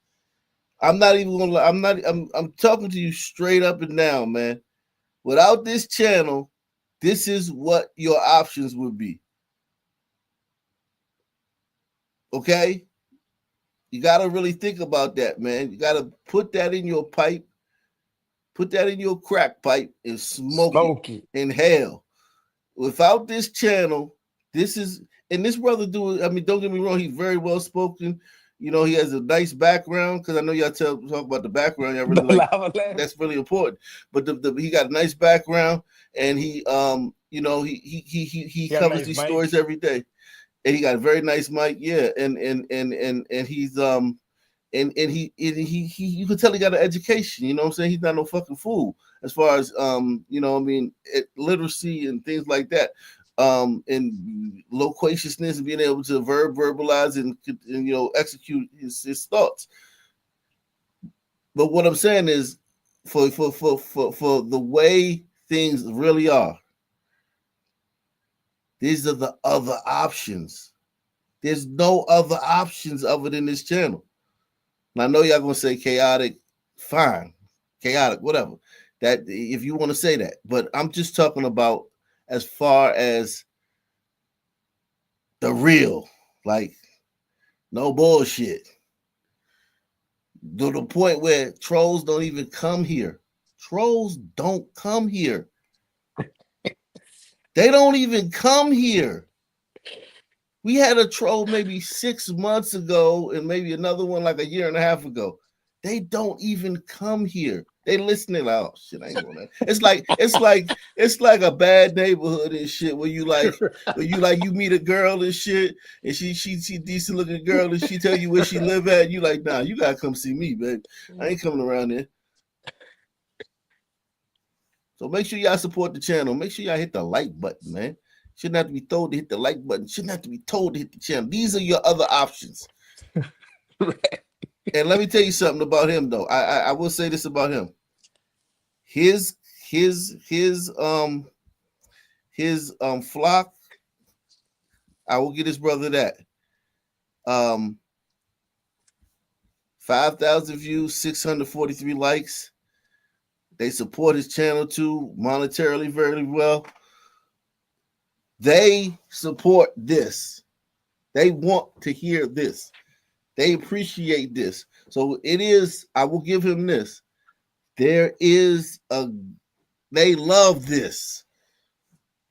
I'm not even gonna. I'm talking to you straight up and down, man. Without this channel, this is what your options would be. Okay? You got to really think about that, man. You got to put that in your pipe, put that in your crack pipe, and smoke it in hell. Without this channel, this is, and this brother I mean, don't get me wrong, he's very well spoken. You know, he has a nice background, because I know y'all talk about the background. Y'all really that's really important. But he got a nice background, and he you know, he covers these stories every day. And he got a very nice mic, yeah. And he's and he you can tell he got an education, you know what I'm saying? He's not no fucking fool as far as you know, I mean, literacy and things like that. And loquaciousness and being able to verbalize and you know, execute his thoughts. But what I'm saying is, for the way things really are, these are the other options. There's no other options other than this channel. And I know y'all gonna say chaotic, fine, chaotic, whatever. That if you want to say that, but I'm just talking about as far as the real, like no bullshit. To the point where trolls don't even come here. Trolls don't come here. They don't even come here. We had a troll maybe 6 months ago and maybe another one like a year and a half ago. They don't even come here. They listening. Like, oh shit, I ain't going there. It's like a bad neighborhood and shit where you meet a girl and shit, and she decent looking girl and she tell you where she live at. And you like, nah, you gotta come see me, babe. I ain't coming around there. So make sure y'all support the channel. Make sure y'all hit the like button, man. Shouldn't have to be told to hit the like button. Shouldn't have to be told to hit the channel. These are your other options. And let me tell you something about him, though. I will say this about him. His flock, I will get his brother that. 5,000 views, 643 likes. They support his channel too, monetarily very well. They support this. They want to hear this. They appreciate this. So it is, I will give him this. They love this.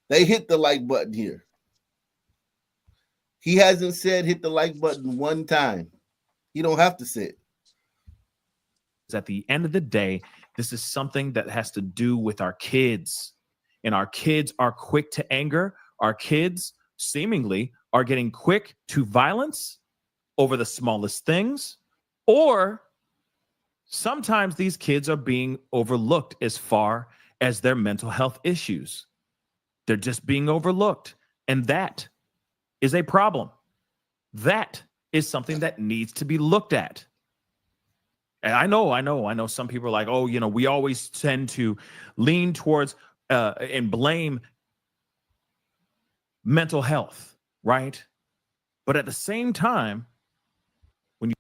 They hit the like button here. He hasn't said hit the like button one time. He don't have to say it. At the end of the day, this is something that has to do with our kids. And our kids are quick to anger. Our kids seemingly are getting quick to violence over the smallest things. Or sometimes these kids are being overlooked as far as their mental health issues. They're just being overlooked. And that is a problem. That is something that needs to be looked at. And I know some people are like, oh, you know, we always tend to lean towards and blame mental health, right? But at the same time, when you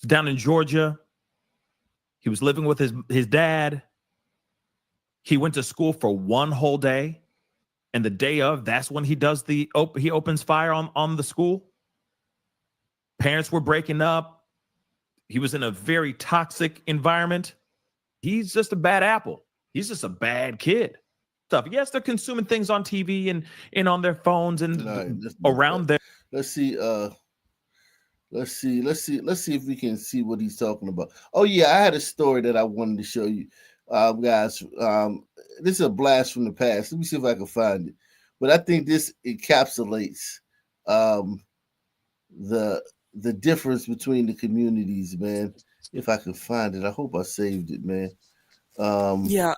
down in Georgia, he was living with his dad. He went to school for one whole day. And the day of, that's when he does he opens fire on the school. Parents were breaking up. He was in a very toxic environment. He's just a bad apple. He's just a bad kid. Stuff. Yes, they're consuming things on TV and on their phones and around there. Let's see if we can see what he's talking about. Oh yeah, I had a story that I wanted to show you, guys. This is a blast from the past. Let me see if I can find it. But I think this encapsulates the difference between the communities, man. If I can find it, I hope I saved it, man. Yeah.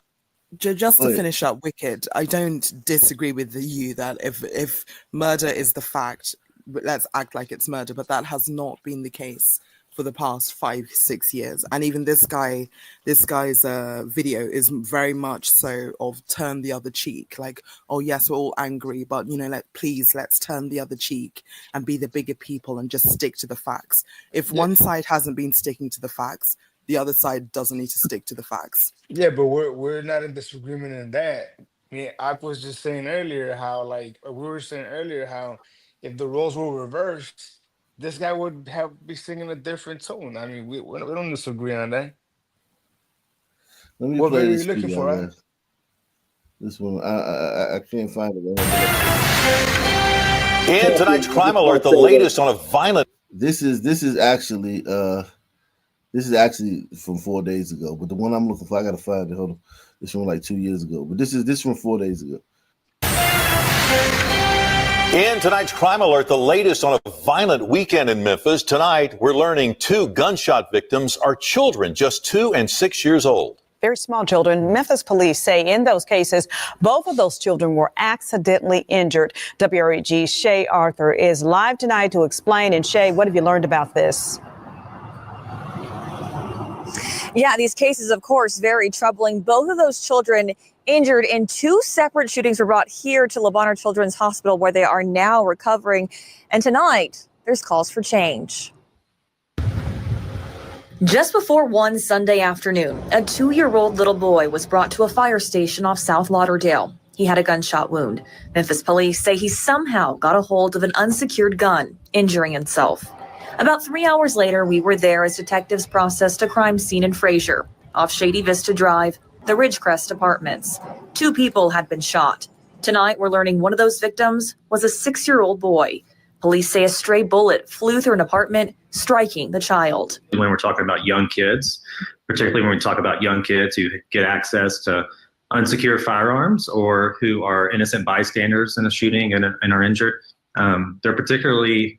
Just to finish up, Wicked, I don't disagree with you that if murder is the fact, let's act like it's murder, but that has not been the case for the past 5-6 years. And even this guy's video is very much so of turn the other cheek. Like, oh yes, we're all angry, but let's turn the other cheek and be the bigger people and just stick to the facts. If one side hasn't been sticking to the facts, the other side doesn't need to stick to the facts. Yeah, but we're not in disagreement in that. I mean, I was just saying earlier how, like, we were saying earlier how if the roles were reversed, this guy would be singing a different tone. I mean, we don't disagree on that. Let me What play video are this you looking video, for, man. right? This one, I can't find it. In tonight's crime alert, the latest on a violent. This is actually from 4 days ago, but the one I'm looking for, I gotta find it. Hold on, it's from like 2 years ago, but this is from 4 days ago. In tonight's crime alert, the latest on a violent weekend in Memphis. Tonight, we're learning 2 gunshot victims are children, just 2 and 6 years old. Very small children. Memphis police say in those cases, both of those children were accidentally injured. WREG's Shay Arthur is live tonight to explain. And Shay, what have you learned about this? Yeah, these cases, of course, very troubling. Both of those children injured in 2 separate shootings were brought here to Le Bonheur Children's Hospital, where they are now recovering. And tonight, there's calls for change. Just before 1 Sunday afternoon, a 2-year-old little boy was brought to a fire station off South Lauderdale. He had a gunshot wound. Memphis police say he somehow got a hold of an unsecured gun, injuring himself. About 3 hours later, we were there as detectives processed a crime scene in Fraser, off Shady Vista Drive, the Ridgecrest Apartments. 2 people had been shot. Tonight, we're learning one of those victims was a 6-year-old boy. Police say a stray bullet flew through an apartment, striking the child. When we're talking about young kids, particularly when we talk about young kids who get access to unsecured firearms or who are innocent bystanders in a shooting and are injured, they're particularly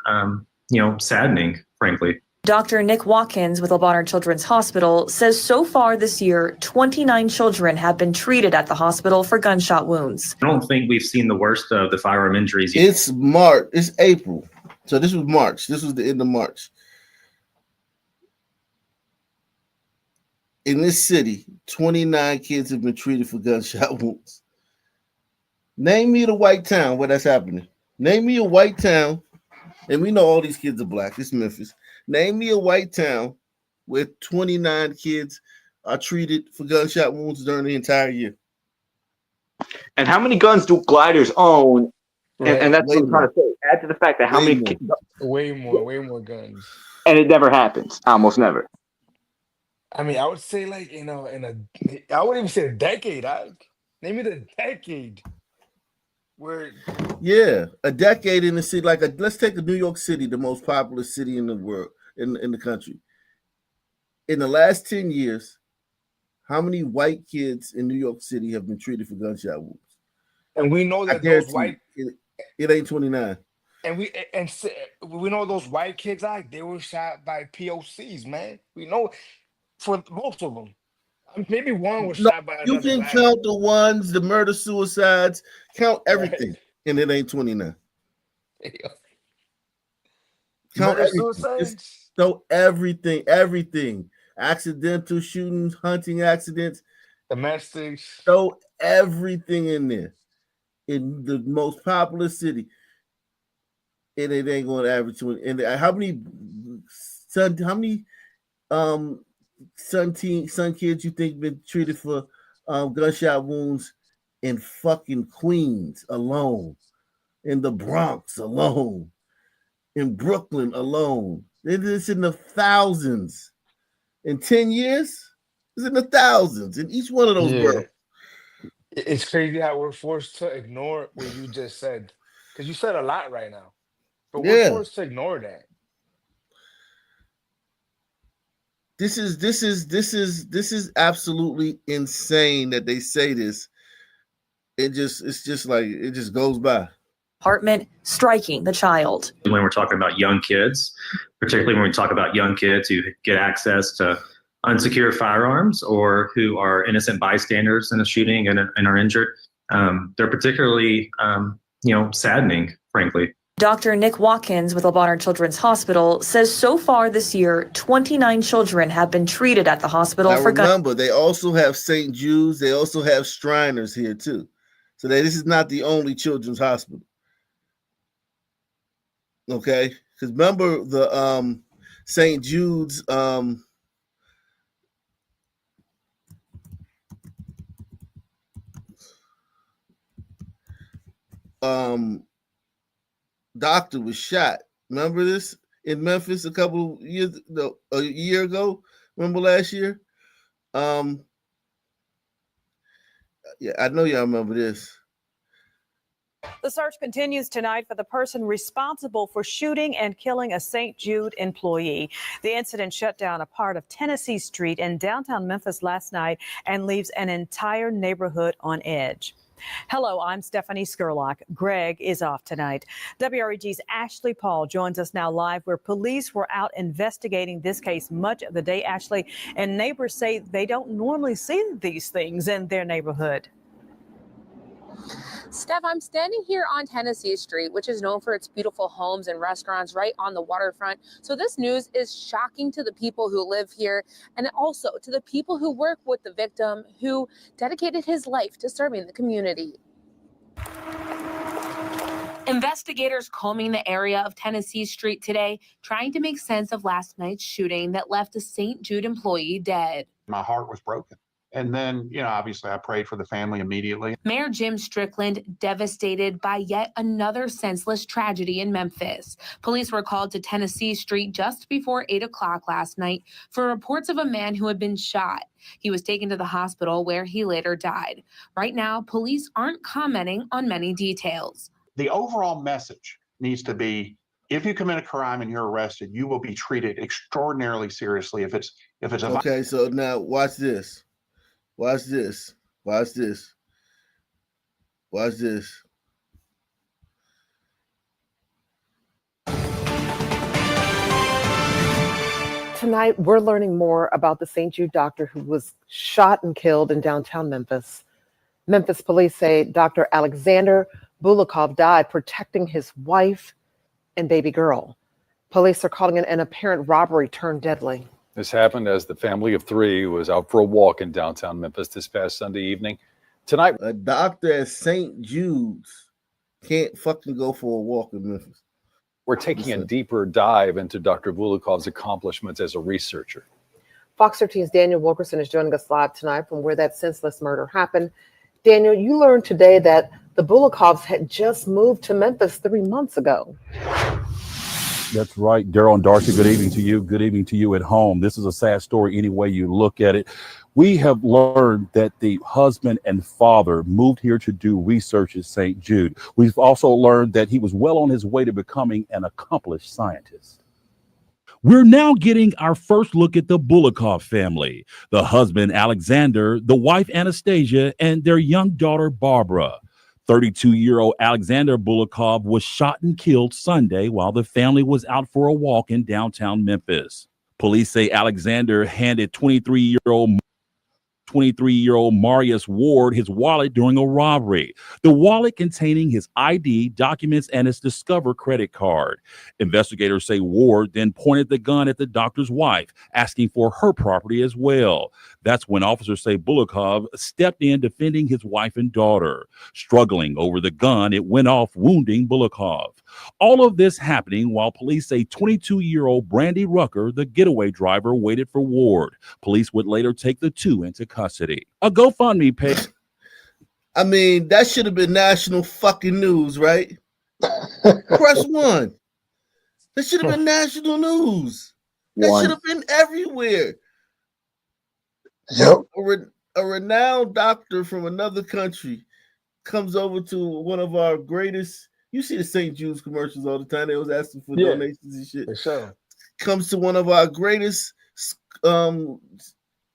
saddening, frankly. Dr. Nick Watkins with Le Bonheur Children's Hospital says so far this year, 29 children have been treated at the hospital for gunshot wounds. I don't think we've seen the worst of the firearm injuries yet. It's March. It's April. So this was March. This was the end of March. In this city, 29 kids have been treated for gunshot wounds. Name me the white town where that's happening. Name me a white town, and we know all these kids are black. It's Memphis. Name me a white town where 29 kids are treated for gunshot wounds during the entire year. And how many guns do gliders own? Right. And that's Way what I'm trying to say. Add to the fact that how Way many way more guns. And it never happens. Almost never. I mean, I would say like I wouldn't even say a decade. Name me the decade where. Yeah, a decade in the city. Let's take New York City, the most populous city in the world, in the country. In the last 10 years, how many white kids in New York City have been treated for gunshot wounds? And we know that those white it ain't 29. And we know those white kids they were shot by POCs, man. We know for most of them. Maybe one was shot by another. You can guy. count the ones, the murder suicides, count everything, and it ain't 29. Count Murder everything. suicides? So everything. Accidental shootings, hunting accidents, domestics. Throw everything in there. In the most popular city, and it ain't going to average 20. And how many son kids you think been treated for gunshot wounds in fucking Queens alone, in the Bronx alone, in Brooklyn alone? It's in the thousands. In 10 years, it's in the thousands in each one of those boroughs. It's crazy how we're forced to ignore what you just said, because you said a lot right now, but we're forced to ignore that. This is absolutely insane that they say this. It just goes by. Apartment, striking the child. When we're talking about young kids, particularly when we talk about young kids who get access to unsecured firearms or who are innocent bystanders in a shooting and are injured, they're particularly, saddening, frankly. Dr. Nick Watkins with Le Bonheur Children's Hospital says so far this year, 29 children have been treated at the hospital Now for remember, they also have St. Jude's. They also have Shriners here too. So this is not the only children's hospital. Okay, because remember the St. Jude's doctor was shot. Remember this in Memphis a year ago? Remember last year? Yeah, I know y'all remember this. The search continues tonight for the person responsible for shooting and killing a St. Jude employee. The incident shut down a part of Tennessee Street in downtown Memphis last night and leaves an entire neighborhood on edge. Hello, I'm Stephanie Skurlock. Greg is off tonight. WREG's Ashley Paul joins us now live where police were out investigating this case much of the day, Ashley, and neighbors say they don't normally see these things in their neighborhood. Steph, I'm standing here on Tennessee Street, which is known for its beautiful homes and restaurants right on the waterfront. So this news is shocking to the people who live here and also to the people who work with the victim who dedicated his life to serving the community. Investigators combing the area of Tennessee Street today, trying to make sense of last night's shooting that left a St. Jude employee dead. My heart was broken. And then, obviously I prayed for the family immediately. Mayor Jim Strickland devastated by yet another senseless tragedy in Memphis. Police were called to Tennessee Street just before 8 o'clock last night for reports of a man who had been shot. He was taken to the hospital where he later died. Right now, police aren't commenting on many details. The overall message needs to be, if you commit a crime and you're arrested, you will be treated extraordinarily seriously. If it's a Okay, so now watch this. Watch this. Watch this. Watch this. Tonight, we're learning more about the St. Jude doctor who was shot and killed in downtown Memphis. Memphis police say Dr. Alexander Bulikov died protecting his wife and baby girl. Police are calling it an apparent robbery turned deadly. This happened as the family of three was out for a walk in downtown Memphis this past Sunday evening. Tonight, a doctor at St. Jude's can't fucking go for a walk in Memphis. We're taking a deeper dive into Dr. Bulikov's accomplishments as a researcher. Fox 13's Daniel Wilkerson is joining us live tonight from where that senseless murder happened. Daniel, you learned today that the Bulikovs had just moved to Memphis 3 months ago. That's right. Daryl and Darcy, good evening to you. Good evening to you at home. This is a sad story any way you look at it. We have learned that the husband and father moved here to do research at St. Jude. We've also learned that he was well on his way to becoming an accomplished scientist. We're now getting our first look at the Bulikov family, the husband, Alexander, the wife, Anastasia, and their young daughter, Barbara. 32-year-old Alexander Bulikov was shot and killed Sunday while the family was out for a walk in downtown Memphis. Police say Alexander handed 23-year-old Marius Ward his wallet during a robbery. The wallet containing his ID, documents, and his Discover credit card. Investigators say Ward then pointed the gun at the doctor's wife, asking for her property as well. That's when officers say Bulikov stepped in defending his wife and daughter. Struggling over the gun, it went off, wounding Bulikov. All of this happening while police say 22-year-old Brandy Rucker, the getaway driver, waited for Ward. Police would later take the two into custody. A GoFundMe page. I mean, that should have been national fucking news, right? Press one. That should have been national news. That should have been everywhere. Yep. A renowned doctor from another country comes over to one of our greatest. You see the St. Jude's commercials all the time. They was asking for donations and shit. For sure. Comes to one of our greatest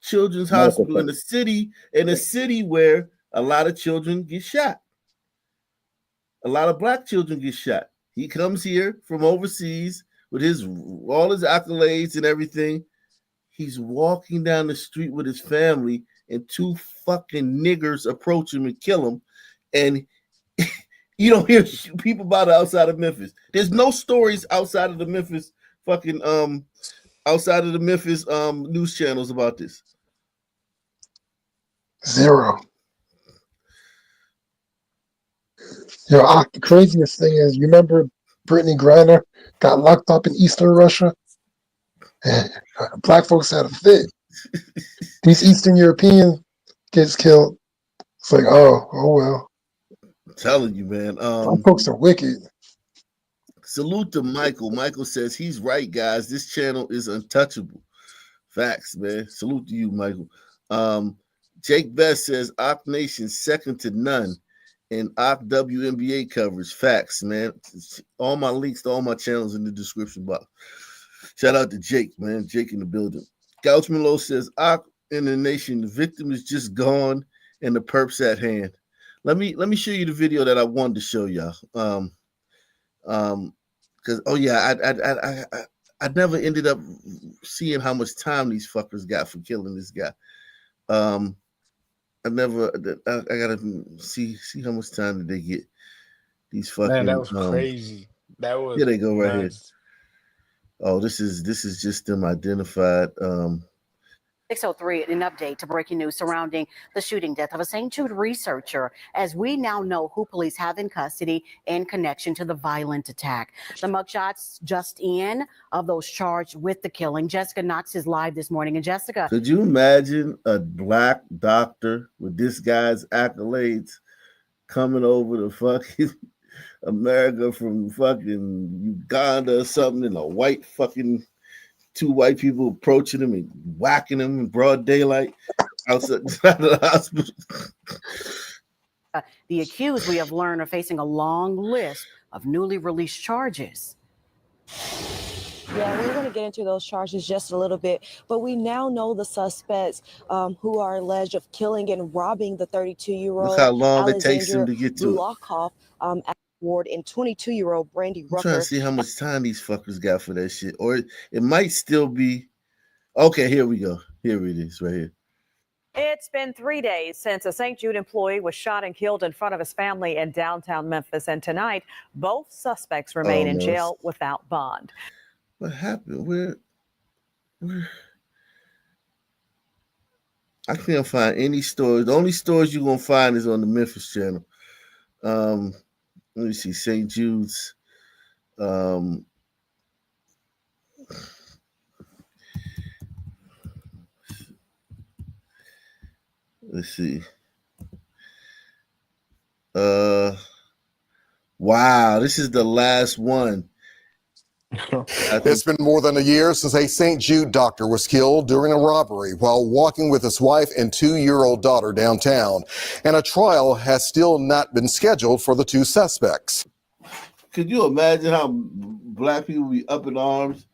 children's hospital in a city where a lot of children get shot. A lot of black children get shot. He comes here from overseas with all his accolades and everything. He's walking down the street with his family, and two fucking niggers approach him and kill him. And You don't hear people about it outside of Memphis. There's no stories outside of the Memphis fucking outside of the Memphis news channels about this. Zero. The craziest thing is, you remember Brittany Griner got locked up in Eastern Russia? And black folks had a fit. These Eastern European gets killed. It's like, oh well. I'm telling you, man. Black folks are wicked. Salute to Michael. Michael says he's right, guys. This channel is untouchable. Facts, man. Salute to you, Michael. Jake Best says Ock Nation second to none in Ock WNBA coverage. Facts, man. All my links to all my channels in the description box. Shout out to Jake, man. Jake in the building. Gouchman Low says Ock in the nation. The victim is just gone and the perps at hand. Let me show you the video that I wanted to show y'all. Because I never ended up seeing how much time these fuckers got for killing this guy. I gotta see how much time did they get. These fucking Man, that was crazy. That was here they go right nuts. here. Oh, this is just them identified. 6:03, an update to breaking news surrounding the shooting death of a St. Jude researcher, as we now know who police have in custody in connection to the violent attack. The mugshots just in of those charged with the killing. Jessica Knox is live this morning. And Jessica, could you imagine a black doctor with this guy's accolades coming over to fucking America from fucking Uganda or something, and a white fucking two white people approaching him and whacking him in broad daylight outside of the hospital? the accused, we have learned, are facing a long list of newly released charges. Yeah, we're going to get into those charges just a little bit, but we now know the suspects who are alleged of killing and robbing the 32-year-old Look how long it takes Alexander him to get to it. Bulakov Ward and 22-year-old Brandy I'm Rucker. trying to see how much time these fuckers got for that shit. Or it might still be. Okay, here we go. Here it is, right here. It's been 3 days since a St. Jude employee was shot and killed in front of his family in downtown Memphis. And tonight, both suspects remain in jail without bond. What happened? Where I can't find any stores. The only stores you're gonna find is on the Memphis channel. Let me see, St. Jude's. Let's see. Wow, this is the last one. It's been more than a year since a St. Jude doctor was killed during a robbery while walking with his wife and 2-year-old daughter downtown. And a trial has still not been scheduled for the two suspects. Could you imagine how black people be up in arms?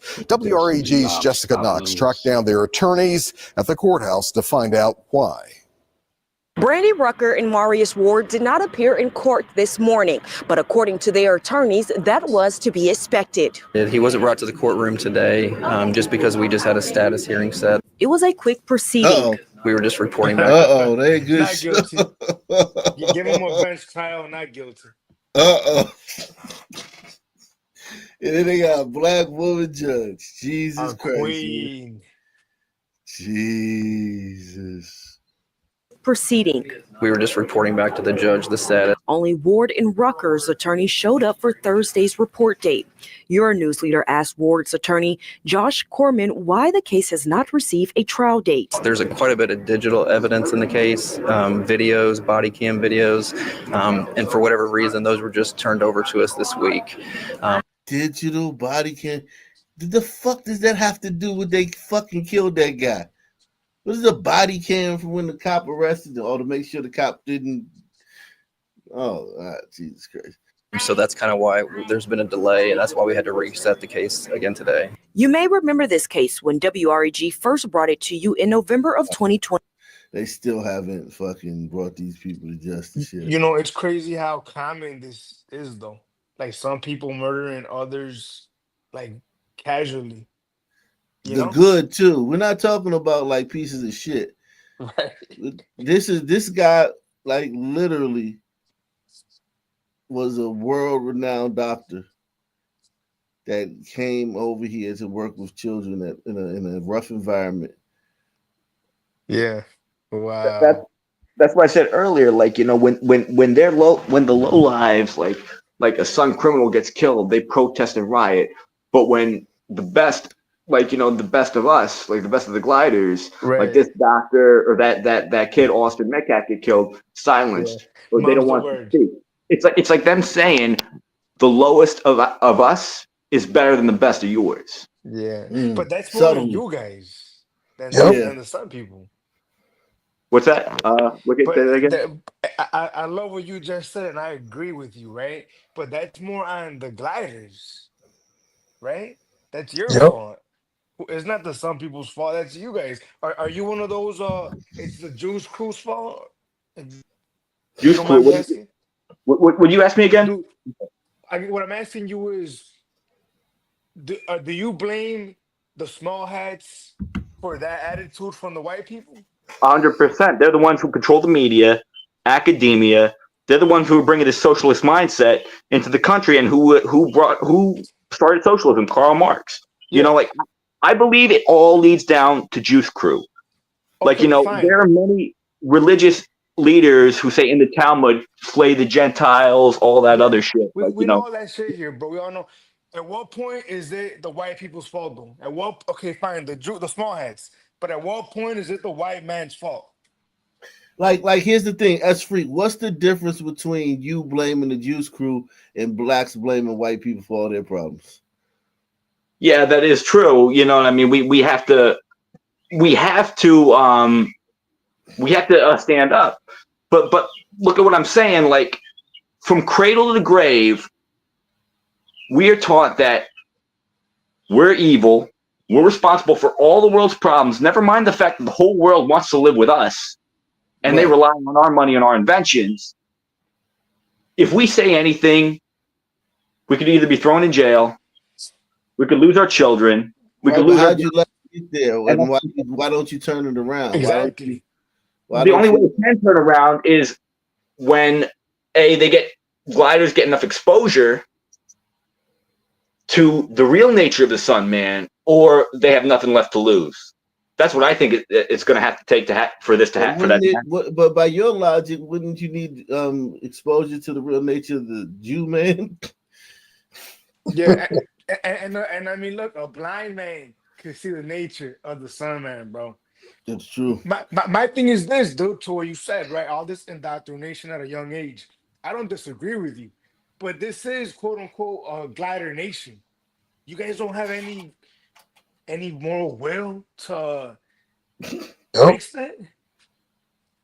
WREG's Jessica Knox tracked down their attorneys at the courthouse to find out why. Brandy Rucker and Marius Ward did not appear in court this morning, but according to their attorneys, that was to be expected. He wasn't brought to the courtroom today just because we just had a status hearing set. It was a quick proceeding. We were just reporting back. They good. Not guilty. Give him a bench trial, not guilty. And then they got a black woman judge. Jesus Christ. Queen. Jesus. Proceeding. We were just reporting back to the judge the status. Only Ward and Rucker's attorney showed up for Thursday's report date. Your news leader asked Ward's attorney, Josh Corman, why the case has not received a trial date. There's quite a bit of digital evidence in the case, videos, body cam videos, and for whatever reason, those were just turned over to us this week. Digital body cam? The fuck does that have to do with they fucking killed that guy? What is a body cam from when the cop arrested him, or to make sure the cop didn't? Jesus Christ. So that's kind of why there's been a delay, and that's why we had to reset the case again today. You may remember this case when WREG first brought it to you in November of 2020. They still haven't fucking brought these people to justice yet. You know, it's crazy how common this is, though. Like, some people murdering others, like, casually. The good too. We're not talking about like pieces of shit. This guy, like, literally was a world-renowned doctor that came over here to work with children in a rough environment. Yeah. That's Wow. that's why I said earlier, like, when they're when the low lives, like a son criminal gets killed, they protest and riot. But when the best, the best of us, like the best of the gliders, like Right. this doctor or that kid Austin Metcalf get killed, Yeah. silenced, or they don't Mum's the want to word. speak. It's like them saying the lowest of us is better than the best of yours. Yeah. But that's more on Subtly. you guys than Yep. than the some people. What's that? Look at But that again. I love what you just said, and I agree with you, right? But that's more on the gliders, right? That's your Yep. fault. It's not the some people's fault. That's you guys. Are you one of those? It's the Jews crew's fault. If you Juice don't Clue. mind me asking, What would you ask me again? do what I'm asking you is, do you blame the small hats for that attitude from the white people? 100%. They're the ones who control the media, academia. They're the ones who are bringing this socialist mindset into the country, and who started socialism, Karl Marx. Yeah. Like, I believe it all leads down to Juice Crew. Like, Okay, there fine. are many religious leaders who say in the Talmud, slay the Gentiles, all that Yeah, other shit. we know all that shit here, but we all know. At what point is it the white people's fault, though? At what? Okay, fine, the small hats, but at what point is it the white man's fault? Like here's the thing, as freak, what's the difference between you blaming the Juice Crew and blacks blaming white people for all their problems? Yeah, that is true. You know what I mean? We have to we have to stand up. But look at what I'm saying. Like, from cradle to the grave, we are taught that we're evil. We're responsible for all the world's problems. Never mind the fact that the whole world wants to live with us, and they Right. rely on our money and our inventions. If we say anything, we could either be thrown in jail, we could lose our children, we could Right, but lose our how'd jobs. you let it get there? And And why don't you turn it around? Exactly. Why the don't only way you it can turn around is when gliders get enough exposure to the real nature of the sun man, or they have nothing left to lose. That's what I think it's going to have to take for this to but happen. For that wouldn't to it happen. but by your logic, wouldn't you need exposure to the real nature of the Jew man? Yeah, and I mean, look, a blind man can see the nature of the sun man, bro. It's true. My thing is this, dude, to what you said, right? All this indoctrination at a young age. I don't disagree with you, but this is quote unquote a glider nation. You guys don't have any moral will to Yep. fix that,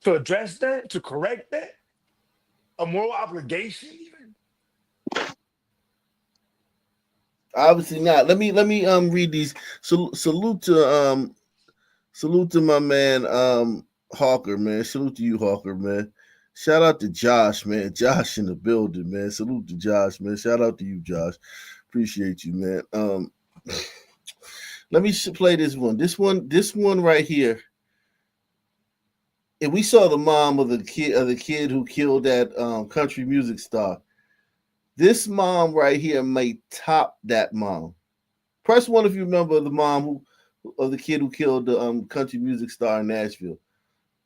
to address that, to correct that, a moral obligation even. Obviously not. Let me read these. Salute to my man Hawker, man. Salute to you, Hawker, man. Shout out to Josh, man. Josh in the building, man. Salute to Josh, man. Shout out to you, Josh. Appreciate you, man. Let me play this one. This one right here. And we saw the mom of the kid who killed that country music star. This mom right here may top that mom. Press one if you remember the mom of the kid who killed the country music star in Nashville,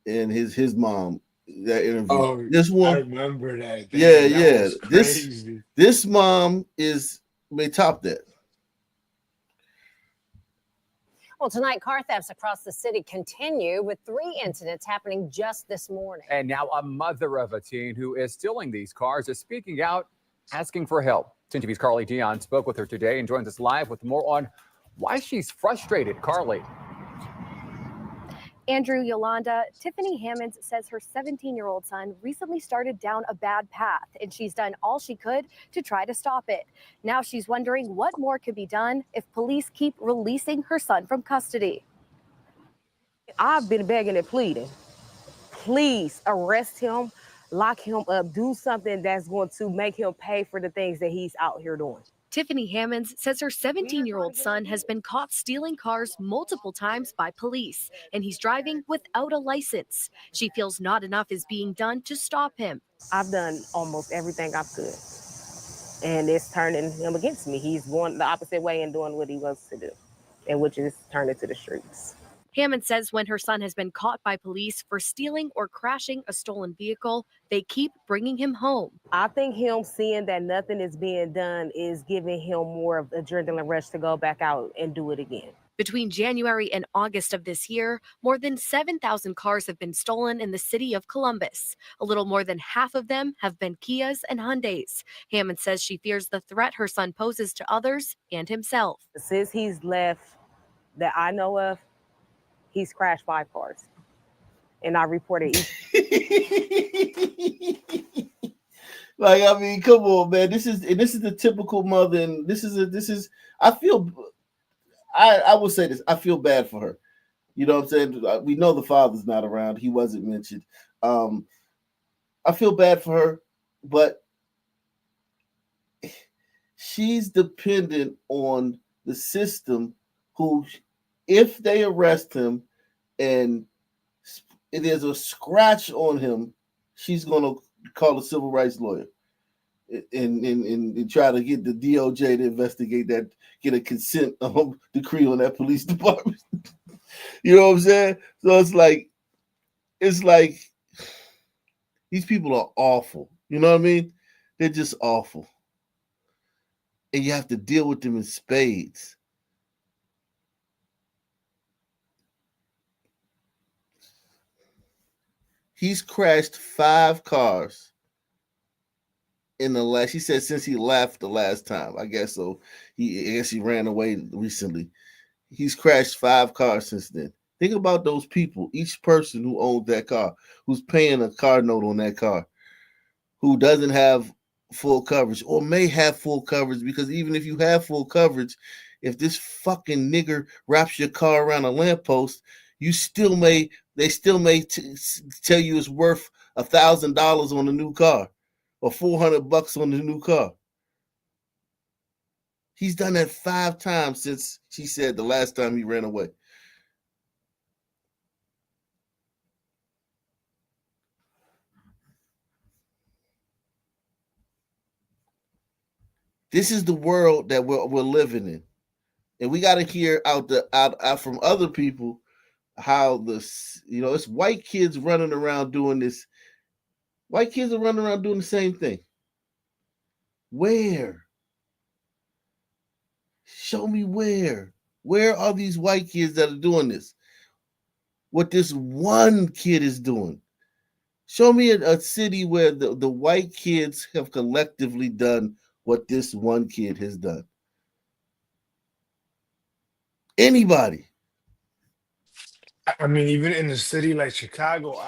and his mom, that interview. Oh, This I one, remember that. yeah, Dang, that yeah. was crazy. This mom may top that. Well, tonight, car thefts across the city continue with 3 incidents happening just this morning. And now a mother of a teen who is stealing these cars is speaking out, asking for help. 10 TV's Carly Dion spoke with her today and joins us live with more on why she's frustrated. Carly. Andrew, Yolanda, Tiffany Hammonds says her 17-year-old son recently started down a bad path, and she's done all she could to try to stop it. Now she's wondering what more could be done if police keep releasing her son from custody. I've been begging and pleading. Please arrest him, lock him up, do something that's going to make him pay for the things that he's out here doing. Tiffany Hammonds says her 17-year-old son has been caught stealing cars multiple times by police, and he's driving without a license. She feels not enough is being done to stop him. I've done almost everything I could, and it's turning him against me. He's going the opposite way and doing what he wants to do, and which is turning to the streets. Hammond says when her son has been caught by police for stealing or crashing a stolen vehicle, they keep bringing him home. I think him seeing that nothing is being done is giving him more of adrenaline rush to go back out and do it again. Between January and August of this year, more than 7,000 cars have been stolen in the city of Columbus. A little more than half of them have been Kias and Hyundais. Hammond says she fears the threat her son poses to others and himself. Since he's left that I know of, he's crashed 5 cars. And I reported Like, I mean, come on, man. This is the typical mother, and I will say this. I feel bad for her. You know what I'm saying? We know the father's not around. He wasn't mentioned. I feel bad for her, but she's dependent on the system who, if they arrest him and there's a scratch on him, she's going to call a civil rights lawyer and try to get the DOJ to investigate that, get a consent decree on that police department. You know what I'm saying? So it's like these people are awful. You know what I mean? They're just awful. And you have to deal with them in spades. He's crashed 5 cars in the last, he said, since he left the last time. I guess so. I guess he ran away recently. He's crashed 5 cars since then. Think about those people, each person who owns that car, who's paying a car note on that car, who doesn't have full coverage or may have full coverage, because even if you have full coverage, if this fucking nigger wraps your car around a lamppost, they still may tell you it's worth $1,000 on the new car or $400 on the new car. He's done that 5 times since, she said, the last time he ran away. This is the world that we're living in, and we got to hear out from other people how it's white kids running around doing this. White kids are running around doing the same thing. Where? Show me where. Where are these white kids that are doing this? What this one kid is doing. Show me a city where the white kids have collectively done what this one kid has done. Anybody. I mean, even in a city like Chicago,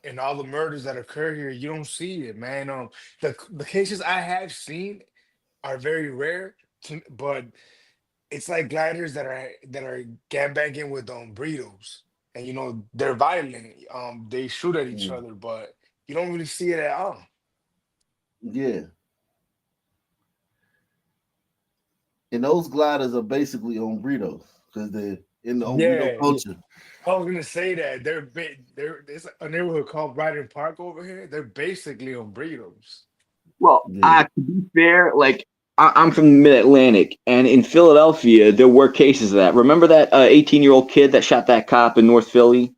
and all the murders that occur here, you don't see it, man. The cases I have seen are very rare, but it's like gliders that are gangbanging with burritos, and they're violent. They shoot at each other, but you don't really see it at all. Yeah. And those gliders are basically burritos because they're in the burrito culture. I was gonna say that there's a neighborhood called Brighton Park over here. They're basically on burritos. Well, to be fair, like I'm from the Mid-Atlantic, and in Philadelphia, there were cases of that. Remember that 18-year-old kid that shot that cop in North Philly?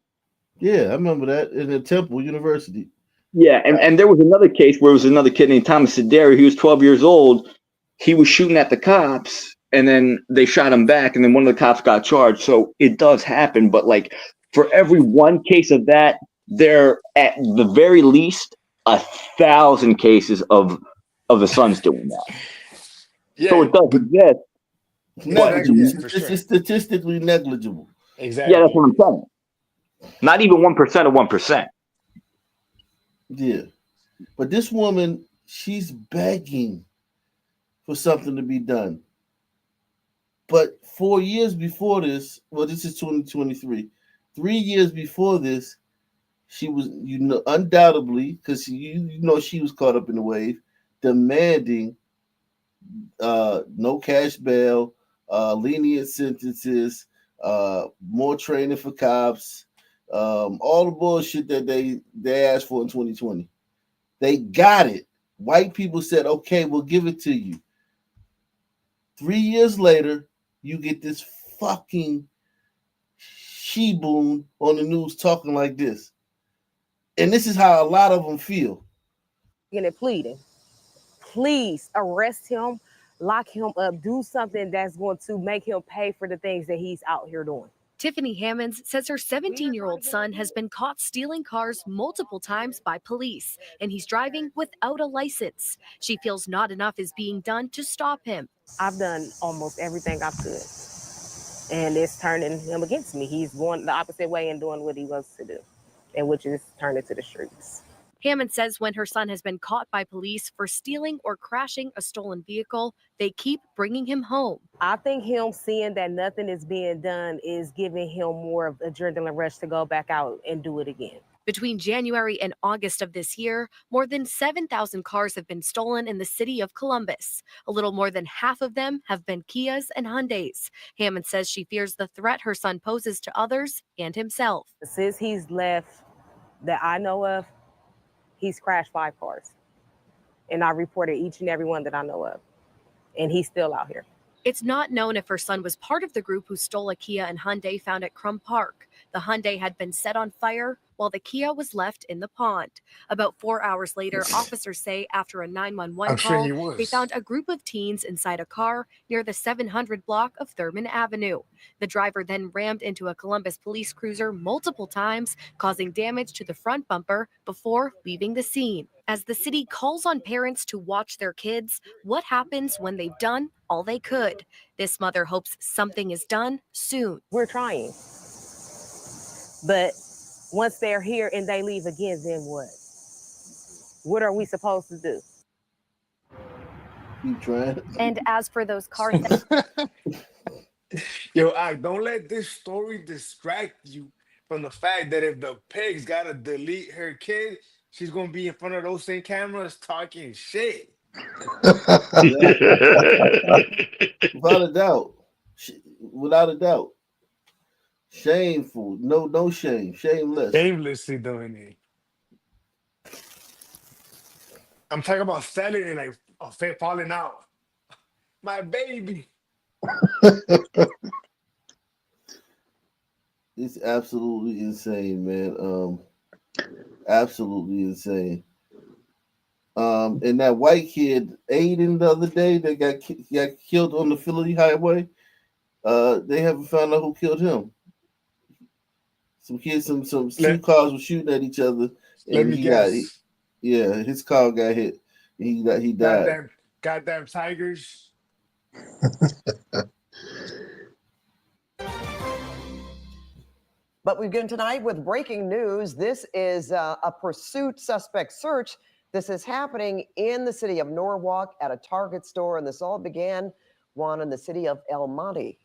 Yeah, I remember that in the Temple University. Yeah, and there was another case where it was another kid named Thomas Sederi. He was 12 years old. He was shooting at the cops, and then they shot him back, and then one of the cops got charged. So it does happen, but like for every one case of that, there at the very least 1,000 cases of the sons doing that. Yeah, so it does exist. Negligible. It's statistically negligible. Exactly. Yeah, that's what I'm saying. Not even 1% of 1%. Yeah. But this woman, she's begging for something to be done. But 4 years before this, well, this is 2023. 3 years before this, she was, undoubtedly, because she was caught up in the wave, demanding no cash bail, lenient sentences, more training for cops, all the bullshit that they asked for in 2020. They got it. White people said, okay, we'll give it to you. 3 years later, you get this fucking she-boon on the news talking like this. And this is how a lot of them feel. And pleading, please arrest him, lock him up, do something that's going to make him pay for the things that he's out here doing. Tiffany Hammonds says her 17-year-old son has been caught stealing cars multiple times by police, and he's driving without a license. She feels not enough is being done to stop him. I've done almost everything I could, and it's turning him against me. He's going the opposite way and doing what he wants to do, and which is turning to the streets. Hammond says when her son has been caught by police for stealing or crashing a stolen vehicle, they keep bringing him home. I think him seeing that nothing is being done is giving him more of an adrenaline rush to go back out and do it again. Between January and August of this year, more than 7,000 cars have been stolen in the city of Columbus. A little more than half of them have been Kias and Hyundais. Hammond says she fears the threat her son poses to others and himself. Since he's left that I know of, he's crashed 5 cars. And I reported each and every one that I know of. And he's still out here. It's not known if her son was part of the group who stole a Kia and Hyundai found at Crum Park. The Hyundai had been set on fire while the Kia was left in the pond. About 4 hours later, officers say after a 911 call, they found a group of teens inside a car near the 700 block of Thurman Avenue. The driver then rammed into a Columbus police cruiser multiple times, causing damage to the front bumper before leaving the scene. As the city calls on parents to watch their kids, what happens when they've done all they could? This mother hopes something is done soon. We're trying. But once they're here and they leave again, then what? What are we supposed to do? Keep trying. And as for those cars Yo, don't let this story distract you from the fact that if the pig's gotta delete her kid, she's gonna be in front of those same cameras talking shit. Without a doubt. Without a doubt. Shameful. No shame. Shameless. Shamelessly doing it. I'm talking about selling it like falling out. My baby. It's absolutely insane, man. Absolutely insane. And that white kid, Aiden, the other day that got killed on the Philly highway, they haven't found out who killed him. Some kids, some two cars were shooting at each other, and his car got hit. He died. Goddamn tigers. But we begin tonight with breaking news. This is a pursuit suspect search. This is happening in the city of Norwalk at a Target store, and this all began, Juan, in the city of El Monte.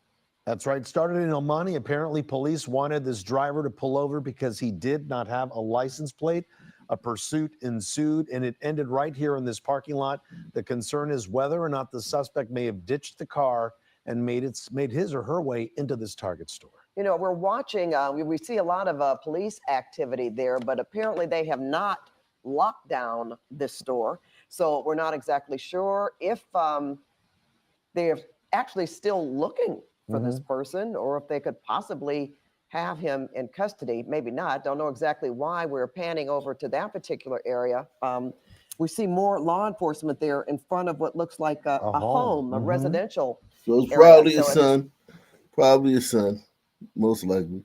That's right. Started in El Monte. Apparently, police wanted this driver to pull over because he did not have a license plate. A pursuit ensued, and it ended right here in this parking lot. The concern is whether or not the suspect may have ditched the car and made his or her way into this Target store. You know, we're watching, we see a lot of police activity there, but apparently they have not locked down this store. So we're not exactly sure if they're actually still looking for this person or if they could possibly have him in custody. Maybe not. Don't know exactly why. We're panning over to that particular area. We see more law enforcement there in front of what looks like a home, a residential So it's area. probably So his son. Probably his son, most likely.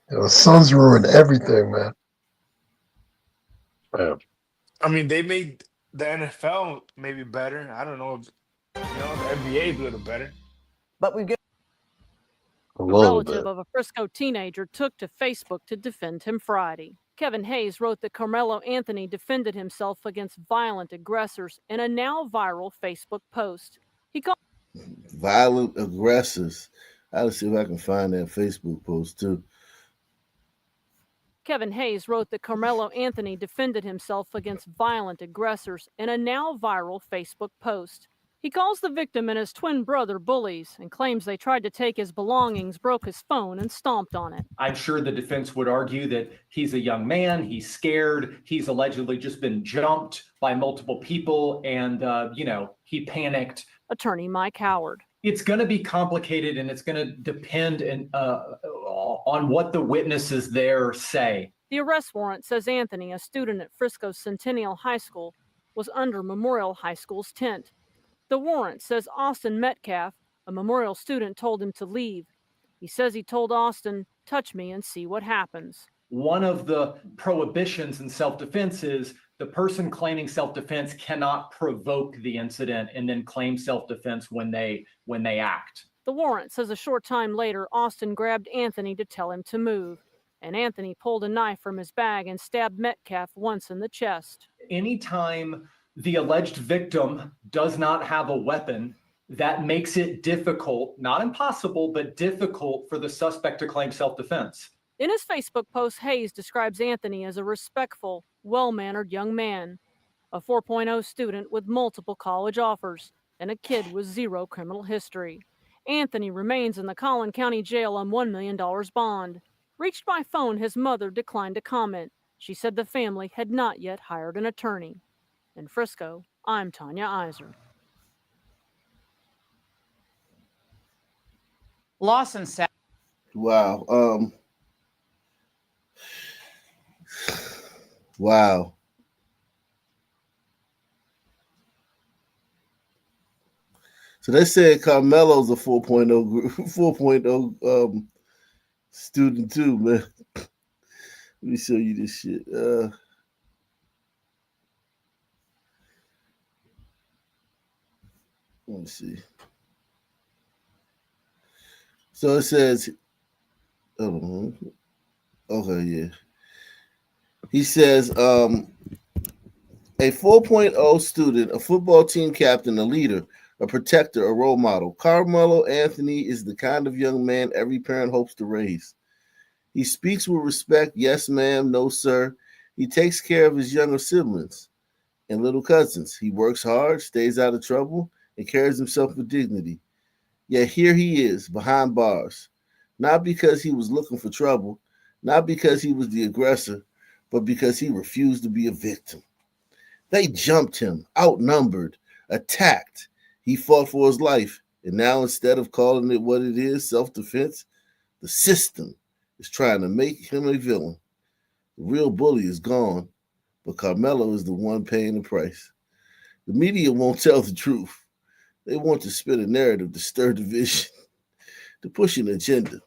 The Suns ruined everything, man. I mean, they made the NFL maybe better. I don't know. The NBA is a little better. But we get A relative of a Frisco teenager took to Facebook to defend him Friday. Kevin Hayes wrote that Carmelo Anthony defended himself against violent aggressors in a now viral Facebook post. He called Violent aggressors. I'll see if I can find that Facebook post too. Kevin Hayes wrote that Carmelo Anthony defended himself against violent aggressors in a now viral Facebook post. He calls the victim and his twin brother bullies and claims they tried to take his belongings, broke his phone, and stomped on it. I'm sure the defense would argue that he's a young man, he's scared, he's allegedly just been jumped by multiple people, and, he panicked. Attorney Mike Howard. It's going to be complicated, and it's going to depend on what the witnesses there say. The arrest warrant says Anthony, a student at Frisco Centennial High School, was under Memorial High School's tent. The warrant says Austin Metcalf, a Memorial student, told him to leave. He says he told Austin, "Touch me and see what happens." One of the prohibitions in self-defense is the person claiming self-defense cannot provoke the incident and then claim self-defense when they act. The warrant says a short time later, Austin grabbed Anthony to tell him to move, and Anthony pulled a knife from his bag and stabbed Metcalf once in the chest. Anytime the alleged victim does not have a weapon, that makes it difficult, not impossible, but difficult for the suspect to claim self-defense. In his Facebook post, Hayes describes Anthony as a respectful, well-mannered young man, a 4.0 student with multiple college offers, and a kid with zero criminal history. Anthony remains in the Collin County Jail on $1 million bond. Reached by phone, his mother declined to comment. She said the family had not yet hired an attorney. In Frisco, I'm Tanya Iser. Lawson said. Wow. Wow. So they said Carmelo's a 4.0 student too, man. Let me show you this shit. Let me see. So it says, okay, yeah. He says, a 4.0 student, a football team captain, a leader, a protector, a role model. Carmelo Anthony is the kind of young man every parent hopes to raise. He speaks with respect, yes, ma'am, no, sir. He takes care of his younger siblings and little cousins. He works hard, stays out of trouble, and carries himself with dignity. Yet here he is, behind bars, not because he was looking for trouble, not because he was the aggressor, but because he refused to be a victim. They jumped him, outnumbered, attacked. He fought for his life, and now instead of calling it what it is, self-defense, the system is trying to make him a villain. The real bully is gone, but Carmelo is the one paying the price. The media won't tell the truth. They want to spin a narrative to stir division, to push an agenda.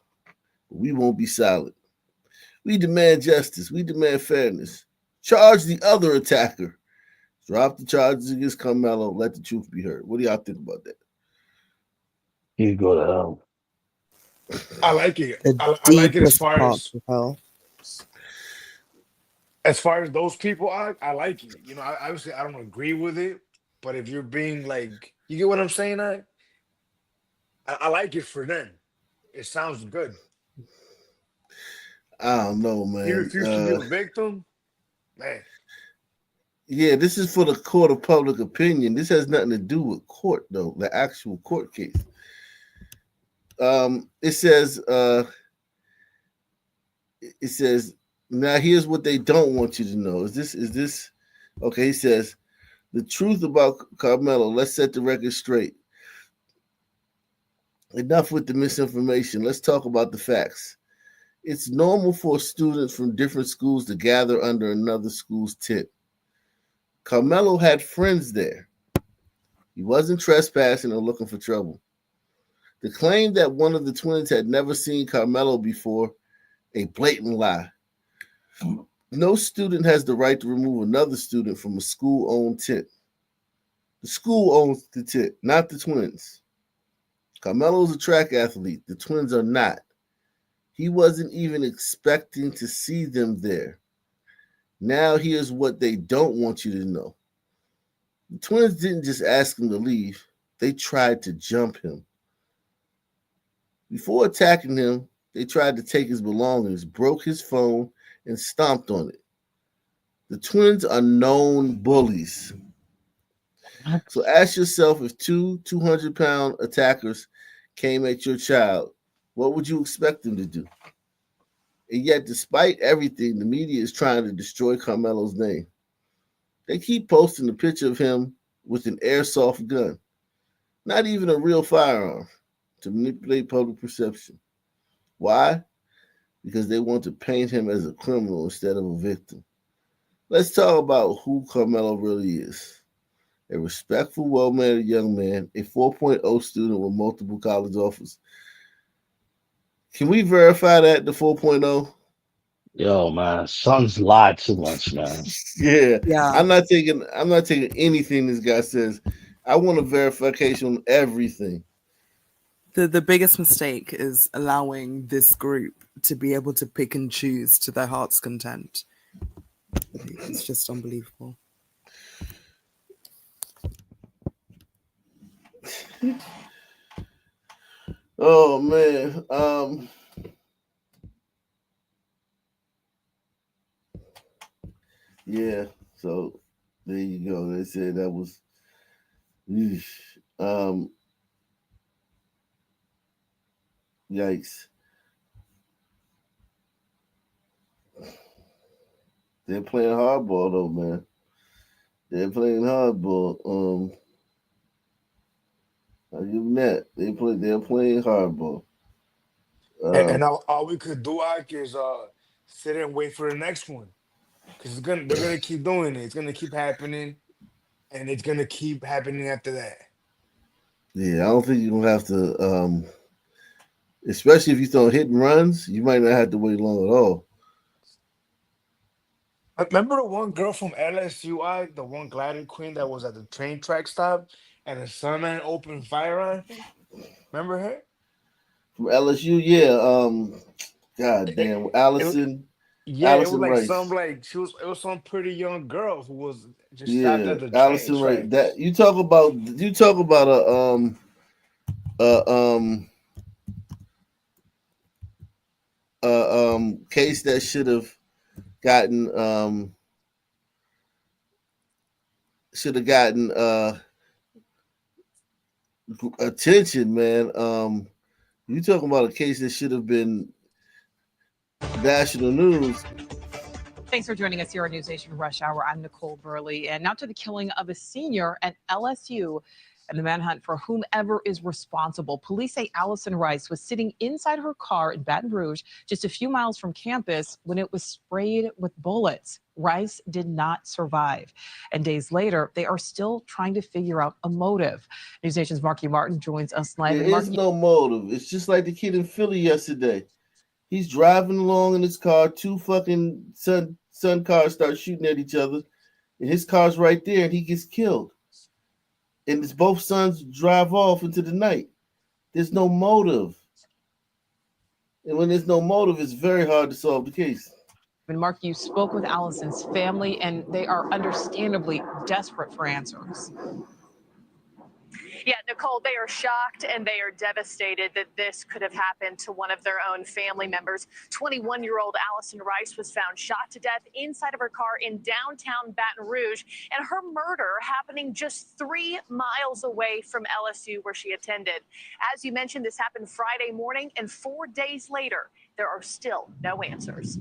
But we won't be silent. We demand justice. We demand fairness. Charge the other attacker. Drop the charges against Carmelo. Let the truth be heard. What do y'all think about that? You go to hell. I like it. The I like it deepest part of hell. as far as those people. I like it. Obviously I don't agree with it, but if you're being like, you get what I'm saying? I like it for them. It sounds good. I don't know, man. He refused to be a victim, man. Yeah, this is for the court of public opinion. This has nothing to do with court, though, the actual court case. It says, now here's what they don't want you to know. Is this okay? He says, the truth about Carmelo, let's set the record straight. Enough with the misinformation. Let's talk about the facts. It's normal for students from different schools to gather under another school's tent. Carmelo had friends there. He wasn't trespassing or looking for trouble. The claim that one of the twins had never seen Carmelo before, a blatant lie. No student has the right to remove another student from a school-owned tent. The school owns the tent, not the twins. Carmelo's a track athlete. The twins are not. He wasn't even expecting to see them there. Now here's what they don't want you to know. The twins didn't just ask him to leave. They tried to jump him. Before attacking him, they tried to take his belongings, broke his phone, and stomped on it. The twins are known bullies. So ask yourself, if two 200-pound attackers came at your child, what would you expect them to do? And yet, despite everything, the media is trying to destroy Carmelo's name. They keep posting a picture of him with an airsoft gun, not even a real firearm, to manipulate public perception. Why? Because they want to paint him as a criminal instead of a victim. Let's talk about who Carmelo really is. A respectful, well-mannered young man, a 4.0 student with multiple college offers. Can we verify that, the 4.0? Yo, man, sons lie too much, man. Yeah. Yeah. I'm not taking anything this guy says. I want a verification on everything. The biggest mistake is allowing this group to be able to pick and choose to their heart's content. It's just unbelievable. Oh man. Yeah, so there you go. They said that was yikes. They're playing hardball though, man. They're playing hardball. I give them that. They're playing hardball. And all we could do, Ike, is sit and wait for the next one. Because they're gonna keep doing it. It's gonna keep happening, and it's gonna keep happening after that. Yeah, I don't think you're gonna have to especially if you throw hit and runs, you might not have to wait long at all. Remember the one girl from LSU, Ike, the one gliding queen that was at the train track stop, and the sunman opened fire on her? Remember her? From LSU, yeah. God damn, It Allison was like Rice. it was some pretty young girl who was just stopped Yeah, at the train Allison Rice. tracks. That you talk about a case that should have gotten attention, man. You talking about a case that should have been national news. Thanks for joining us here on News Nation Rush Hour. I'm Nicole Burley. And now to the killing of a senior at LSU and the manhunt for whomever is responsible. Police say Allison Rice was sitting inside her car in Baton Rouge, just a few miles from campus, when it was sprayed with bullets. Rice did not survive. And days later, they are still trying to figure out a motive. News Nation's Marky Martin joins us live. There is no motive. It's just like the kid in Philly yesterday. He's driving along in his car. Two fucking son cars start shooting at each other, and his car's right there, and he gets killed. And it's both sons drive off into the night. There's no motive. And when there's no motive, it's very hard to solve the case. And Mark, you spoke with Allison's family, and they are understandably desperate for answers. Yeah, Nicole, they are shocked and they are devastated that this could have happened to one of their own family members. 21-year-old Allison Rice was found shot to death inside of her car in downtown Baton Rouge, and her murder happening just 3 miles away from LSU, where she attended. As you mentioned, this happened Friday morning, and 4 days later, there are still no answers.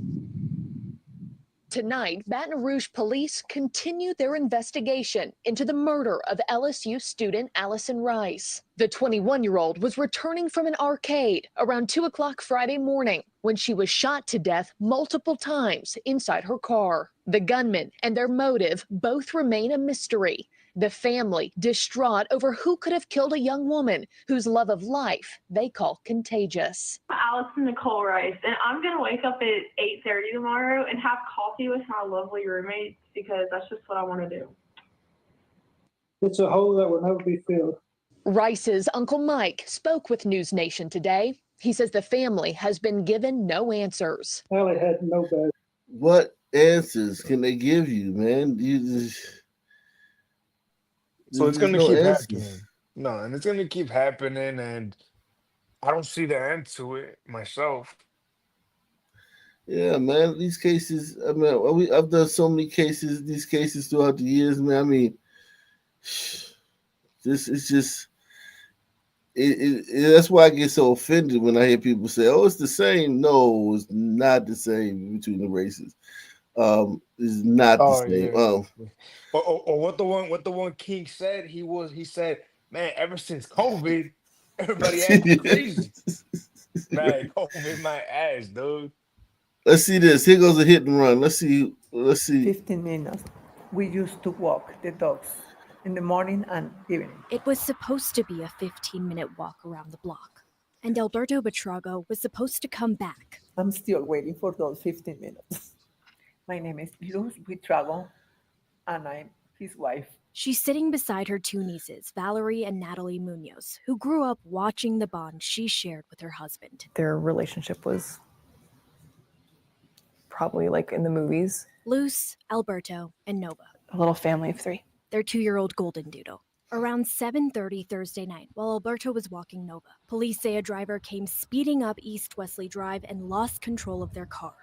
Tonight, Baton Rouge police continue their investigation into the murder of LSU student Allison Rice. The 21-year-old was returning from an arcade around 2 o'clock Friday morning when she was shot to death multiple times inside her car. The gunman and their motive both remain a mystery. The family distraught over who could have killed a young woman whose love of life they call contagious. Allison Nicole Rice, and I'm going to wake up at 8:30 tomorrow and have coffee with my lovely roommates because that's just what I want to do. It's a hole that will never be filled. Rice's Uncle Mike spoke with News Nation today. He says the family has been given no answers. Allie had no bad. What answers can they give you, man? So it's going to keep happening. No, and it's going to keep happening, and I don't see the end to it myself. Yeah, man. These cases. I mean, I've done so many cases. These cases throughout the years, man. I mean, this is just. That's why I get so offended when I hear people say, "Oh, it's the same." No, it's not the same between the races. It's not the Oh same. yeah. Or what the one King said, he said, man, ever since COVID, everybody acting crazy. Man, COVID my ass, dude. Let's see this. Here goes a hit and run. Let's see. Let's see. 15 minutes. We used to walk the dogs in the morning and evening. It was supposed to be a 15-minute walk around the block, and Alberto Betrago was supposed to come back. I'm still waiting for those 15 minutes. My name is Luz Buitrago, and I'm his wife. She's sitting beside her two nieces, Valerie and Natalie Munoz, who grew up watching the bond she shared with her husband. Their relationship was probably like in the movies. Luz, Alberto, and Nova. A little family of three. Their 2-year-old golden doodle. Around 7:30 Thursday night, while Alberto was walking Nova, police say a driver came speeding up East Wesley Drive and lost control of their car.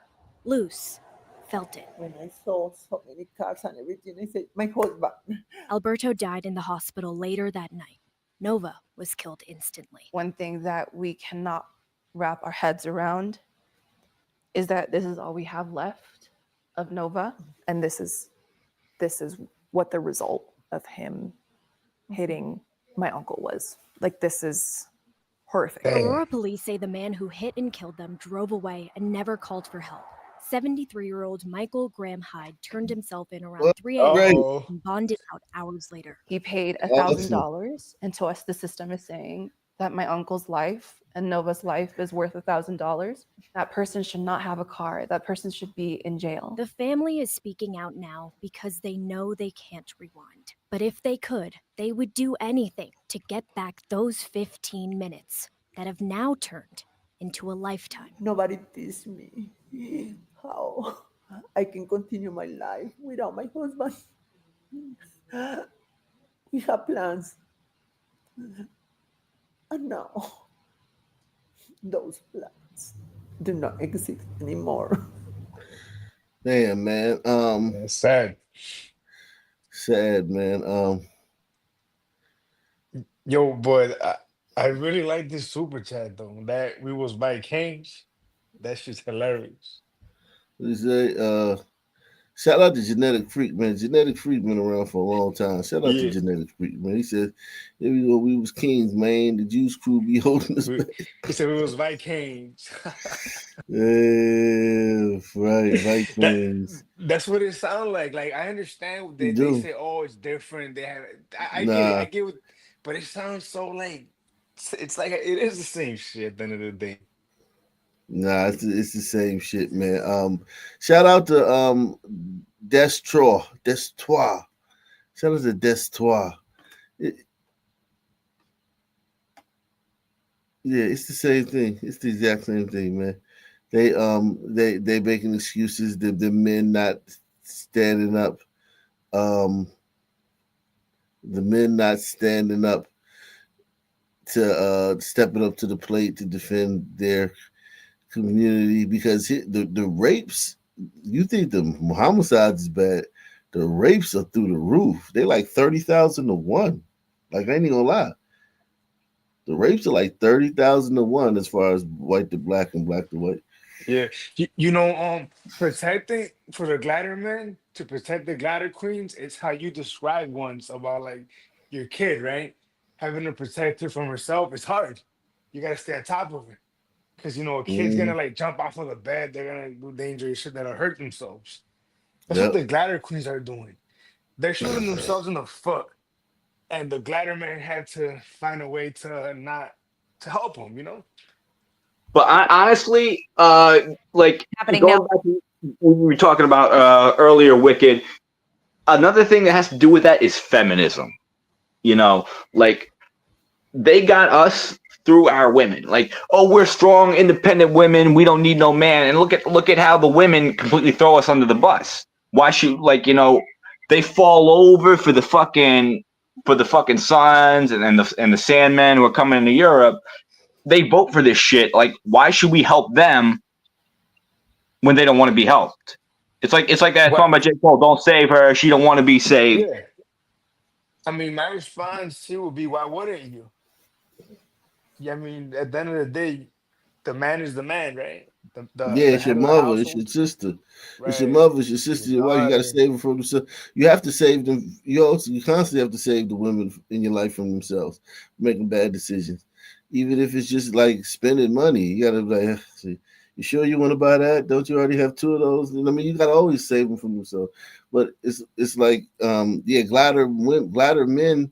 Luz felt it. When I saw so many cars and everything, I said, my husband. Alberto died in the hospital later that night. Nova was killed instantly. One thing that we cannot wrap our heads around is that this is all we have left of Nova, and this is what the result of him hitting my uncle was. Like, this is horrific. Aurora police say the man who hit and killed them drove away and never called for help. 73-year-old Michael Graham Hyde turned himself in around 3 a.m. and bonded out hours later. He paid $1,000, and to us, the system is saying that my uncle's life and Nova's life is worth $1,000. That person should not have a car. That person should be in jail. The family is speaking out now because they know they can't rewind. But if they could, they would do anything to get back those 15 minutes that have now turned into a lifetime. Nobody teaches me how I can continue my life without my husband. We have plans. And now, those plans do not exist anymore. Damn, man. That's sad. Sad, man. Yo, but I really like this super chat though. That we was by Kings. That shit's hilarious. What say? Shout out to Genetic Freak, man. Genetic Freak been around for a long time. Shout out to Genetic Freak, man. He said, "Here we go. We was kings, man. The Juice Crew be holding us back." He said we was Vikings. Yeah, right, Vikings. That's what it sounds like. Like, I understand that they say, "Oh, it's different." They have. I get it. I get what, but it sounds so like it's like it is the same shit at the end of the day. Nah, it's the same shit, man. Shout out to Destroy. Shout out to Destroy. Yeah, it's the same thing. It's the exact same thing, man. They making excuses. The men not standing up. The men not standing up to stepping up to the plate to defend their community, because the rapes, you think the homicides is bad, the rapes are through the roof. They like 30,000 to 1. Like, I ain't even gonna lie, the rapes are like 30,000 to 1 as far as white to black and black to white. Yeah, protecting for the glider men, to protect the glider queens, it's how you described once about like your kid, right? Having to protect her from herself, it's hard. You gotta stay on top of it. Because, a kid's gonna like jump off of the bed, they're gonna do dangerous shit that'll hurt themselves. That's what the glider queens are doing. They're shooting themselves in the foot, and the glider man had to find a way to help them. But I honestly, like Happening going now. back to what we were talking about earlier, Wicked. Another thing that has to do with that is feminism. Like, they got us through our women. Like, oh, we're strong, independent women. We don't need no man. And look at how the women completely throw us under the bus. Why should, they fall over for the fucking sons and the Sandmen who are coming into Europe. They vote for this shit. Like, why should we help them when they don't want to be helped. It's like that What? song by J. Cole, "Don't save her, she don't want to be saved." Yeah. I mean, my response to would be, why wouldn't you? Yeah, I mean, at the end of the day, the man is the man, right? Yeah, The it's your head of the mother, it's your household, sister, it's your right? mother, it's your Your sister, your wife. You got to daughter. save them from themselves. You have to save them. You constantly have to save the women in your life from themselves, making bad decisions, even if it's just like spending money. You got to like, see, you sure you want to buy that? Don't you already have two of those? I mean, you got to always save them from themselves. But it's like yeah, glider men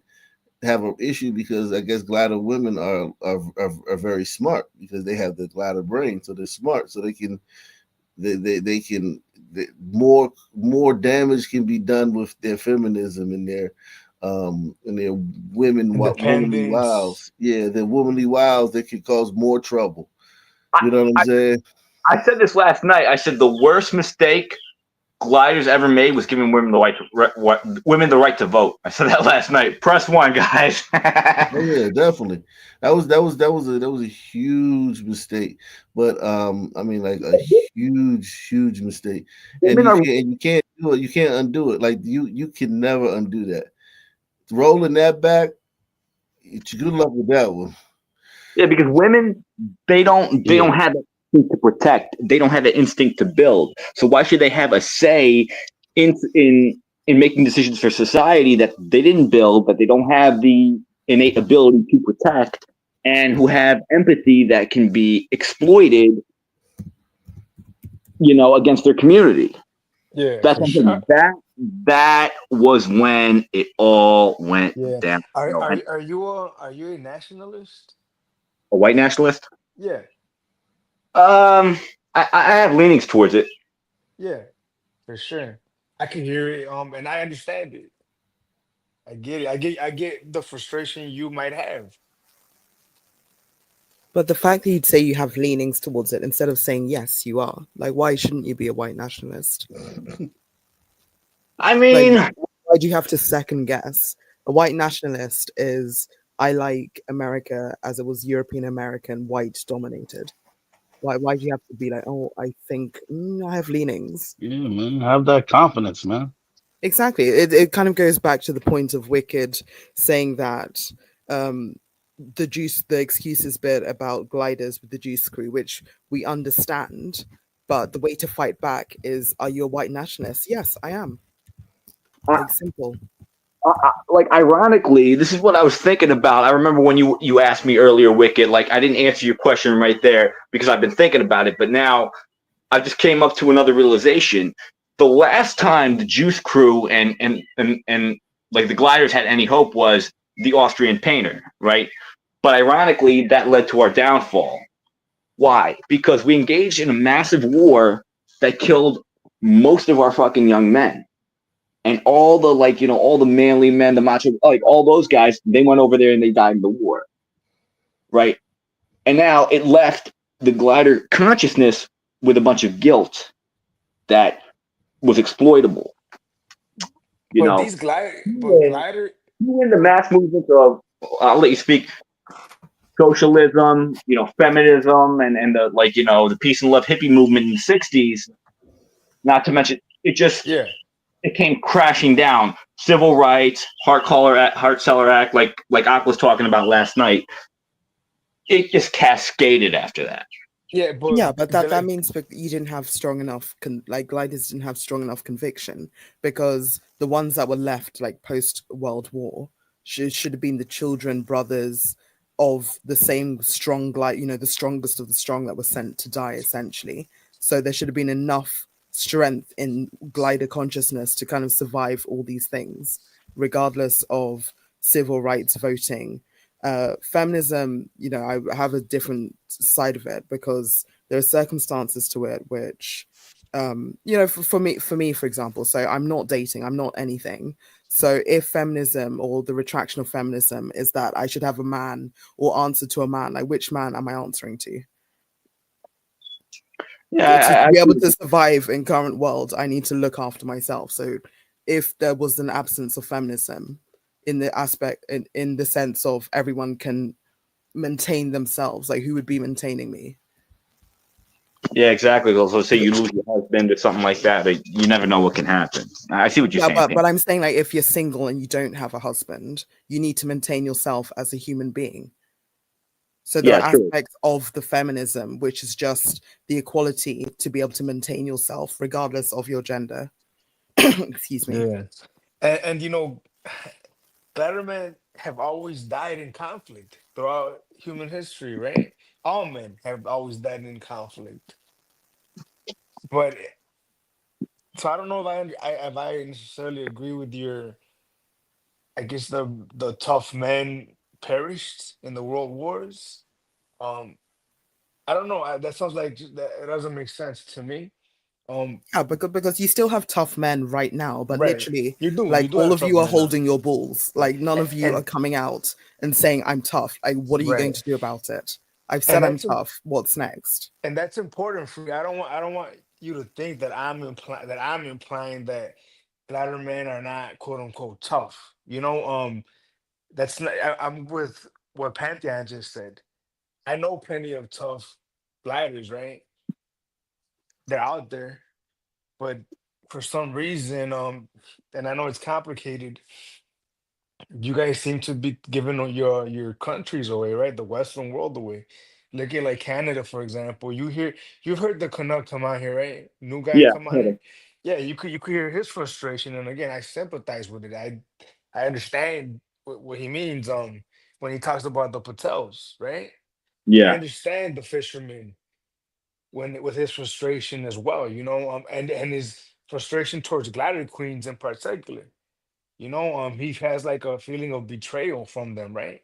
have an issue because I guess glider women are very smart because they have the glider brain, so they're smart, so they can more damage can be done with their feminism and their womanly Independence. wiles. Yeah, their womanly wiles that can cause more trouble. I, You know what I'm I saying? I said this last night. I said the worst mistake gliders ever made was giving women the right to vote. I said that last night. Press one, guys. Oh yeah, definitely. That was a huge mistake. But I mean like a huge mistake. And Women are you can't do it. You can't undo it. Like you can never undo that. Rolling that back, good luck with that one. Yeah, because women they don't Yeah. have that instinct to protect. They don't have that instinct to build. So why should they have a say in making decisions for society that they didn't build, that they don't have the innate ability to protect, and who have empathy that can be exploited, against their community. Yeah, That's for what I'm sure. saying. That was when it all went Yeah. downhill. And Are you a nationalist? a white nationalist. Yeah, I have leanings towards it. yeah, for sure. I can hear it, and I understand it. I get it. I get the frustration you might have. But the fact that you'd say you have leanings towards it instead of saying yes, you are. Like, why shouldn't you be a white nationalist? I Like, mean, why do you have to second guess? A white nationalist is, I like America as it was European American, white dominated. Why do you have to be like, oh, I think I have leanings? Yeah, man. Have that confidence, man. Exactly. It kind of goes back to the point of Wicked saying that um, the excuses bit about gliders with the juice crew, which we understand, but the way to fight back is, are you a white nationalist? Yes, I am. Like, simple. like ironically, this is what I was thinking about. I remember when you asked me earlier, Wicked. Like I didn't answer your question right there because I've been thinking about it, but now I just came up to another realization. The last time the Juice Crew and like the Gliders had any hope was the Austrian painter, right? But ironically, that led to our downfall. Why? Because we engaged in a massive war that killed most of our fucking young men. And all the all the manly men, the macho, like all those guys, they went over there and they died in the war, right? And now it left the glider consciousness with a bunch of guilt that was exploitable. You But know, these glider, but even glider, even the but mass movements of, I'll let you speak, socialism, feminism, and the the peace and love hippie movement in the '60s. Not to mention, yeah, it came crashing down. Civil rights, Hart Seller Act, like Ak was talking about last night. It just cascaded after that. yeah, but Yeah, but the that like, means you didn't have strong enough like gliders didn't have strong enough conviction, because the ones that were left like post World War should have been the children, brothers of the same strong the strongest of the strong that were sent to die essentially. So there should have been enough strength in glider consciousness to kind of survive all these things, regardless of civil rights, voting. Feminism, I have a different side of it, because there are circumstances to it which, for me, for example, so I'm not dating, I'm not anything. So if feminism or the retraction of feminism is that I should have a man or answer to a man, like which man am I answering to? To Yeah, be able to survive in current world, I need to look after myself. So if there was an absence of feminism in the aspect, in the sense of everyone can maintain themselves, like who would be maintaining me? Yeah, exactly. So say you lose your husband or something like that, but you never know what can happen. I see what you're Yeah, saying. but I'm saying, like, if you're single and you don't have a husband, you need to maintain yourself as a human being. So there Yeah, are true. aspects of the feminism, which is just the equality to be able to maintain yourself regardless of your gender. Excuse me. Yeah. And you know, better men have always died in conflict throughout human history, right? All men have always died in conflict. But so I don't know if I necessarily agree with your. I guess the tough men perished in the world wars. Um, I don't know. That sounds like that it doesn't make sense to me. Yeah, because you still have tough men right now, but Right. literally, You like, do all have of tough you are men now. holding your balls. Like, none of you are And coming out and saying, I'm tough. Like, what are you going right. to do about it? I've said And I'm that's tough. What's next? and that's important for you. I don't want you to think that I'm implying that ladder men are not quote unquote tough. That's not. I'm with what Pantheon just said. I know plenty of tough gliders, right? They're out there, but for some reason, and I know it's complicated. You guys seem to be giving your countries away, right? The Western world away. Look at like Canada, for example. You've heard the Canuck come out here, right? New guy Yeah. come out here. Yeah, you could hear his frustration, and again, I sympathize with it. I understand what he means. When he talks about the Patels, right? I Yeah. understand the fishermen when with his frustration as well. And his frustration towards glider queens in particular. He has like a feeling of betrayal from them, right?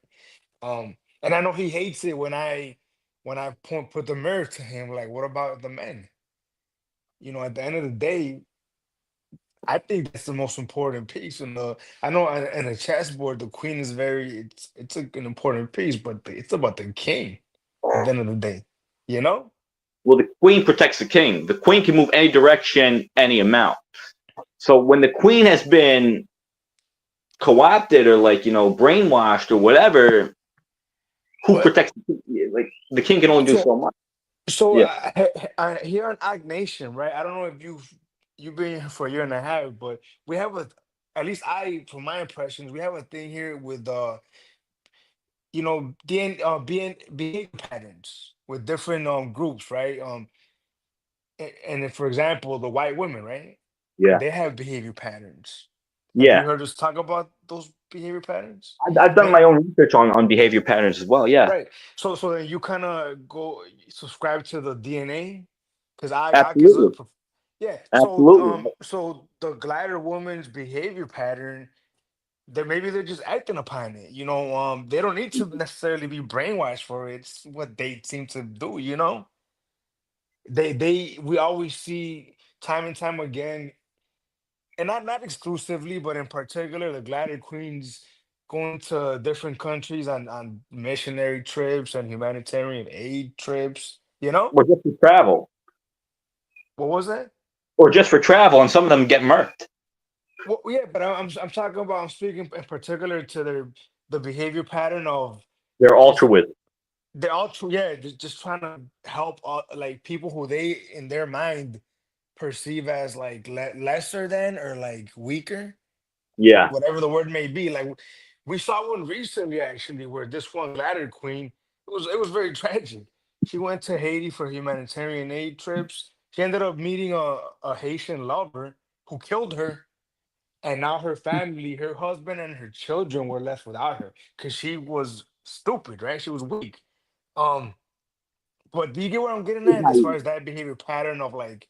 And I know he hates it when I put the mirror to him, like, what about the men? At the end of the day, I think that's the most important piece. I know in a chessboard, the queen is an important piece, but it's about the king at the end of the day. You know? Well, the queen protects the king. The queen can move any direction, any amount. So when the queen has been co-opted or brainwashed or whatever, who But protects the king? Like the king can only do so so much. so Yeah. here on Ag Nation, right? I don't know if you've been here for a year and a half, but we have at least from my impressions, we have a thing here with behavior patterns with different groups, right? And if, for example, the white women, right? Yeah. They have behavior patterns. Have you Yeah. heard us talk about those behavior patterns? I've done my own research on behavior patterns as well. Yeah. Right. So then you kind of go subscribe to the DNA because I guess Absolutely. yeah. So Absolutely. so the glider woman's behavior pattern, that maybe they're just acting upon it. They don't need to necessarily be brainwashed for it. It's what they seem to do. We always see time and time again, and not exclusively, but in particular, the glider queens going to different countries on missionary trips and humanitarian aid trips. Or just for travel. What was that? Or just for travel, and some of them get murked. Well, yeah, but I'm talking about. I'm speaking in particular to the behavior pattern of They're just altruism. they're all true. Yeah, just trying to help like people who they in their mind perceive as like lesser than or like weaker, Yeah. whatever the word may be. Like we saw one recently actually where this one ladder queen, it was very tragic. She went to Haiti for humanitarian aid trips. She ended up meeting a Haitian lover who killed her, and now her family, her husband and her children were left without her because she was stupid, right? She was weak. Um, but do you get where I'm getting at as far as that behavior pattern of like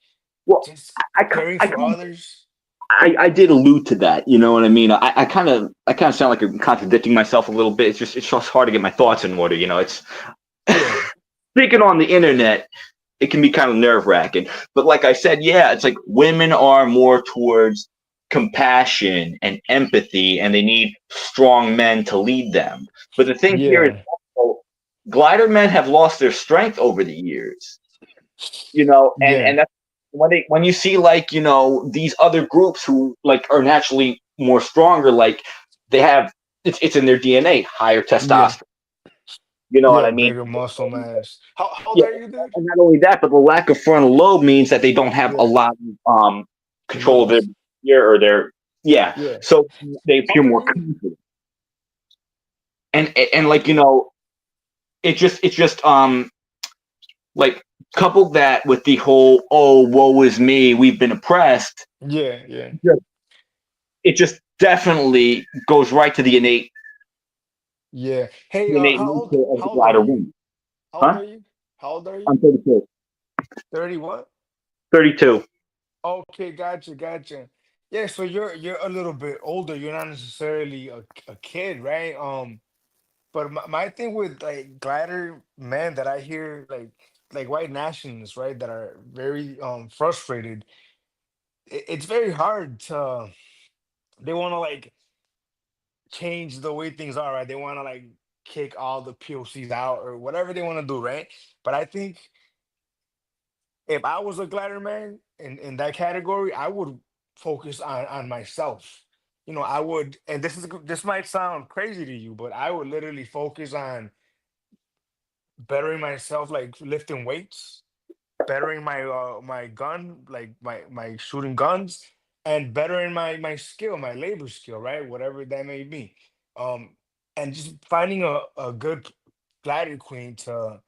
Well, just I, caring I, for others? I did allude to that. You know what I mean? I kind of sound like I'm contradicting myself a little bit. It's just hard to get my thoughts in order. It's Yeah, speaking on the internet. It can be kind of nerve wracking. But like I said, yeah, it's like women are more towards compassion and empathy, and they need strong men to lead them. But the thing here is, yeah, also, glider men have lost their strength over the years. And yeah, that's when you see these other groups who are naturally more stronger, like they have it's in their DNA, higher yeah, testosterone. You know what Yeah, I mean? bigger muscle mass. How old Yeah, are you, dude? and not only that, but the lack of frontal lobe means that they don't have a Yeah, lot of control of their nerves. behavior or their Yeah. so they How appear old are more you? confident. And like it's just like couple that with the whole woe is me, we've been oppressed. Yeah, yeah, Just- It just definitely goes right to yeah. Hey, the innate how old nature of the how old are glider you? woman. How old Huh? are you? How old are you? I'm 32. 30 what? 32. Okay, gotcha, gotcha. Yeah, so you're a little bit older. You're not necessarily a kid, right? But my thing with like glider men that I hear like white nationalists, right, that are very frustrated. It's very hard to they want to like change the way things are, right? They want to like kick all the POCs out or whatever they want to do, right? But I think if I was a glider man in that category, I would focus on myself. I would, and this might sound crazy to you, but I would literally focus on bettering myself, like lifting weights, bettering my gun, like my shooting guns, and bettering my skill, my labor skill, right? Whatever that may be. Um, and just finding a good glider queen to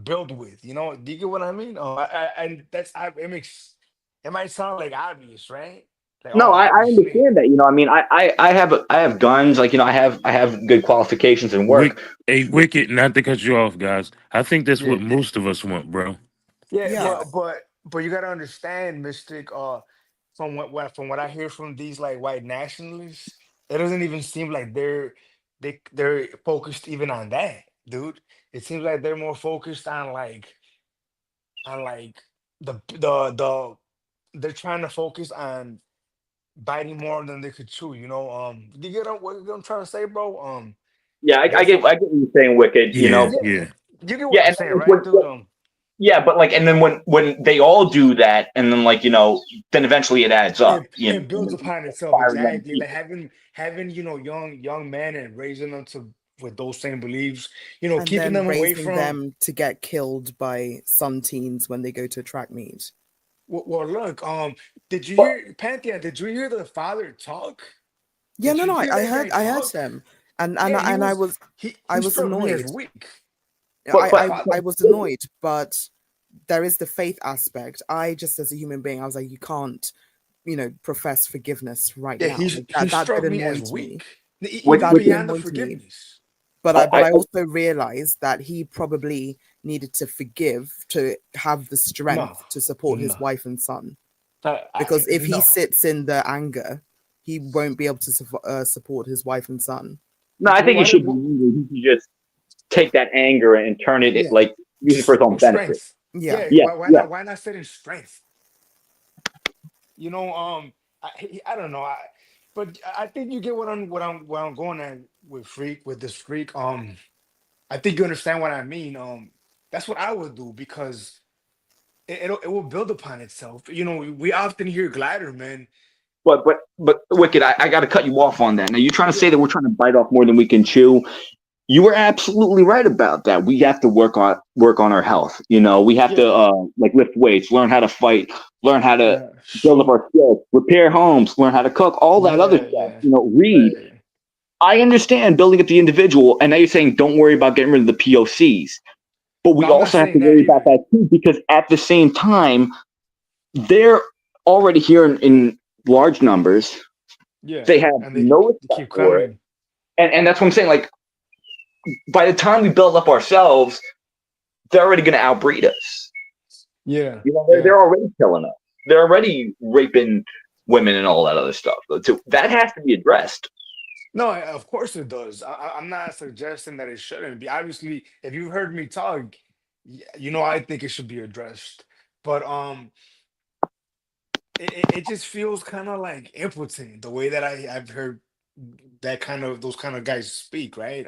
build with. Do you get what I mean? And it might sound like obvious, right? Like, No, oh, I I just need. understand that. I mean, I have guns. Like, I have good qualifications and work. Hey, Wicked, not to cut you off, guys. I think that's Yeah. what most of us want, bro. Yeah, Yeah. but you gotta understand, Mystic. From what I hear from these like white nationalists, it doesn't even seem like they're focused even on that, dude. It seems like they're more focused on like the they're trying to focus on biting more than they could chew. Do you get what I'm trying to say, bro? Yeah, I, They're I get fo- I get what you're saying, Wicked. Yeah, yeah, yeah. you get what Yeah, I'm and saying, then right, dude? yeah, but like, and then when they all do that, and then like then eventually it adds up. It builds upon itself, Inspiring young exactly, like people. having young men and raising them to with those same beliefs, And keeping then them away raising from. them to get killed by some teens when they go to a track meet. Well, look, did you hear Pantheon? Did you hear the father talk? Yeah, Did no, you no, hear I that guy heard, I heard talk? him, and Yeah, and he I he was struck me as annoyed. weak. But The I father. was annoyed, but there is the faith aspect. I just, as a human being, I was like, you can't, profess forgiveness right Yeah, now. he Like he that struck bit me as annoyed me. weak, even That bit beyond the annoyed me. forgiveness. But I, I I also realized that he probably needed to forgive to have the No, strength to support his no, wife and son. I, Because if he no. sits in the anger, he won't be able to support his wife and son. no, I think he Why should did? be angry. He should just take that anger and turn it Yeah, like use it for his own for benefit. strength. Yeah. Yeah, Yeah, why yeah. not? Why not sit in strength? You know, I don't know, but I think you get what I'm going at with this freak. I think you understand what I mean. That's what I would do because it will build upon itself. We often hear glider men. But Wicked, I got to cut you off on that. Now you're trying to say Yeah, that we're trying to bite off more than we can chew. You were absolutely right about that. We have to work on our health. We have yeah, to like lift weights, learn how to fight, learn how to yeah. build up Shoot. our skills, repair homes, learn how to cook, all that other Yeah, stuff. yeah, Read. right. I understand building up the individual, and now you're saying don't worry about getting rid of the POCs. But No, we I'm not also have to saying that worry about either. that too, because at the same time, they're already here in large numbers. Yeah, They have and no they respect keep for it. coming. And that's what I'm saying. Like, by the time we build up ourselves, they're already going to outbreed us. Yeah, They're, yeah. they're already killing us. They're already raping women and all that other stuff. So that has to be addressed. No, of course it does. I'm not suggesting that it shouldn't be. Obviously, if you've heard me talk, I think it should be addressed. But it just feels kind of like impotent the way that I've heard those kind of guys speak, right?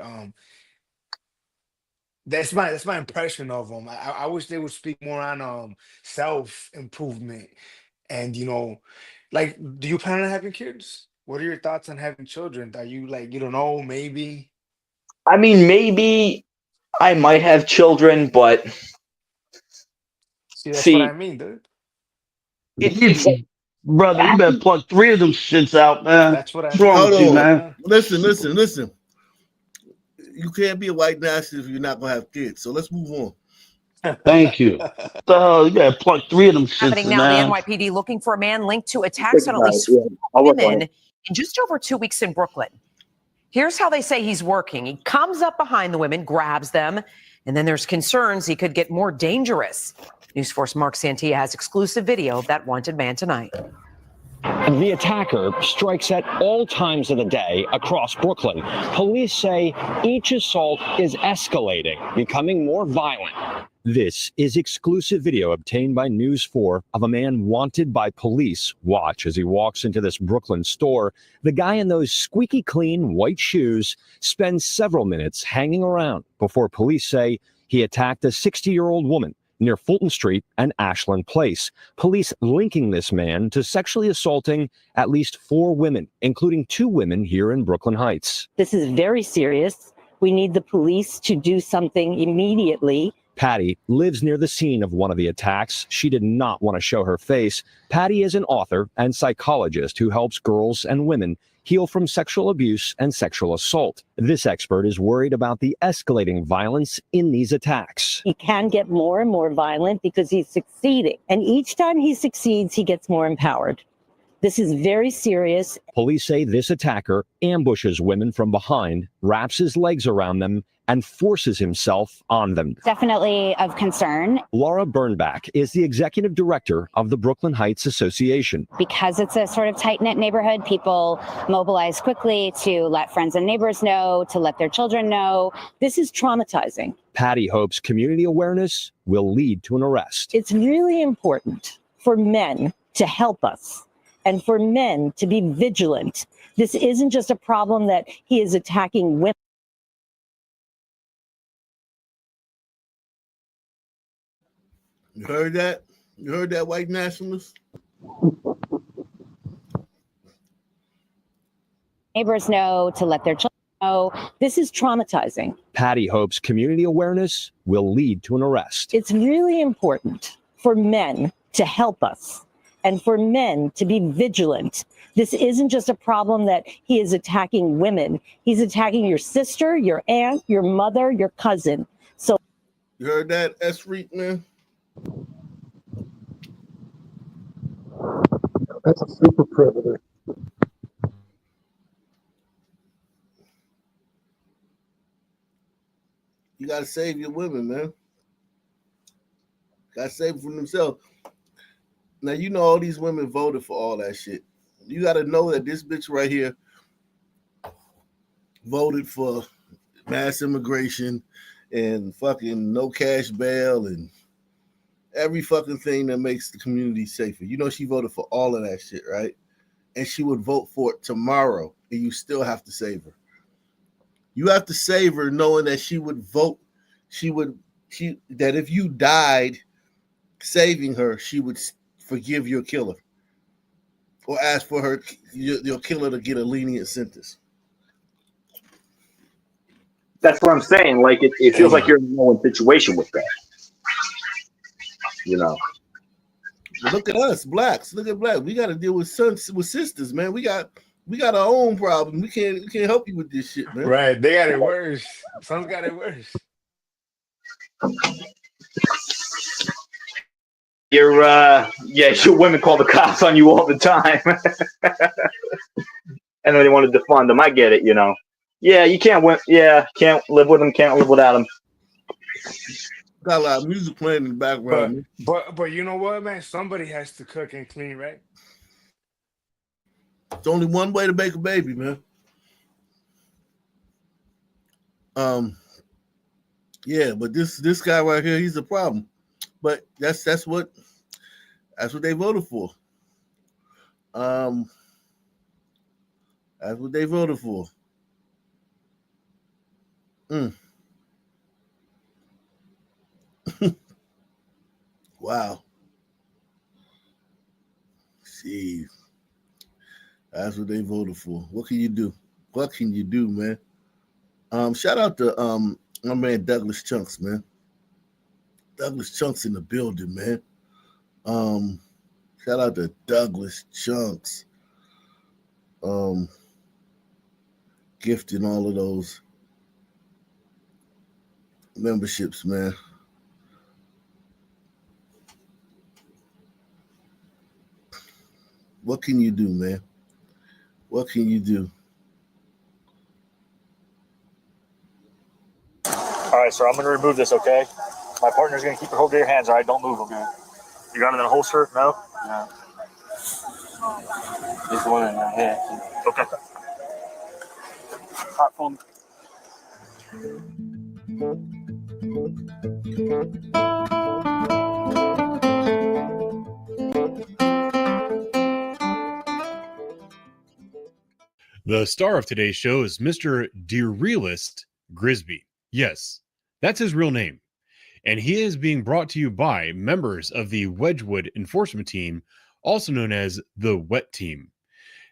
That's my impression of them. I wish they would speak more on self improvement and like, do you plan on having kids? What are your thoughts on having children? Are you like, you don't know, maybe? I mean, maybe I might have children, but See, that's what I see, mean, dude. it's like, Brother, you better pluck 3 of them shits out, man. That's what I What's wrong mean, with Hold you, on. dude. man? Listen. You can't be a white nationalist if you're not gonna have kids. So let's move on. Thank you. What the hell? You better pluck 3 of them shits, Happening now, the man. NYPD looking for a man linked to attacks think on at about it. least Yeah, 4 I'll work on women it. in just over 2 weeks in Brooklyn. Here's how they say he's working. He comes up behind the women, grabs them, and then there's concerns he could get more dangerous. News Force Mark Santia has exclusive video of that wanted man tonight. The attacker strikes at all times of the day across Brooklyn. Police say each assault is escalating, becoming more violent. This is exclusive video obtained by News 4 of a man wanted by police. Watch as he walks into this Brooklyn store. The guy in those squeaky clean white shoes spends several minutes hanging around before police say he attacked a 60-year-old woman near Fulton Street and Ashland Place. Police linking this man to sexually assaulting at least 4 women, including 2 women here in Brooklyn Heights. This is very serious. We need the police to do something immediately. Patty lives near the scene of one of the attacks. She did not want to show her face. Patty is an author and psychologist who helps girls and women heal from sexual abuse and sexual assault. This expert is worried about the escalating violence in these attacks. He can get more and more violent because he's succeeding. And each time he succeeds, he gets more empowered. This is very serious. Police say this attacker ambushes women from behind, wraps his legs around them, and forces himself on them. Definitely of concern. Laura Bernbach is the executive director of the Brooklyn Heights Association. Because it's a sort of tight-knit neighborhood, people mobilize quickly to let friends and neighbors know, to let their children know. This is traumatizing. Patty hopes community awareness will lead to an arrest. It's really important for men to help us and for men to be vigilant. This isn't just a problem that he is attacking women. You heard that? You heard that, white nationalist? Neighbors know, to let their children know. This is traumatizing. Patty hopes community awareness will lead to an arrest. It's really important for men to help us and for men to be vigilant. This isn't just a problem that he is attacking women. He's attacking your sister, your aunt, your mother, your cousin. So you heard that, S-Reek, man? That's a super predator. You gotta save your women, man. Gotta save them from themselves. Now you know all these women voted for all that shit. You gotta know that this bitch right here voted for mass immigration and fucking no cash bail and every fucking thing that makes the community safer. You know she voted for all of that shit, right? And she would vote for it tomorrow, and you still have to save her. You have to save her knowing that she would vote. That if you died saving her, she would forgive your killer or ask for your killer to get a lenient sentence. That's what I'm saying. Like it feels like you're in a no-win situation with that. You know. Look at us, blacks. Look at black. We got to deal with sisters, man. We got our own problem. We can't help you with this shit, man. Right? They got it worse. Sons got it worse. Your women call the cops on you all the time, and then they want to defund them. I get it, you know. Yeah, you can't win. Yeah, can't live with them. Can't live without them. Got a lot of music playing in the background. But you know what, man? Somebody has to cook and clean, right? It's only one way to make a baby, man. Yeah, but this guy right here, he's a problem. But that's what they voted for. That's what they voted for. Wow. Jeez. That's what they voted for. What can you do? What can you do, man? Shout out to My man Douglas Chunks, man. Douglas Chunks in the building, man. Shout out to Douglas Chunks. Gifting all of those memberships, man. What can you do, man? What can you do? All right, sir, I'm going to remove this, okay? My partner's going to keep it hold to your hands, all right? Don't move, okay? You got it in a holster? No? No. There's one in my head. Okay. Hot phone. The star of today's show is Mr. Derealist Grisby. Yes, that's his real name. And he is being brought to you by members of the Wedgwood Enforcement Team, also known as the WET Team.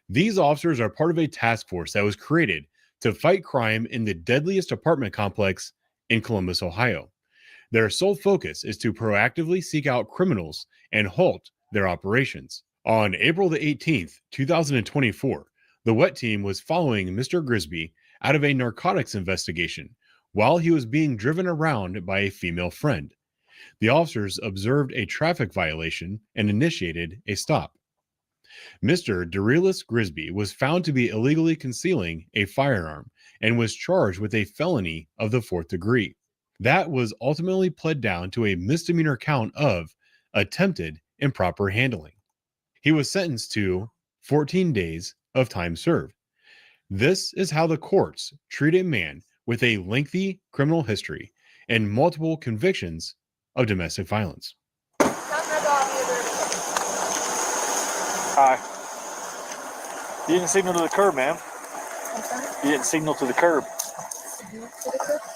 These officers are part of a task force that was created to fight crime in the deadliest apartment complex in Columbus, Ohio. Their sole focus is to proactively seek out criminals and halt their operations. On April the 18th, 2024, the WET Team was following Mr. Grisby out of a narcotics investigation while he was being driven around by a female friend. The officers observed a traffic violation and initiated a stop. Mr. Derealist Grisby was found to be illegally concealing a firearm and was charged with a felony of the 4th degree. That was ultimately pled down to a misdemeanor count of attempted improper handling. He was sentenced to 14 days of time served. This is how the courts treat a man with a lengthy criminal history and multiple convictions of domestic violence. Hi. You didn't signal to the curb, ma'am. You didn't signal to the curb. Do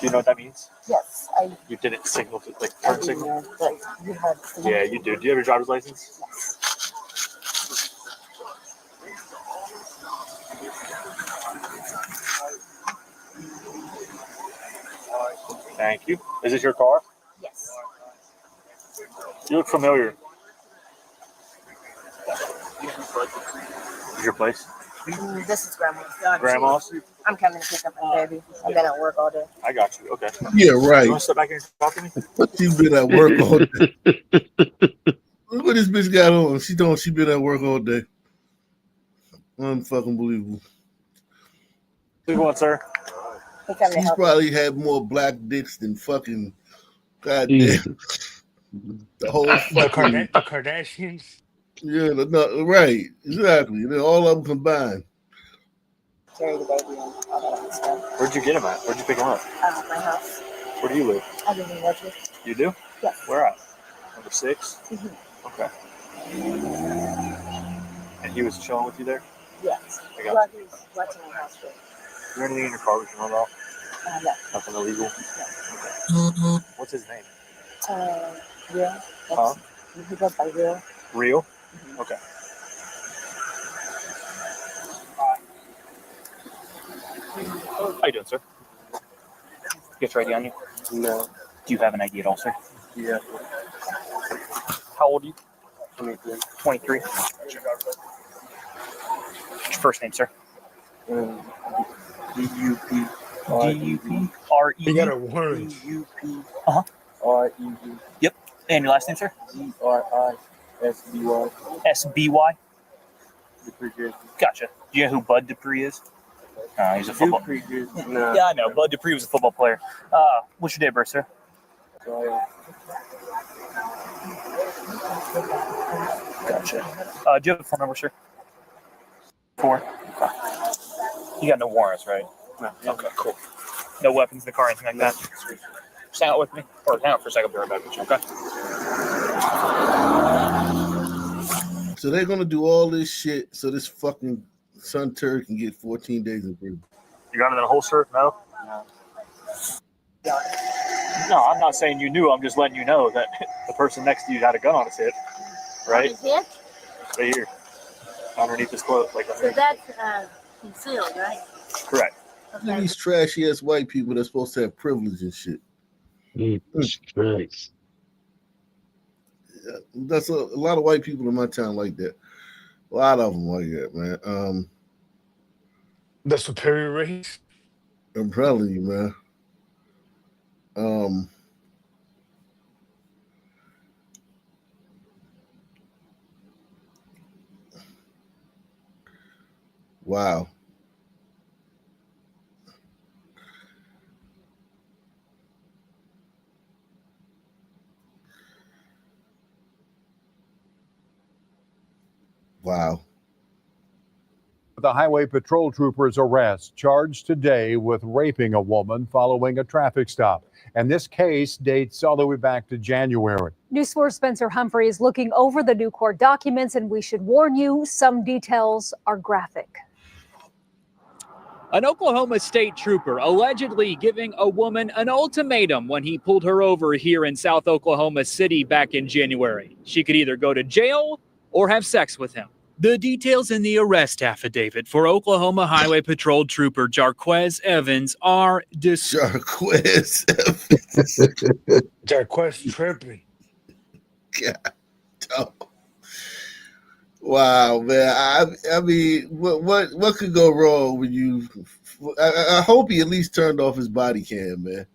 you know what that means? Yes, You didn't signal to, like, turn signal? But you had. Yeah, you do. Do you have your driver's license? Yes. Thank you. Is this your car? Yes. You look familiar. Is your place? This is Grandma's. Grandma's? I'm coming to pick up my baby. I've been at work all day. I got you. Okay. Yeah, right. You want to step back here and talk to me? What you been at work all day? Look what this bitch got on. She been at work all day. Unfucking believable. Who you want, sir? She's probably had more black dicks than fucking goddamn the whole fucking The Kardashians. yeah, no, right, exactly. They're all of them combined. Carry the baby and all that other stuff. Where'd you get him at? Where'd you pick him up? My house. Where do you live? I live in Wedgwood. You do? Yes. Where at? Number 6? Mm-hmm. Okay. And he was chilling with you there? Yes. I got Well, he's watching my house. But, Is there anything in your car we can know about? no. Nothing illegal? No. Okay. What's his name? Real. Huh? He goes by Real. Real? Mm-hmm. Okay. How you doing, sir? Get your ID on you? No. Do you have an ID at all, sir? Yeah. How old are you? 23. 23. What's your first name, sir? D-U-P. D-U-P-R-E. You got a word. D-U-P. Uh-huh. R-E-D. Yep. And your last name, sir? G-R-I-S-B-Y. S-B-Y? Dupree. Gotcha. Do you know who Bud Dupree is? He's a football. No. Yeah, I know. Bud Dupree was a football player. What's your date of birth, sir? Gotcha. Do you have a phone number, sir? 4. You got no warrants, right? No. Okay, cool. No weapons in the car, anything like that? Just hang out with me. Or hang out for a second, I'll be right back with you, okay? So they're gonna do all this shit so this fucking son turd can get 14 days in prison. You got it in a holster? No? No, I'm not saying you knew. I'm just letting you know that the person next to you had a gun on his hip, right? His hip? Right here, underneath his clothes, like So that's concealed, right? correct. Look at these trashy ass white people that's supposed to have privilege and shit. Jesus Christ. That's a lot of white people in my town like that. A lot of them like that, man. The superior race. I'm telling you, man. Wow. Wow. The Highway Patrol trooper's arrest, charged today with raping a woman following a traffic stop. And this case dates all the way back to January. News 4's Spencer Humphrey is looking over the new court documents, and we should warn you, some details are graphic. An Oklahoma state trooper allegedly giving a woman an ultimatum when he pulled her over here in South Oklahoma City back in January. She could either go to jail or have sex with him. The details in the arrest affidavit for Oklahoma Highway Patrol Trooper Jarquez Evans are Jarquez Jarquez tripping. God. Oh. Wow, man. I mean, what could go wrong when you? I hope he at least turned off his body cam, man.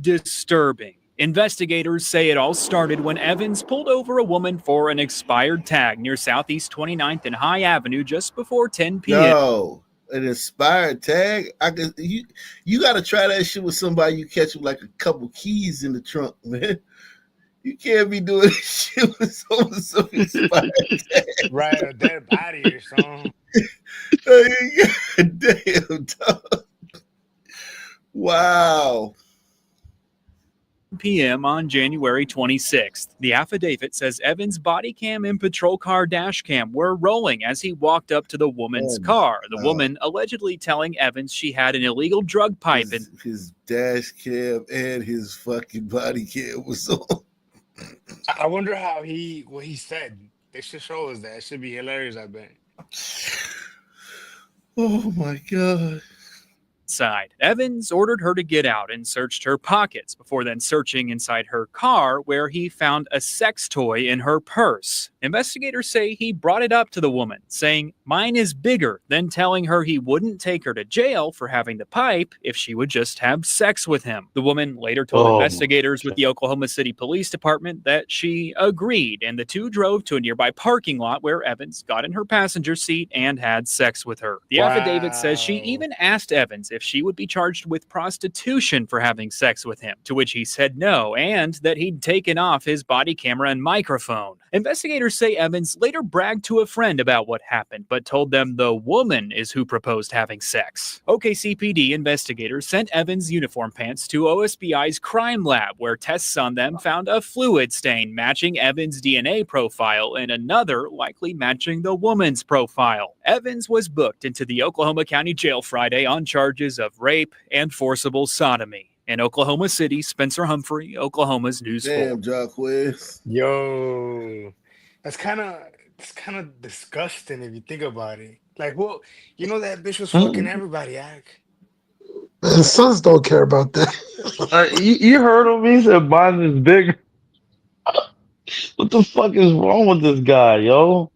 Disturbing. Investigators say it all started when Evans pulled over a woman for an expired tag near Southeast 29th and High Avenue just before 10 p.m. No, an expired tag. You got to try that shit with somebody you catch with like a couple keys in the trunk, man. You can't be doing this shit with some expired tag. Right, a dead body or something. Damn, dog. Wow. p.m. on January 26th. The affidavit says Evans' body cam and patrol car dash cam were rolling as he walked up to the woman's car. The woman allegedly telling Evans she had an illegal drug pipe. His dash cam and his fucking body cam was on. I wonder what he said. They should show us that. It should be hilarious, I bet. Oh my God. Side. Evans ordered her to get out and searched her pockets before then searching inside her car, where he found a sex toy in her purse. Investigators say he brought it up to the woman, saying, "Mine is bigger," then telling her he wouldn't take her to jail for having the pipe if she would just have sex with him. The woman later told investigators with the Oklahoma City Police Department that she agreed, and the two drove to a nearby parking lot where Evans got in her passenger seat and had sex with her. The affidavit says she even asked Evans if she would be charged with prostitution for having sex with him, to which he said no, and that he'd taken off his body camera and microphone. Investigators say Evans later bragged to a friend about what happened, but told them the woman is who proposed having sex. OKCPD investigators sent Evans' uniform pants to OSBI's crime lab, where tests on them found a fluid stain matching Evans' DNA profile and another likely matching the woman's profile. Evans was booked into the Oklahoma County Jail Friday on charges of rape and forcible sodomy. In Oklahoma City, Spencer Humphrey, Oklahoma's News 4. Damn, Jarquez. Yo, that's kind of disgusting if you think about it. Like, well, you know that bitch was fucking everybody, Ak. Man, sons don't care about that. You heard him. He said mine is bigger. What the fuck is wrong with this guy, yo?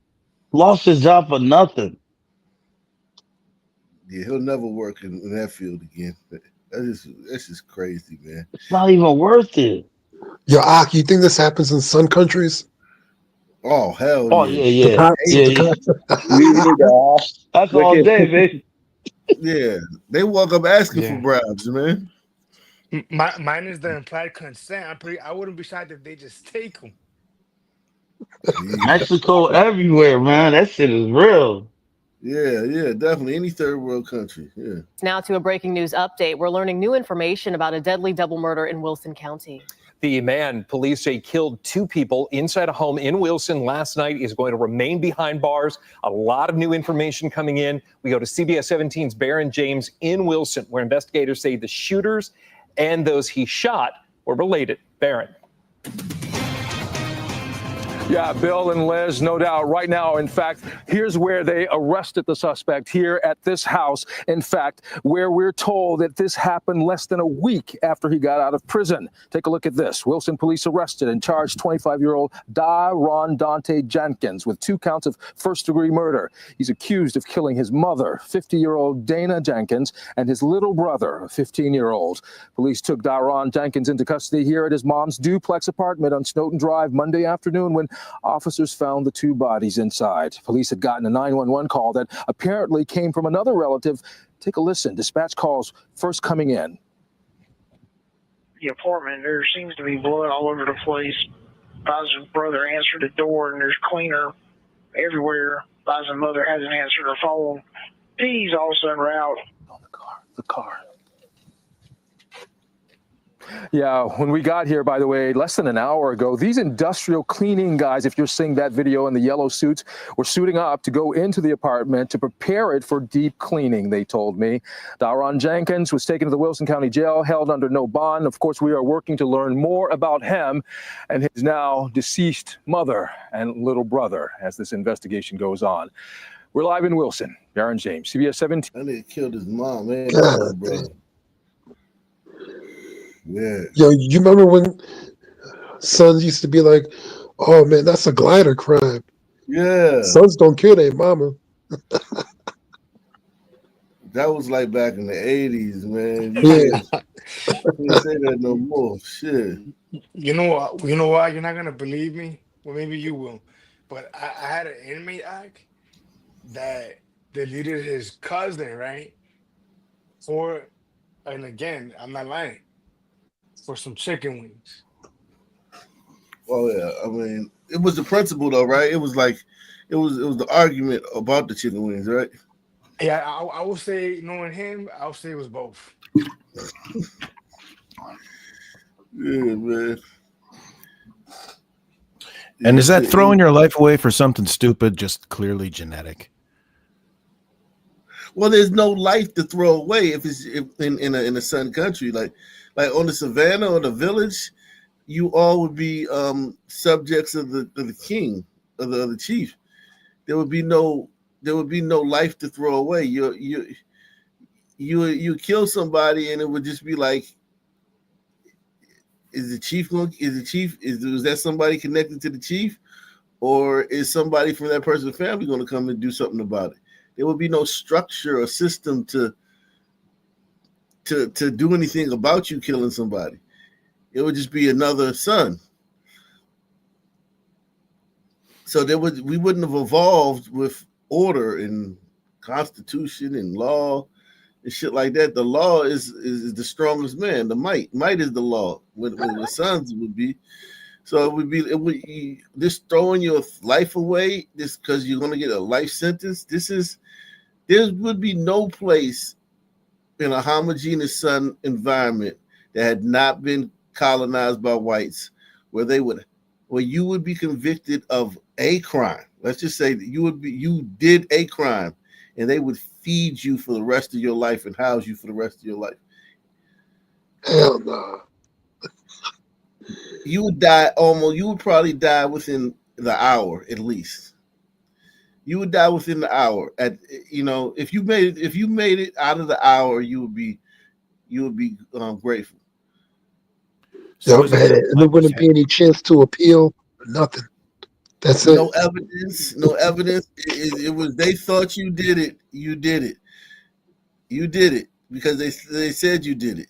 Lost his job for nothing. Yeah, he'll never work in that field again. That's just crazy, man. It's not even worth it. Yo, Ak, you think this happens in some countries? Oh, hell Oh, yeah. That's all day, baby. Yeah, they walk up asking for bribes, man. Mine is the implied consent. I wouldn't be shocked if they just take them. Mexico everywhere, man. That shit is real. Yeah, definitely. Any third world country. Yeah. Now to a breaking news update. We're learning new information about a deadly double murder in Wilson County. The man police say killed two people inside a home in Wilson last night is going to remain behind bars. A lot of new information coming in. We go to CBS 17's Baron James in Wilson, where investigators say the shooters and those he shot were related. Baron. Yeah, Bill and Liz, no doubt. Right now, in fact, here's where they arrested the suspect, here at this house. In fact, where we're told that this happened less than a week after he got out of prison. Take a look at this. Wilson police arrested and charged 25-year-old Daron Dante Jenkins with 2 counts of first-degree murder. He's accused of killing his mother, 50-year-old Dana Jenkins, and his little brother, a 15-year-old. Police took Daron Jenkins into custody here at his mom's duplex apartment on Snowden Drive Monday afternoon when officers found the 2 bodies inside. Police had gotten a 911 call that apparently came from another relative. Take a listen. Dispatch calls first coming in. The apartment, there seems to be blood all over the place. Bison's brother answered the door, and there's cleaner everywhere. Bison's mother hasn't answered her phone. He's also en route. The car. Yeah, when we got here, by the way, less than an hour ago, these industrial cleaning guys, if you're seeing that video in the yellow suits, were suiting up to go into the apartment to prepare it for deep cleaning, they told me. Daron Jenkins was taken to the Wilson County Jail, held under no bond. Of course, we are working to learn more about him and his now deceased mother and little brother as this investigation goes on. We're live in Wilson. Baron James, CBS 17. That nigga killed his mom, man. God, Bro. Yeah. Yo, you remember when sons used to be like, "Oh man, that's a glider crime." Yeah. Sons don't kill their mama. That was like back in the 80s, man. Yeah. Can't say that no more. Shit. You know what? You know why? You're not gonna believe me. Well, maybe you will. But I had an inmate act that deleted his cousin, right? And again, I'm not lying. For some chicken wings. Oh yeah, I mean, it was the principle though, right? It was the argument about the chicken wings, right? Yeah, I would say, knowing him, I would say it was both. Yeah, man. And is that throwing your life away for something stupid just clearly genetic? Well, there's no life to throw away if in a sun country like on the savannah or the village, you all would be subjects of the king of the chief. There would be no life to throw away. You kill somebody and it would just be like, is that somebody connected to the chief, or is somebody from that person's family going to come and do something about it? There would be no structure or system to do anything about you killing somebody. It would just be another son. So we wouldn't have evolved with order and constitution and law and shit like that. The law is the strongest man. The might is the law. When the sons would be. So it would be just throwing your life away just because you're going to get a life sentence. There would be no place in a homogeneous sun environment that had not been colonized by whites where you would be convicted of a crime. Let's just say that you did a crime and they would feed you for the rest of your life and house you for the rest of your life. Hell no. You would probably die within the hour at least. You would die within the hour. If you made it out of the hour, you would be grateful. Yo, man, and there wouldn't be any chance to appeal. Nothing. That's it. No evidence. No evidence. It was they thought you did it. You did it. You did it because they said you did it.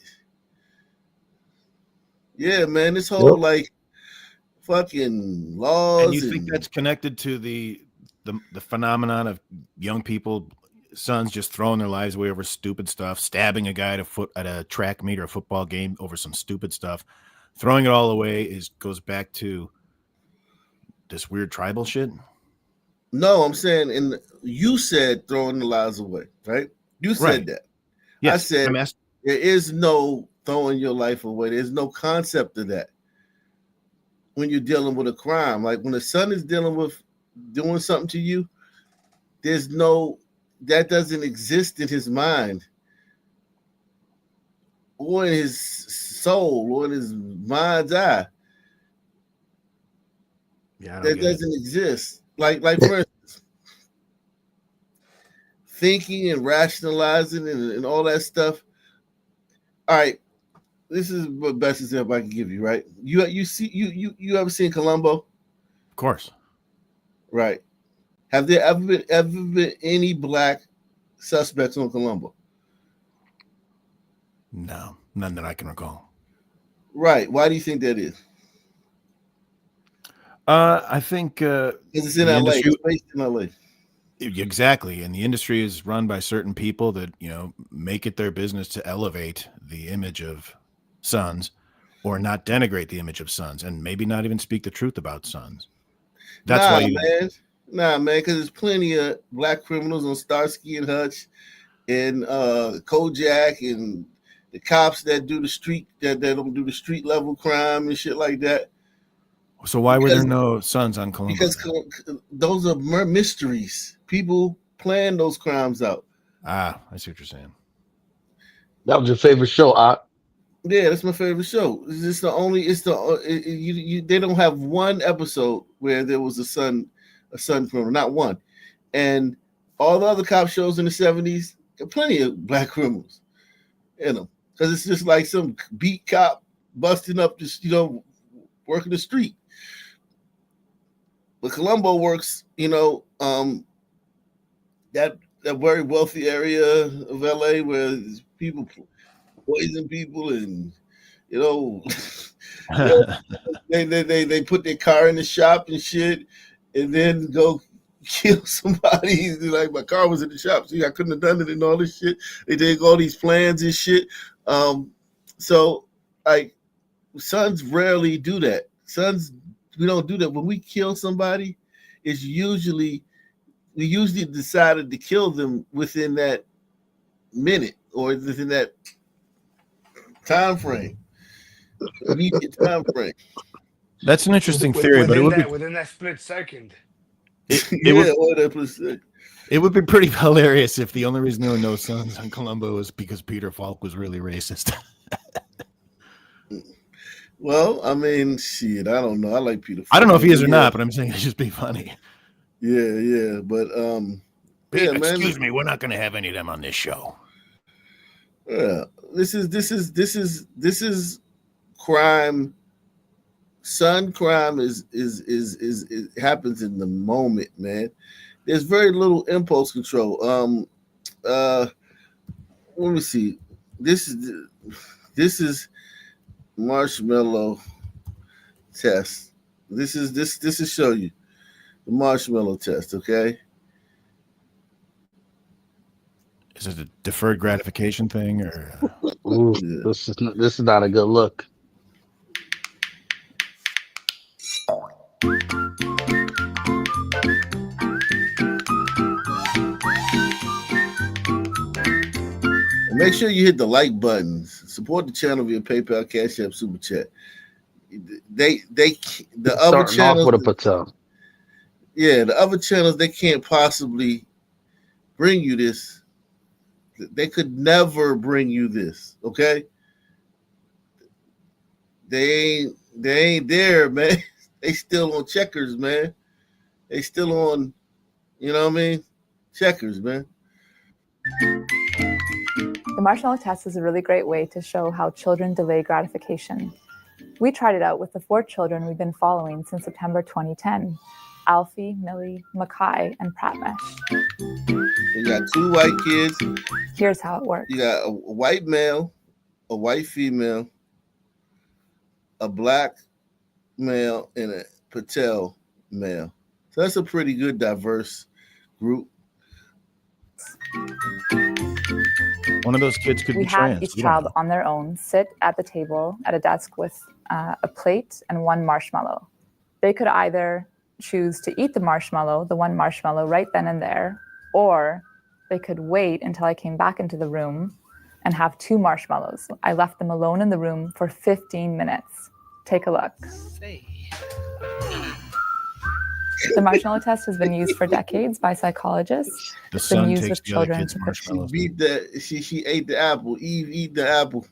Yeah, man. This whole fucking laws. And you think that's connected to the phenomenon of young people, sons just throwing their lives away over stupid stuff, stabbing a guy at a track meet or a football game over some stupid stuff, throwing it all away goes back to this weird tribal shit? No, I'm saying, and you said throwing the lives away, right? You said that. Yes, I said there is no throwing your life away. There's no concept of that when you're dealing with a crime. Like when a son is dealing with doing something to you, that doesn't exist in his mind or in his soul or in his mind's eye. Yeah, that doesn't exist. Like for instance, thinking and rationalizing and all that stuff. All right, this is the best example I can give you. Right? You ever seen Columbo? Of course. Right. Have there ever been any black suspects on Columbo? No, none that I can recall. Right. Why do you think that is? I think Because it's in the LA. industry, It's based in LA. exactly, and the industry is run by certain people that make it their business to elevate the image of sons, or not denigrate the image of sons, and maybe not even speak the truth about sons. That's Nah, why you. man, because there's plenty of black criminals on Starsky and Hutch and Kojak and the cops that do the street that don't do the street level crime and shit like that. So why were there no sons on Columbo? Because those are mysteries. People plan those crimes out. I see what you're saying. That was your favorite show, Yeah, that's my favorite show. It's the only. They don't have one episode where there was a son criminal, not one. And all the other cop shows in the 70s, there are plenty of black criminals in them, because it's just like some beat cop busting up, just working the street. But Columbo works, that very wealthy area of LA where people poison people and they put their car in the shop and shit and then go kill somebody. Like, my car was in the shop, see, I couldn't have done it and all this shit. They take all these plans and shit. So like, sons rarely do that. Sons, we don't do that. When we kill somebody, we usually decided to kill them within that minute or within that time frame. Immediate time frame. That's an interesting theory, but within that split second. It would be pretty hilarious if the only reason there were no sons on Columbo was because Peter Falk was really racist. Well, I mean, shit, I don't know. I like Peter Falk. I don't know if he is or not, but I'm saying it'd just be funny. Yeah, but excuse me, we're not going to have any of them on this show. Yeah, this is crime. Son crime is happens in the moment, man. There's very little impulse control. Let me see. This is marshmallow test. This is show you the marshmallow test, okay? Is it a deferred gratification thing, or? Ooh, this is not a good look. Make sure you hit the like buttons. Support the channel via PayPal, Cash App, Super Chat. The other channels starting off with a Patel. Yeah, the other channels, they can't possibly bring you this. They could never bring you this, okay? They ain't there, man. They still on Checkers, man. They still on, you know what I mean? Checkers, man. The marshmallow test is a really great way to show how children delay gratification. We tried it out with the 4 children we've been following since September 2010. Alfie, Millie, Mackay, and Pratmesh. You got 2 white kids. Here's how it works. You got a white male, a white female, a black male, and a Patel male. So that's a pretty good diverse group. One of those kids could we be had trans. each child on their own sit at the table at a desk with a plate and 1 marshmallow. They could either choose to eat the marshmallow, the 1 marshmallow right then and there, or they could wait until I came back into the room and have 2 marshmallows. I left them alone in the room for 15 minutes. Take a look. The marshmallow test has been used for decades by psychologists. The It's been son used takes with the other children kid's to marshmallows. She ate the apple. Eve eat the apple.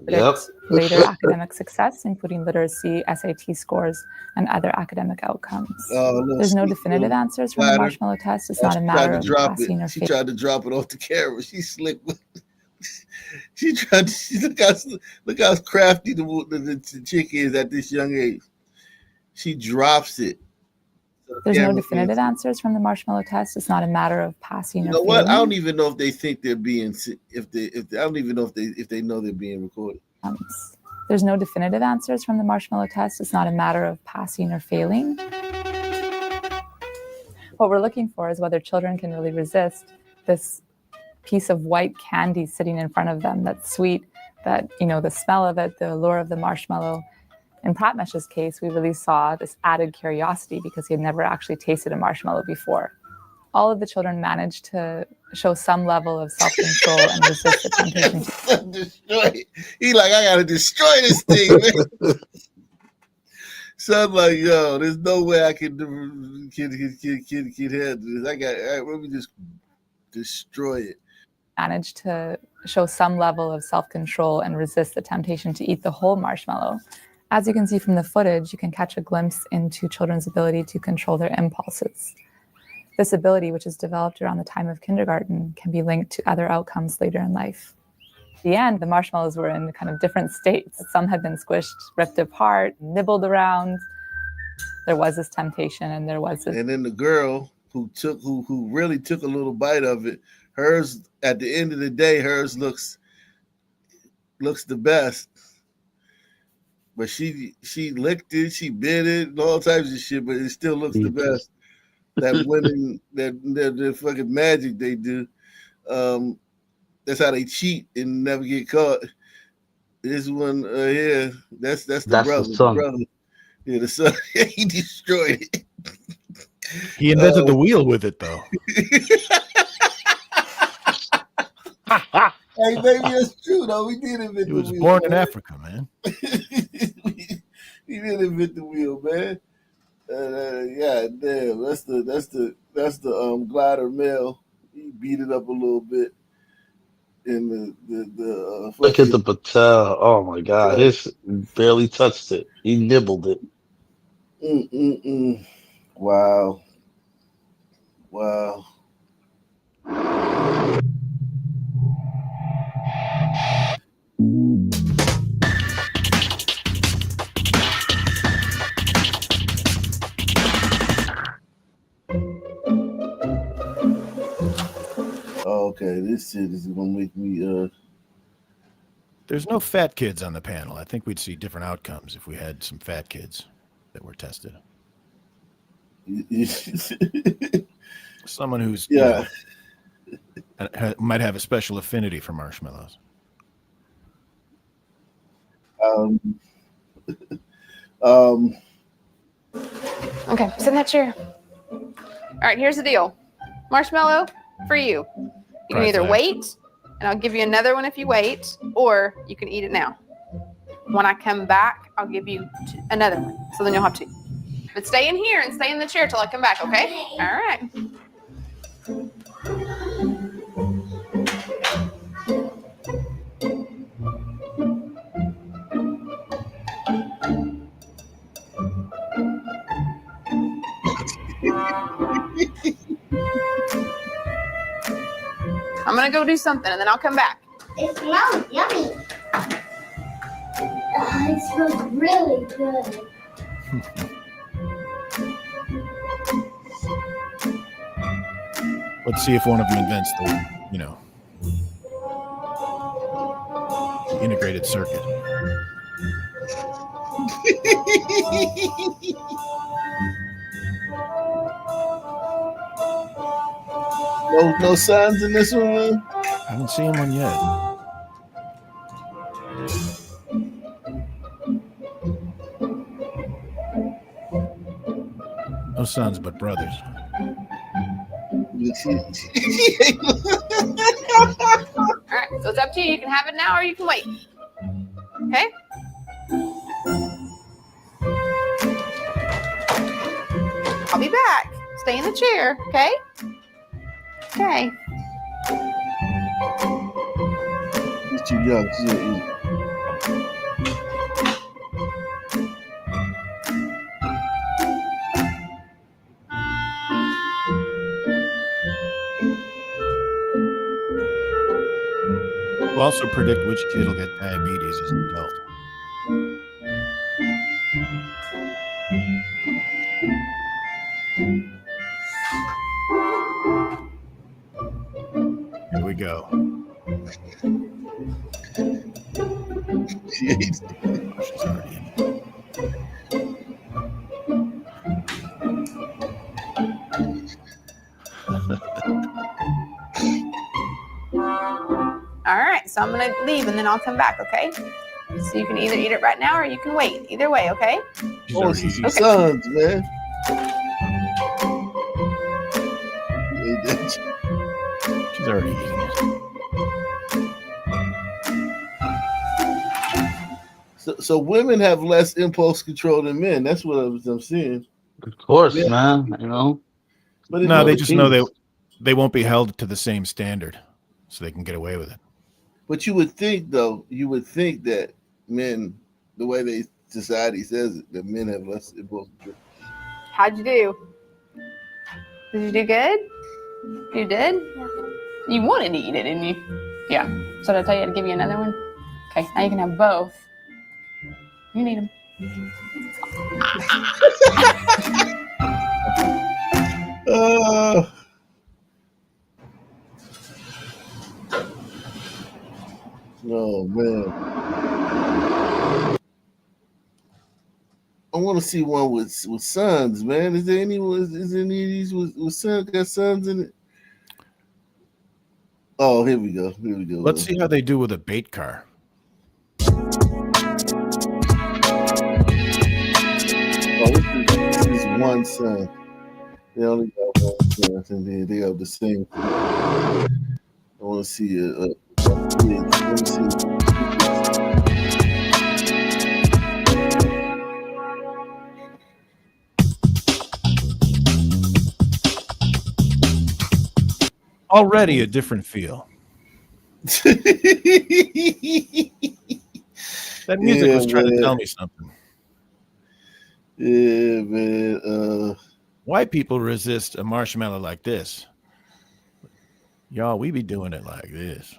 predict later academic success, including literacy, SAT scores, and other academic outcomes. There's no definitive answers from the marshmallow test. It's not a matter of passing or She failing. tried to drop it off the camera. She slick with look how crafty the chick is at this young age. She drops it. There's no definitive answers from the marshmallow test. It's not a matter of passing You or know failing. what? I don't even know if they think they're being I don't even know if they know they're being recorded. There's no definitive answers from the marshmallow test. It's not a matter of passing or failing. What we're looking for is whether children can really resist this piece of white candy sitting in front of them that's sweet, that, you know, the smell of it, the allure of the marshmallow. In Pratmesh's case, we really saw this added curiosity because he had never actually tasted a marshmallow before. All of the children managed to show some level of self-control and resist the temptation to destroy. He like, I gotta destroy this thing, man. So I'm like, yo, there's no way I can handle this. Let me just destroy it. managed to show some level of self-control and resist the temptation to eat the whole marshmallow. As you can see from the footage, you can catch a glimpse into children's ability to control their impulses. This ability, which is developed around the time of kindergarten, can be linked to other outcomes later in life. At the end, the marshmallows were in kind of different states. Some had been squished, ripped apart, nibbled around. There was this temptation, and there was this. And then the girl who really took a little bite of it, hers at the end of the day, hers looks the best. But she licked it, she bit it, and all types of shit, but it still looks the best. That winning, that fucking magic they do. That's how they cheat and never get caught. This one here, that's the brother. The son. The brother. Yeah, the son. He destroyed it. He invented the wheel with it, though. Hey, maybe it's true though. We did invent the wheel. He was born in Africa, man. He did invent the wheel, man. Yeah, damn. That's the glider mill. He beat it up a little bit. In the Look at the Patel. Oh my God, his barely touched it. He nibbled it. Wow. Wow. Okay, this shit is gonna make me There's no fat kids on the panel. I think we'd see different outcomes if we had some fat kids that were tested. Someone who's might have a special affinity for marshmallows. Okay, sit in that chair. All right, here's the deal. Marshmallow for you. You can either wait, and I'll give you another one if you wait, or you can eat it now. When I come back, I'll give you another one, so then you'll have two. But stay in here and stay in the chair till I come back, okay? All right. I'm gonna go do something and then I'll come back. It smells yummy. It smells really good. Let's see if one of them invents the, integrated circuit. No signs in this one, man? I haven't seen one yet. No sons, but brothers. All right, so it's up to you. You can have it now or you can wait. Okay? I'll be back. Stay in the chair, okay? Okay. He's too young. We'll also predict which kid will get diabetes as an adult. Here we go. Jeez. Oh, she's already in it. All right, so I'm gonna leave and then I'll come back, okay? So you can either eat it right now or you can wait. Either way, okay? She's I want already to see eating. some sons, man. You ate that? She's already eating it. So women have less impulse control than men. That's what I'm seeing. Of course, Yeah. man. You know. But No, they the just know kings. they won't be held to the same standard, so they can get away with it. But you would think, though, that men, the way society says it, that men have less impulse control. How'd you do? Did you do good? You did? Yeah. You wanted to eat it, didn't you? Yeah. So did I tell you to give you another one? Okay, now you can have both. You need them. Oh man. I want to see one with sons, man. Is there any of these with sons got sons in it? Oh, here we go. Here we go. Let's see how they do with a bait car. Oh, this is one son. They only got one son, and they have the same. I want to see it. Let me see. Already a different feel. That music was trying to tell me something. Yeah, man. White people resist a marshmallow like this. Y'all, we be doing it like this.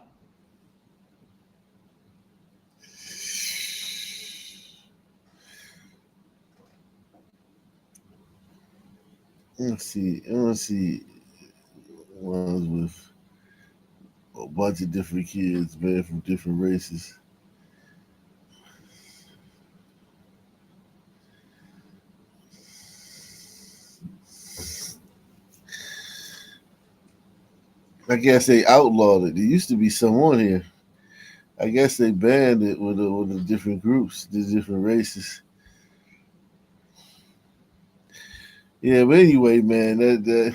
Let's see. I want to see ones with a bunch of different kids, man, from different races. I guess they outlawed it. There used to be some on here. I guess they banned it with the different groups, the different races. Yeah, but anyway, man, that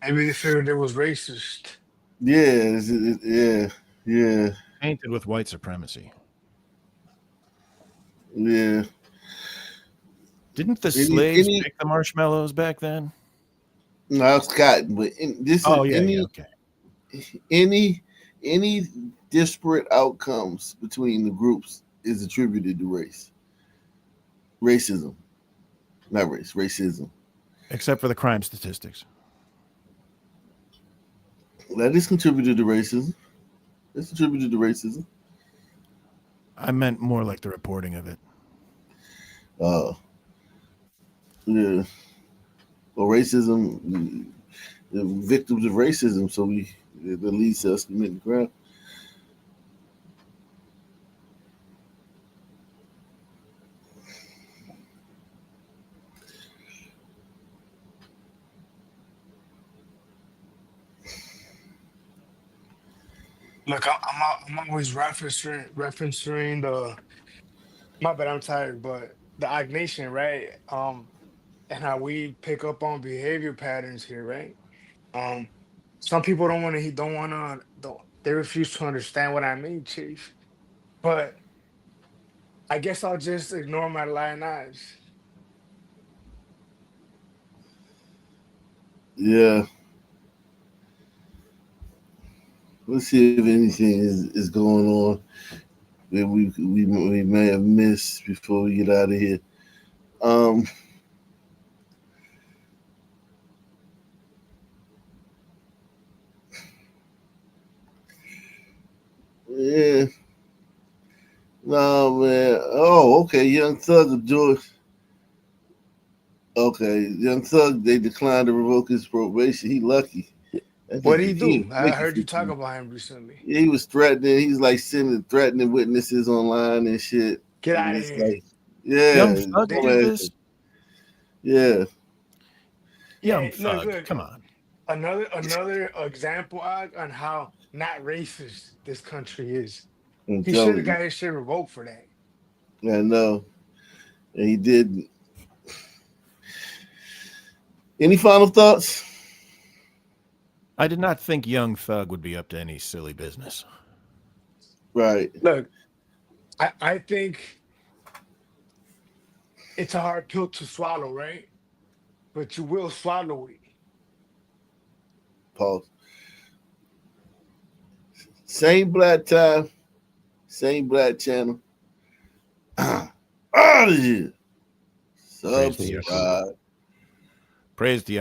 Maybe they figured it was racist. yeah. Painted with white supremacy. Yeah. Didn't the slaves pick the marshmallows back then? No, it's cotton, but any disparate outcomes between the groups is attributed to racism, not racism. Except for the crime statistics. That is contributed to racism. It's attributed to racism. I meant more like the reporting of it. Yeah. Well, racism, the victims of racism, so the leads to us committing crime. Look, I'm always referencing the. My bad, I'm tired, but the Ignatian, right? And how we pick up on behavior patterns here, right? Um, some people don't they refuse to understand what I mean, Chief. But I guess I'll just ignore my lying eyes. Yeah. Let's see if anything is going on that we may have missed before we get out of here. No, man. Oh, okay. Young Thug of Georgia. Okay, Young Thug, they declined to revoke his probation. He lucky. That What did nigga, he he do? ain't I making heard you 50. talk about him recently. He was threatening. He's like threatening witnesses online and shit. Get And out of it's here. like, yeah, Young Thug They- did this. yeah. Young look, Thug, come on. Another example on how not racist this country is. I'm He should telling have you. got his shit revoked for that. I know. And he didn't. Any final thoughts? I did not think Young Thug would be up to any silly business. Right. Look, I think it's a hard pill to swallow, right? But you will swallow it. Pause. Same black time, same black channel. Out of here. Praise the Subscribe. Praise the